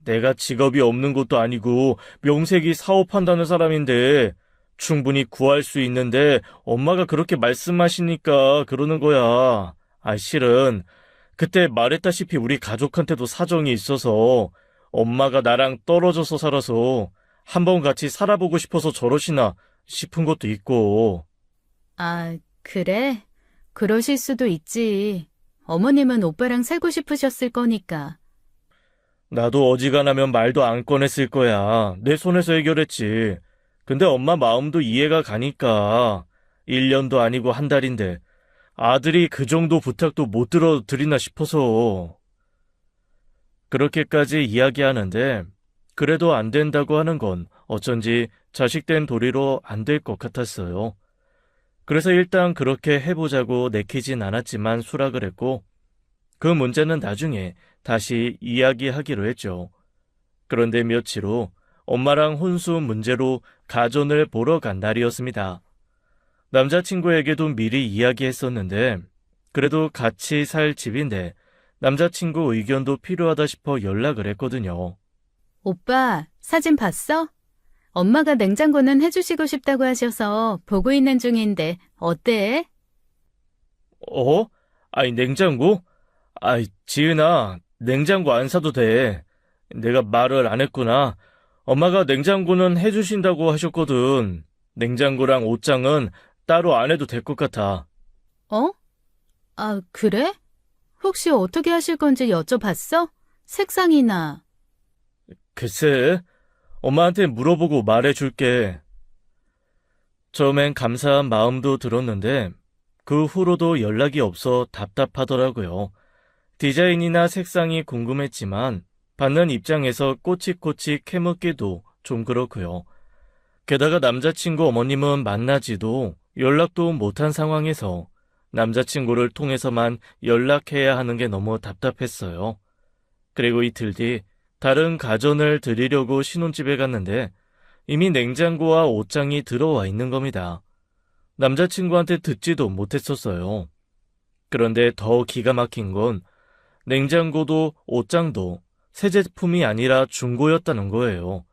내가 직업이 없는 것도 아니고 명색이 사업한다는 사람인데 충분히 구할 수 있는데 엄마가 그렇게 말씀하시니까 그러는 거야. 실은 그때 말했다시피 우리 가족한테도 사정이 있어서 엄마가 나랑 떨어져서 살아서 한번 같이 살아보고 싶어서 저러시나 싶은 것도 있고. 아, 그래? 그러실 수도 있지. 어머님은 오빠랑 살고 싶으셨을 거니까. 나도 어지간하면 말도 안 꺼냈을 거야. 내 손에서 해결했지. 근데 엄마 마음도 이해가 가니까 1년도 아니고 한 달인데 아들이 그 정도 부탁도 못 들어드리나 싶어서. 그렇게까지 이야기하는데 그래도 안 된다고 하는 건 어쩐지 자식된 도리로 안 될 것 같았어요. 그래서 일단 그렇게 해보자고 내키진 않았지만 수락을 했고 그 문제는 나중에 다시 이야기하기로 했죠. 그런데 며칠 후 엄마랑 혼수 문제로 가전을 보러 간 날이었습니다. 남자친구에게도 미리 이야기했었는데 그래도 같이 살 집인데 남자친구 의견도 필요하다 싶어 연락을 했거든요. 오빠, 사진 봤어? 엄마가 냉장고는 해주시고 싶다고 하셔서 보고 있는 중인데 어때? 어? 냉장고? 지은아, 냉장고 안 사도 돼. 내가 말을 안 했구나. 엄마가 냉장고는 해주신다고 하셨거든. 냉장고랑 옷장은 따로 안 해도 될 것 같아. 어? 아, 그래? 혹시 어떻게 하실 건지 여쭤봤어? 색상이나. 글쎄, 엄마한테 물어보고 말해줄게. 처음엔 감사한 마음도 들었는데 그 후로도 연락이 없어 답답하더라고요. 디자인이나 색상이 궁금했지만 받는 입장에서 꼬치꼬치 캐묻기도 좀 그렇고요. 게다가 남자친구 어머님은 만나지도 연락도 못한 상황에서 남자친구를 통해서만 연락해야 하는 게 너무 답답했어요. 그리고 이틀 뒤 다른 가전을 드리려고 신혼집에 갔는데 이미 냉장고와 옷장이 들어와 있는 겁니다. 남자친구한테 듣지도 못했었어요. 그런데 더 기가 막힌 건 냉장고도 옷장도 새 제품이 아니라 중고였다는 거예요.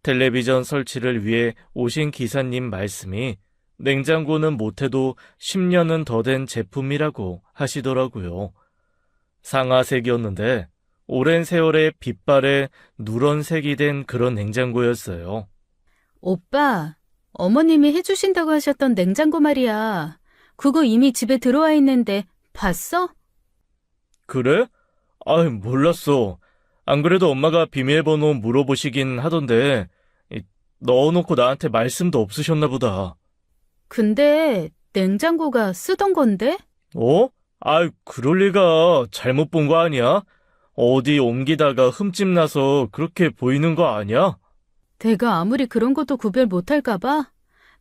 텔레비전 설치를 위해 오신 기사님 말씀이 냉장고는 못해도 10년은 더 된 제품이라고 하시더라고요. 상아색이었는데 오랜 세월의 빛발에 누런색이 된 그런 냉장고였어요. 오빠, 어머님이 해주신다고 하셨던 냉장고 말이야. 그거 이미 집에 들어와 있는데 봤어? 그래? 몰랐어. 안 그래도 엄마가 비밀번호 물어보시긴 하던데 넣어놓고 나한테 말씀도 없으셨나 보다. 근데 냉장고가 쓰던 건데? 어? 그럴 리가. 잘못 본 거 아니야? 어디 옮기다가 흠집 나서 그렇게 보이는 거 아니야? 내가 아무리 그런 것도 구별 못할까 봐?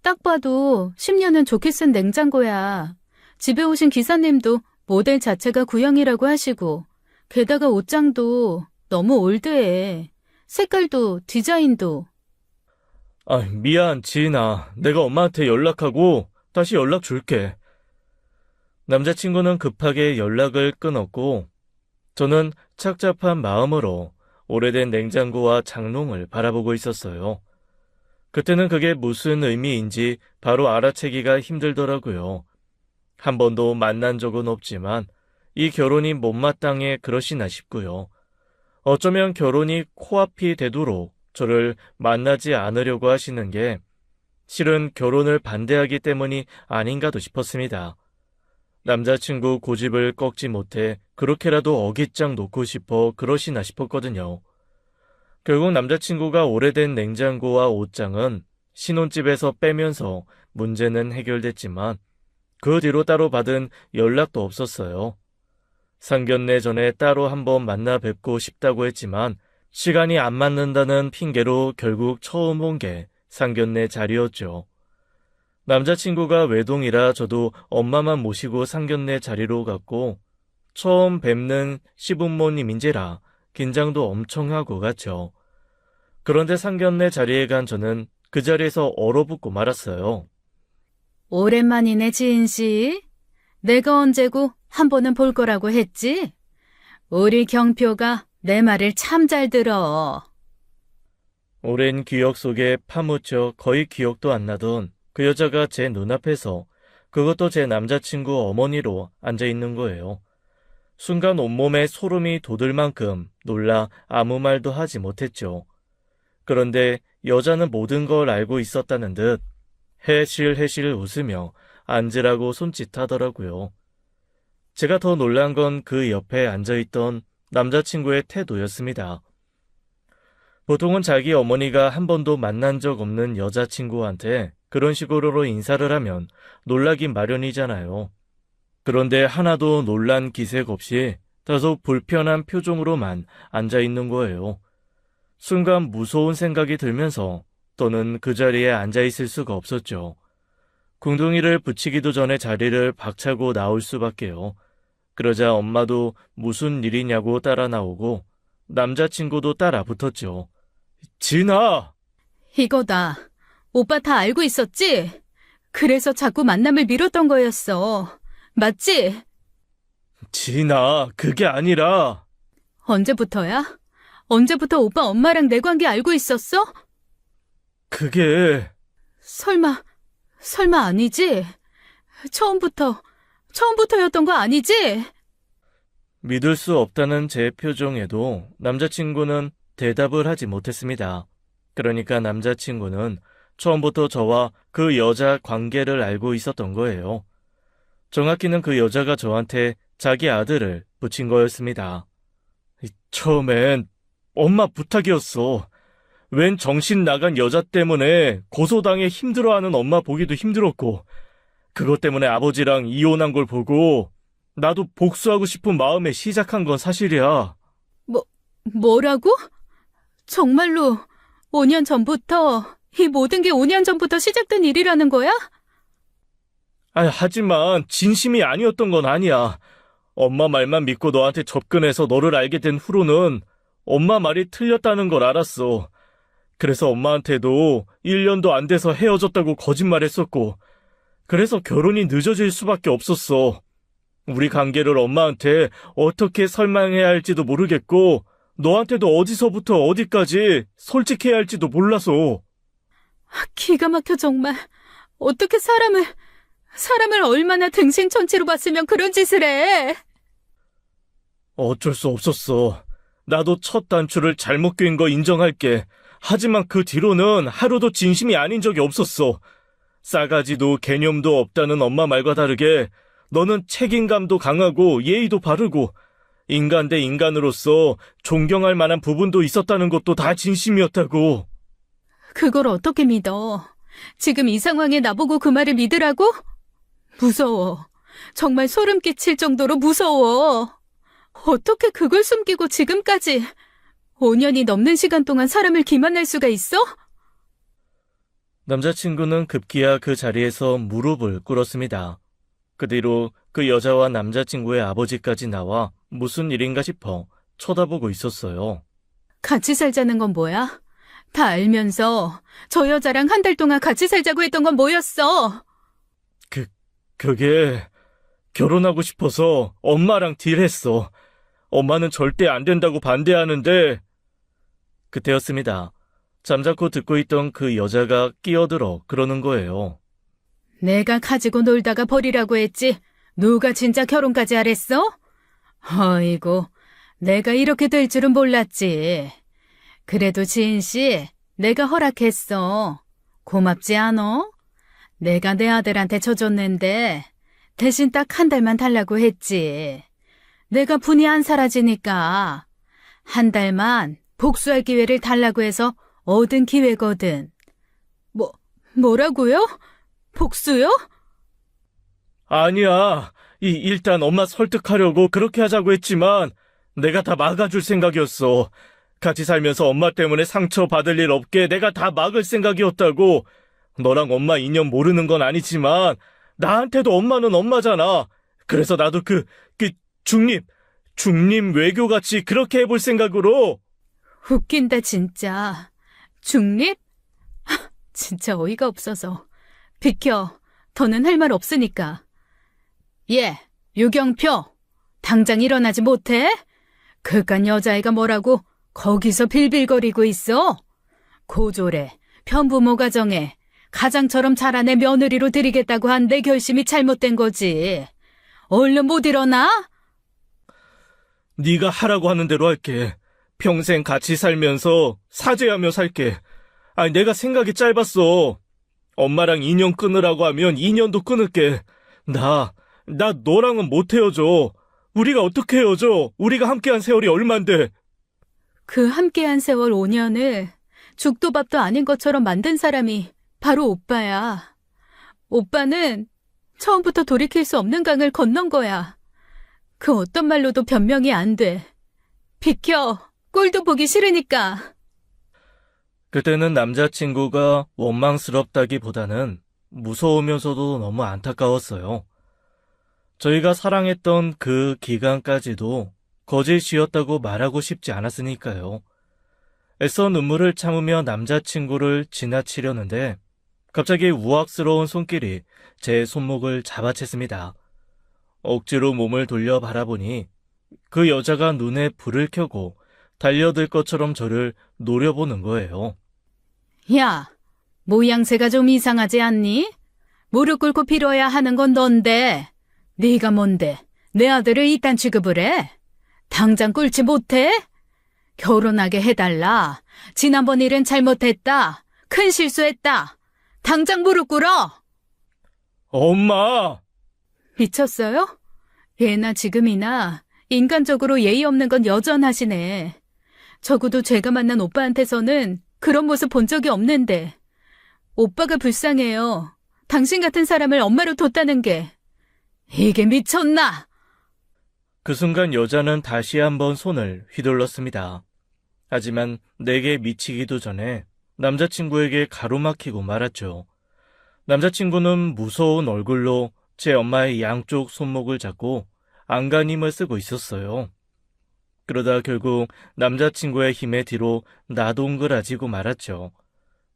딱 봐도 10년은 좋게 쓴 냉장고야. 집에 오신 기사님도 모델 자체가 구형이라고 하시고 게다가 옷장도 너무 올드해. 색깔도 디자인도. 미안, 지인아. 내가 엄마한테 연락하고 다시 연락 줄게. 남자친구는 급하게 연락을 끊었고 저는 착잡한 마음으로 오래된 냉장고와 장롱을 바라보고 있었어요. 그때는 그게 무슨 의미인지 바로 알아채기가 힘들더라고요. 한 번도 만난 적은 없지만 이 결혼이 못마땅해 그러시나 싶고요. 어쩌면 결혼이 코앞이 되도록 저를 만나지 않으려고 하시는 게 실은 결혼을 반대하기 때문이 아닌가도 싶었습니다. 남자친구 고집을 꺾지 못해 그렇게라도 어깃장 놓고 싶어 그러시나 싶었거든요. 결국 남자친구가 오래된 냉장고와 옷장은 신혼집에서 빼면서 문제는 해결됐지만 그 뒤로 따로 받은 연락도 없었어요. 상견례 전에 따로 한번 만나 뵙고 싶다고 했지만 시간이 안 맞는다는 핑계로 결국 처음 온 게 상견례 자리였죠. 남자친구가 외동이라 저도 엄마만 모시고 상견례 자리로 갔고 처음 뵙는 시부모님인지라 긴장도 엄청 하고 갔죠. 그런데 상견례 자리에 간 저는 그 자리에서 얼어붙고 말았어요. 오랜만이네, 지인 씨. 내가 언제고 한 번은 볼 거라고 했지? 우리 경표가 내 말을 참 잘 들어. 오랜 기억 속에 파묻혀 거의 기억도 안 나던 그 여자가 제 눈앞에서 그것도 제 남자친구 어머니로 앉아있는 거예요. 순간 온몸에 소름이 돋을 만큼 놀라 아무 말도 하지 못했죠. 그런데 여자는 모든 걸 알고 있었다는 듯 해실해실 웃으며 앉으라고 손짓하더라고요. 제가 더 놀란 건 그 옆에 앉아있던 남자친구의 태도였습니다. 보통은 자기 어머니가 한 번도 만난 적 없는 여자친구한테 그런 식으로 인사를 하면 놀라긴 마련이잖아요. 그런데 하나도 놀란 기색 없이 다소 불편한 표정으로만 앉아있는 거예요. 순간 무서운 생각이 들면서 또는 그 자리에 앉아있을 수가 없었죠. 궁둥이를 붙이기도 전에 자리를 박차고 나올 수밖에요. 그러자 엄마도 무슨 일이냐고 따라 나오고 남자친구도 따라 붙었죠. 진아! 이거다. 오빠 다 알고 있었지? 그래서 자꾸 만남을 미뤘던 거였어. 맞지? 진아, 그게 아니라... 언제부터야? 언제부터 오빠 엄마랑 내 관계 알고 있었어? 그게... 설마 아니지? 처음부터였던 거 아니지? 믿을 수 없다는 제 표정에도 남자친구는 대답을 하지 못했습니다. 그러니까 남자친구는 처음부터 저와 그 여자 관계를 알고 있었던 거예요. 정확히는 그 여자가 저한테 자기 아들을 붙인 거였습니다. 처음엔 엄마 부탁이었어. 웬 정신 나간 여자 때문에 고소당해 힘들어하는 엄마 보기도 힘들었고 그것 때문에 아버지랑 이혼한 걸 보고 나도 복수하고 싶은 마음에 시작한 건 사실이야. 뭐라고? 정말로 5년 전부터, 이 모든 게 5년 전부터 시작된 일이라는 거야? 하지만 진심이 아니었던 건 아니야. 엄마 말만 믿고 너한테 접근해서 너를 알게 된 후로는 엄마 말이 틀렸다는 걸 알았어. 그래서 엄마한테도 1년도 안 돼서 헤어졌다고 거짓말했었고 그래서 결혼이 늦어질 수밖에 없었어. 우리 관계를 엄마한테 어떻게 설명해야 할지도 모르겠고 너한테도 어디서부터 어디까지 솔직해야 할지도 몰라서. 기가 막혀 정말. 어떻게 사람을 얼마나 등신천치로 봤으면 그런 짓을 해. 어쩔 수 없었어. 나도 첫 단추를 잘못 꿰인 거 인정할게. 하지만 그 뒤로는 하루도 진심이 아닌 적이 없었어. 싸가지도 개념도 없다는 엄마 말과 다르게 너는 책임감도 강하고 예의도 바르고 인간 대 인간으로서 존경할 만한 부분도 있었다는 것도 다 진심이었다고. 그걸 어떻게 믿어? 지금 이 상황에 나보고 그 말을 믿으라고? 무서워. 정말 소름 끼칠 정도로 무서워. 어떻게 그걸 숨기고 지금까지 5년이 넘는 시간 동안 사람을 기만할 수가 있어? 남자친구는 급기야 그 자리에서 무릎을 꿇었습니다. 그 뒤로 그 여자와 남자친구의 아버지까지 나와 무슨 일인가 싶어 쳐다보고 있었어요. 같이 살자는 건 뭐야? 다 알면서 저 여자랑 한 달 동안 같이 살자고 했던 건 뭐였어? 그게 결혼하고 싶어서 엄마랑 딜했어. 엄마는 절대 안 된다고 반대하는데 그때였습니다. 잠자코 듣고 있던 그 여자가 끼어들어 그러는 거예요. 내가 가지고 놀다가 버리라고 했지. 누가 진짜 결혼까지 하랬어? 어이구, 내가 이렇게 될 줄은 몰랐지. 그래도 지인 씨, 내가 허락했어. 고맙지 않어? 내가 내 아들한테 쳐줬는데 대신 딱 한 달만 달라고 했지. 내가 분이 안 사라지니까 한 달만 복수할 기회를 달라고 해서 얻은 기회거든. 뭐라고요? 복수요? 아니야. 일단 엄마 설득하려고 그렇게 하자고 했지만 내가 다 막아줄 생각이었어. 같이 살면서 엄마 때문에 상처받을 일 없게 내가 다 막을 생각이었다고. 너랑 엄마 인연 모르는 건 아니지만 나한테도 엄마는 엄마잖아. 그래서 나도 중립 외교같이 그렇게 해볼 생각으로. 웃긴다 진짜. 중립? 진짜 어이가 없어서. 비켜. 더는 할 말 없으니까. 예, 유경표. 당장 일어나지 못해? 그깟 여자애가 뭐라고 거기서 빌빌거리고 있어? 고졸에 편부모 가정에 가장처럼 자란 애 며느리로 들이겠다고 한 내 결심이 잘못된 거지. 얼른 못 일어나? 네가 하라고 하는 대로 할게. 평생 같이 살면서 사죄하며 살게. 아니, 내가 생각이 짧았어. 엄마랑 인연 끊으라고 하면 인연도 끊을게. 나 너랑은 못 헤어져. 우리가 어떻게 헤어져? 우리가 함께한 세월이 얼만데. 그 함께한 세월 5년을 죽도 밥도 아닌 것처럼 만든 사람이 바로 오빠야. 오빠는 처음부터 돌이킬 수 없는 강을 건넌 거야. 그 어떤 말로도 변명이 안 돼. 비켜. 꼴도 보기 싫으니까. 그때는 남자친구가 원망스럽다기보다는 무서우면서도 너무 안타까웠어요. 저희가 사랑했던 그 기간까지도 거짓이었다고 말하고 싶지 않았으니까요. 애써 눈물을 참으며 남자친구를 지나치려는데 갑자기 우악스러운 손길이 제 손목을 잡아챘습니다. 억지로 몸을 돌려 바라보니 그 여자가 눈에 불을 켜고 달려들 것처럼 저를 노려보는 거예요. 야, 모양새가 좀 이상하지 않니? 무릎 꿇고 빌어야 하는 건 넌데 네가 뭔데 내 아들을 이딴 취급을 해? 당장 꿇지 못해? 결혼하게 해달라. 지난번 일은 잘못했다. 큰 실수했다. 당장 무릎 꿇어. 엄마! 미쳤어요? 예나 지금이나 인간적으로 예의 없는 건 여전하시네. 적어도 제가 만난 오빠한테서는 그런 모습 본 적이 없는데. 오빠가 불쌍해요. 당신 같은 사람을 엄마로 뒀다는 게. 이게 미쳤나? 그 순간 여자는 다시 한번 손을 휘둘렀습니다. 하지만 내게 미치기도 전에 남자친구에게 가로막히고 말았죠. 남자친구는 무서운 얼굴로 제 엄마의 양쪽 손목을 잡고 안간힘을 쓰고 있었어요. 그러다 결국 남자친구의 힘에 뒤로 나동그라지고 말았죠.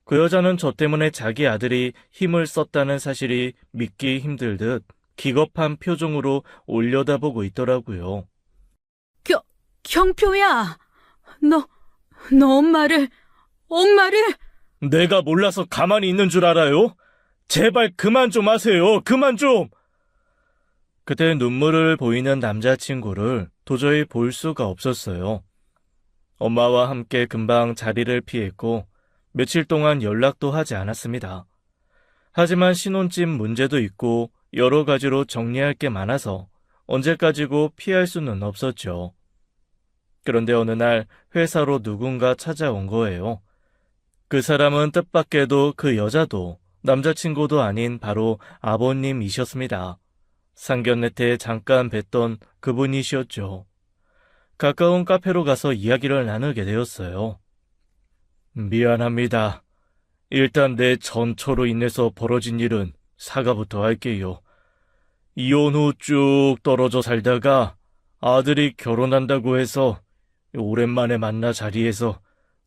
그 여자는 저 때문에 자기 아들이 힘을 썼다는 사실이 믿기 힘들듯 기겁한 표정으로 올려다보고 있더라고요. 경표야! 너 엄마를... 내가 몰라서 가만히 있는 줄 알아요? 제발 그만 좀 하세요. 그만 좀! 그때 눈물을 보이는 남자친구를 도저히 볼 수가 없었어요. 엄마와 함께 금방 자리를 피했고 며칠 동안 연락도 하지 않았습니다. 하지만 신혼집 문제도 있고 여러 가지로 정리할 게 많아서 언제까지고 피할 수는 없었죠. 그런데 어느 날 회사로 누군가 찾아온 거예요. 그 사람은 뜻밖에도 그 여자도 남자친구도 아닌 바로 아버님이셨습니다. 상견례 때 잠깐 뵀던 그분이셨죠. 가까운 카페로 가서 이야기를 나누게 되었어요. 미안합니다. 일단 내 전처로 인해서 벌어진 일은 사과부터 할게요. 이혼 후 쭉 떨어져 살다가 아들이 결혼한다고 해서 오랜만에 만나 자리에서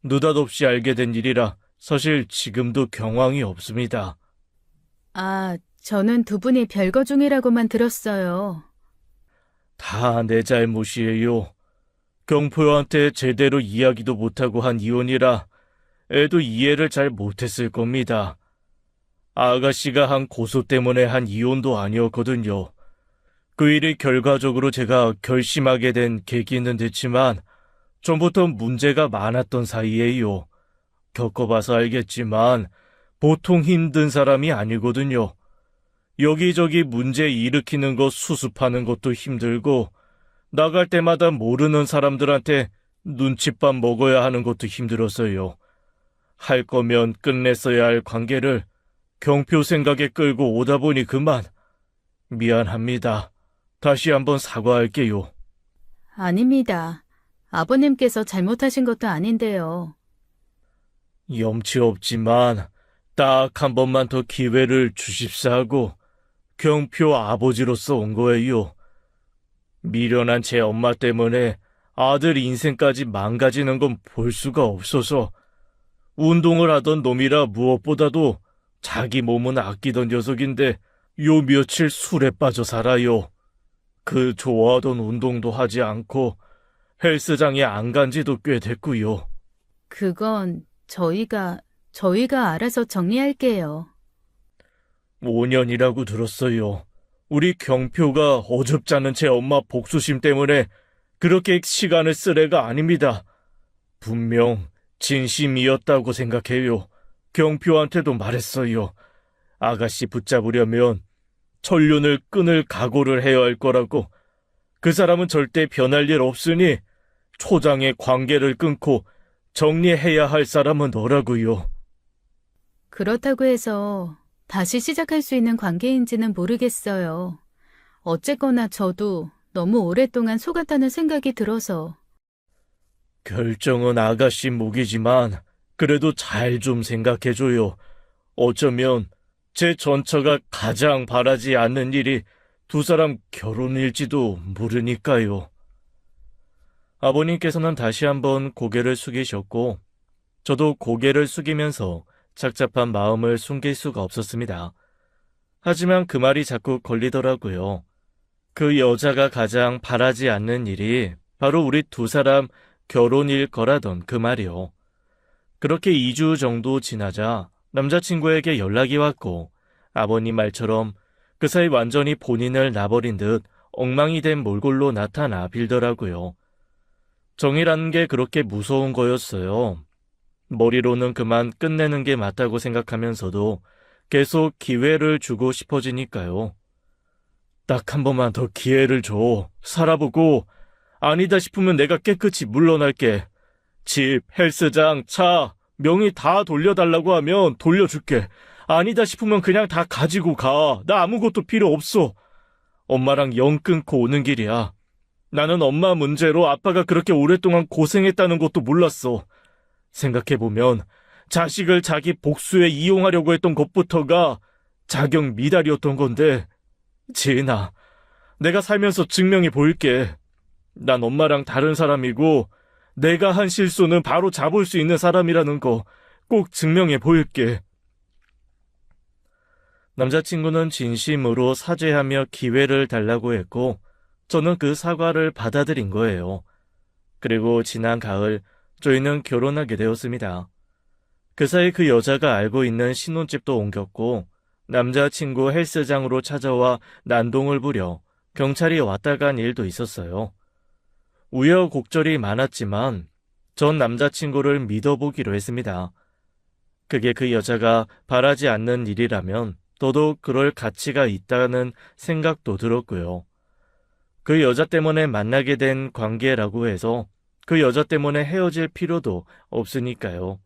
느닷없이 알게 된 일이라 사실 지금도 경황이 없습니다. 아, 저는 두 분이 별거 중이라고만 들었어요. 다 내 잘못이에요. 경포한테 제대로 이야기도 못하고 한 이혼이라 애도 이해를 잘 못했을 겁니다. 아가씨가 한 고소 때문에 한 이혼도 아니었거든요. 그 일이 결과적으로 제가 결심하게 된 계기는 됐지만 전부터 문제가 많았던 사이에요. 겪어봐서 알겠지만 보통 힘든 사람이 아니거든요. 여기저기 문제 일으키는 것 수습하는 것도 힘들고 나갈 때마다 모르는 사람들한테 눈칫밥 먹어야 하는 것도 힘들었어요. 할 거면 끝냈어야 할 관계를 경표 생각에 끌고 오다 보니 그만. 미안합니다. 다시 한번 사과할게요. 아닙니다. 아버님께서 잘못하신 것도 아닌데요. 염치 없지만 딱 한 번만 더 기회를 주십사 하고 경표 아버지로서 온 거예요. 미련한 제 엄마 때문에 아들 인생까지 망가지는 건 볼 수가 없어서 운동을 하던 놈이라 무엇보다도 자기 몸은 아끼던 녀석인데 요 며칠 술에 빠져 살아요. 그 좋아하던 운동도 하지 않고 헬스장에 안 간 지도 꽤 됐고요. 그건 저희가 알아서 정리할게요. 5년이라고 들었어요. 우리 경표가 어줍잖은 제 엄마 복수심 때문에 그렇게 시간을 쓸 애가 아닙니다. 분명 진심이었다고 생각해요. 경표한테도 말했어요. 아가씨 붙잡으려면 천륜을 끊을 각오를 해야 할 거라고. 그 사람은 절대 변할 일 없으니 초장의 관계를 끊고 정리해야 할 사람은 너라고요. 그렇다고 해서 다시 시작할 수 있는 관계인지는 모르겠어요. 어쨌거나 저도 너무 오랫동안 속았다는 생각이 들어서. 결정은 아가씨 몫이지만 그래도 잘 좀 생각해줘요. 어쩌면 제 전처가 가장 바라지 않는 일이 두 사람 결혼일지도 모르니까요. 아버님께서는 다시 한번 고개를 숙이셨고 저도 고개를 숙이면서 착잡한 마음을 숨길 수가 없었습니다. 하지만 그 말이 자꾸 걸리더라고요. 그 여자가 가장 바라지 않는 일이 바로 우리 두 사람 결혼일 거라던 그 말이요. 그렇게 2주 정도 지나자 남자친구에게 연락이 왔고 아버님 말처럼 그 사이 완전히 본인을 놔버린 듯 엉망이 된 몰골로 나타나 빌더라고요. 정이라는 게 그렇게 무서운 거였어요. 머리로는 그만 끝내는 게 맞다고 생각하면서도 계속 기회를 주고 싶어지니까요. 딱 한 번만 더 기회를 줘. 살아보고 아니다 싶으면 내가 깨끗이 물러날게. 집, 헬스장, 차, 명의 다 돌려달라고 하면 돌려줄게. 아니다 싶으면 그냥 다 가지고 가. 나 아무것도 필요 없어. 엄마랑 영 끊고 오는 길이야. 나는 엄마 문제로 아빠가 그렇게 오랫동안 고생했다는 것도 몰랐어. 생각해보면 자식을 자기 복수에 이용하려고 했던 것부터가 자격 미달이었던 건데 지은아, 내가 살면서 증명해 보일게. 난 엄마랑 다른 사람이고 내가 한 실수는 바로 잡을 수 있는 사람이라는 거 꼭 증명해 보일게. 남자친구는 진심으로 사죄하며 기회를 달라고 했고 저는 그 사과를 받아들인 거예요. 그리고 지난 가을 저희는 결혼하게 되었습니다. 그 사이 그 여자가 알고 있는 신혼집도 옮겼고 남자친구 헬스장으로 찾아와 난동을 부려 경찰이 왔다 간 일도 있었어요. 우여곡절이 많았지만 전 남자친구를 믿어보기로 했습니다. 그게 그 여자가 바라지 않는 일이라면 더더욱 그럴 가치가 있다는 생각도 들었고요. 그 여자 때문에 만나게 된 관계라고 해서 그 여자 때문에 헤어질 필요도 없으니까요.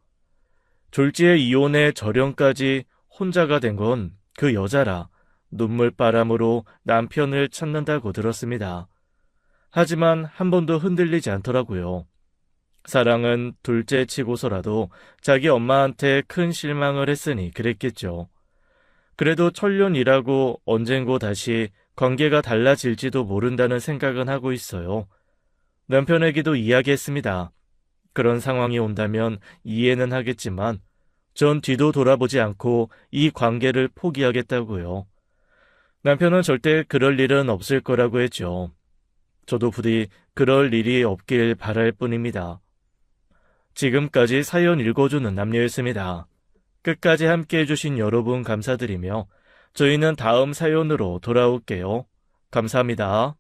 졸지에 이혼의 절연까지 혼자가 된 건 그 여자라 눈물바람으로 남편을 찾는다고 들었습니다. 하지만 한 번도 흔들리지 않더라고요. 사랑은 둘째 치고서라도 자기 엄마한테 큰 실망을 했으니 그랬겠죠. 그래도 천년이라고 언젠고 다시 관계가 달라질지도 모른다는 생각은 하고 있어요. 남편에게도 이야기했습니다. 그런 상황이 온다면 이해는 하겠지만 전 뒤도 돌아보지 않고 이 관계를 포기하겠다고요. 남편은 절대 그럴 일은 없을 거라고 했죠. 저도 부디 그럴 일이 없길 바랄 뿐입니다. 지금까지 사연 읽어주는 남녀였습니다. 끝까지 함께 해주신 여러분 감사드리며 저희는 다음 사연으로 돌아올게요. 감사합니다.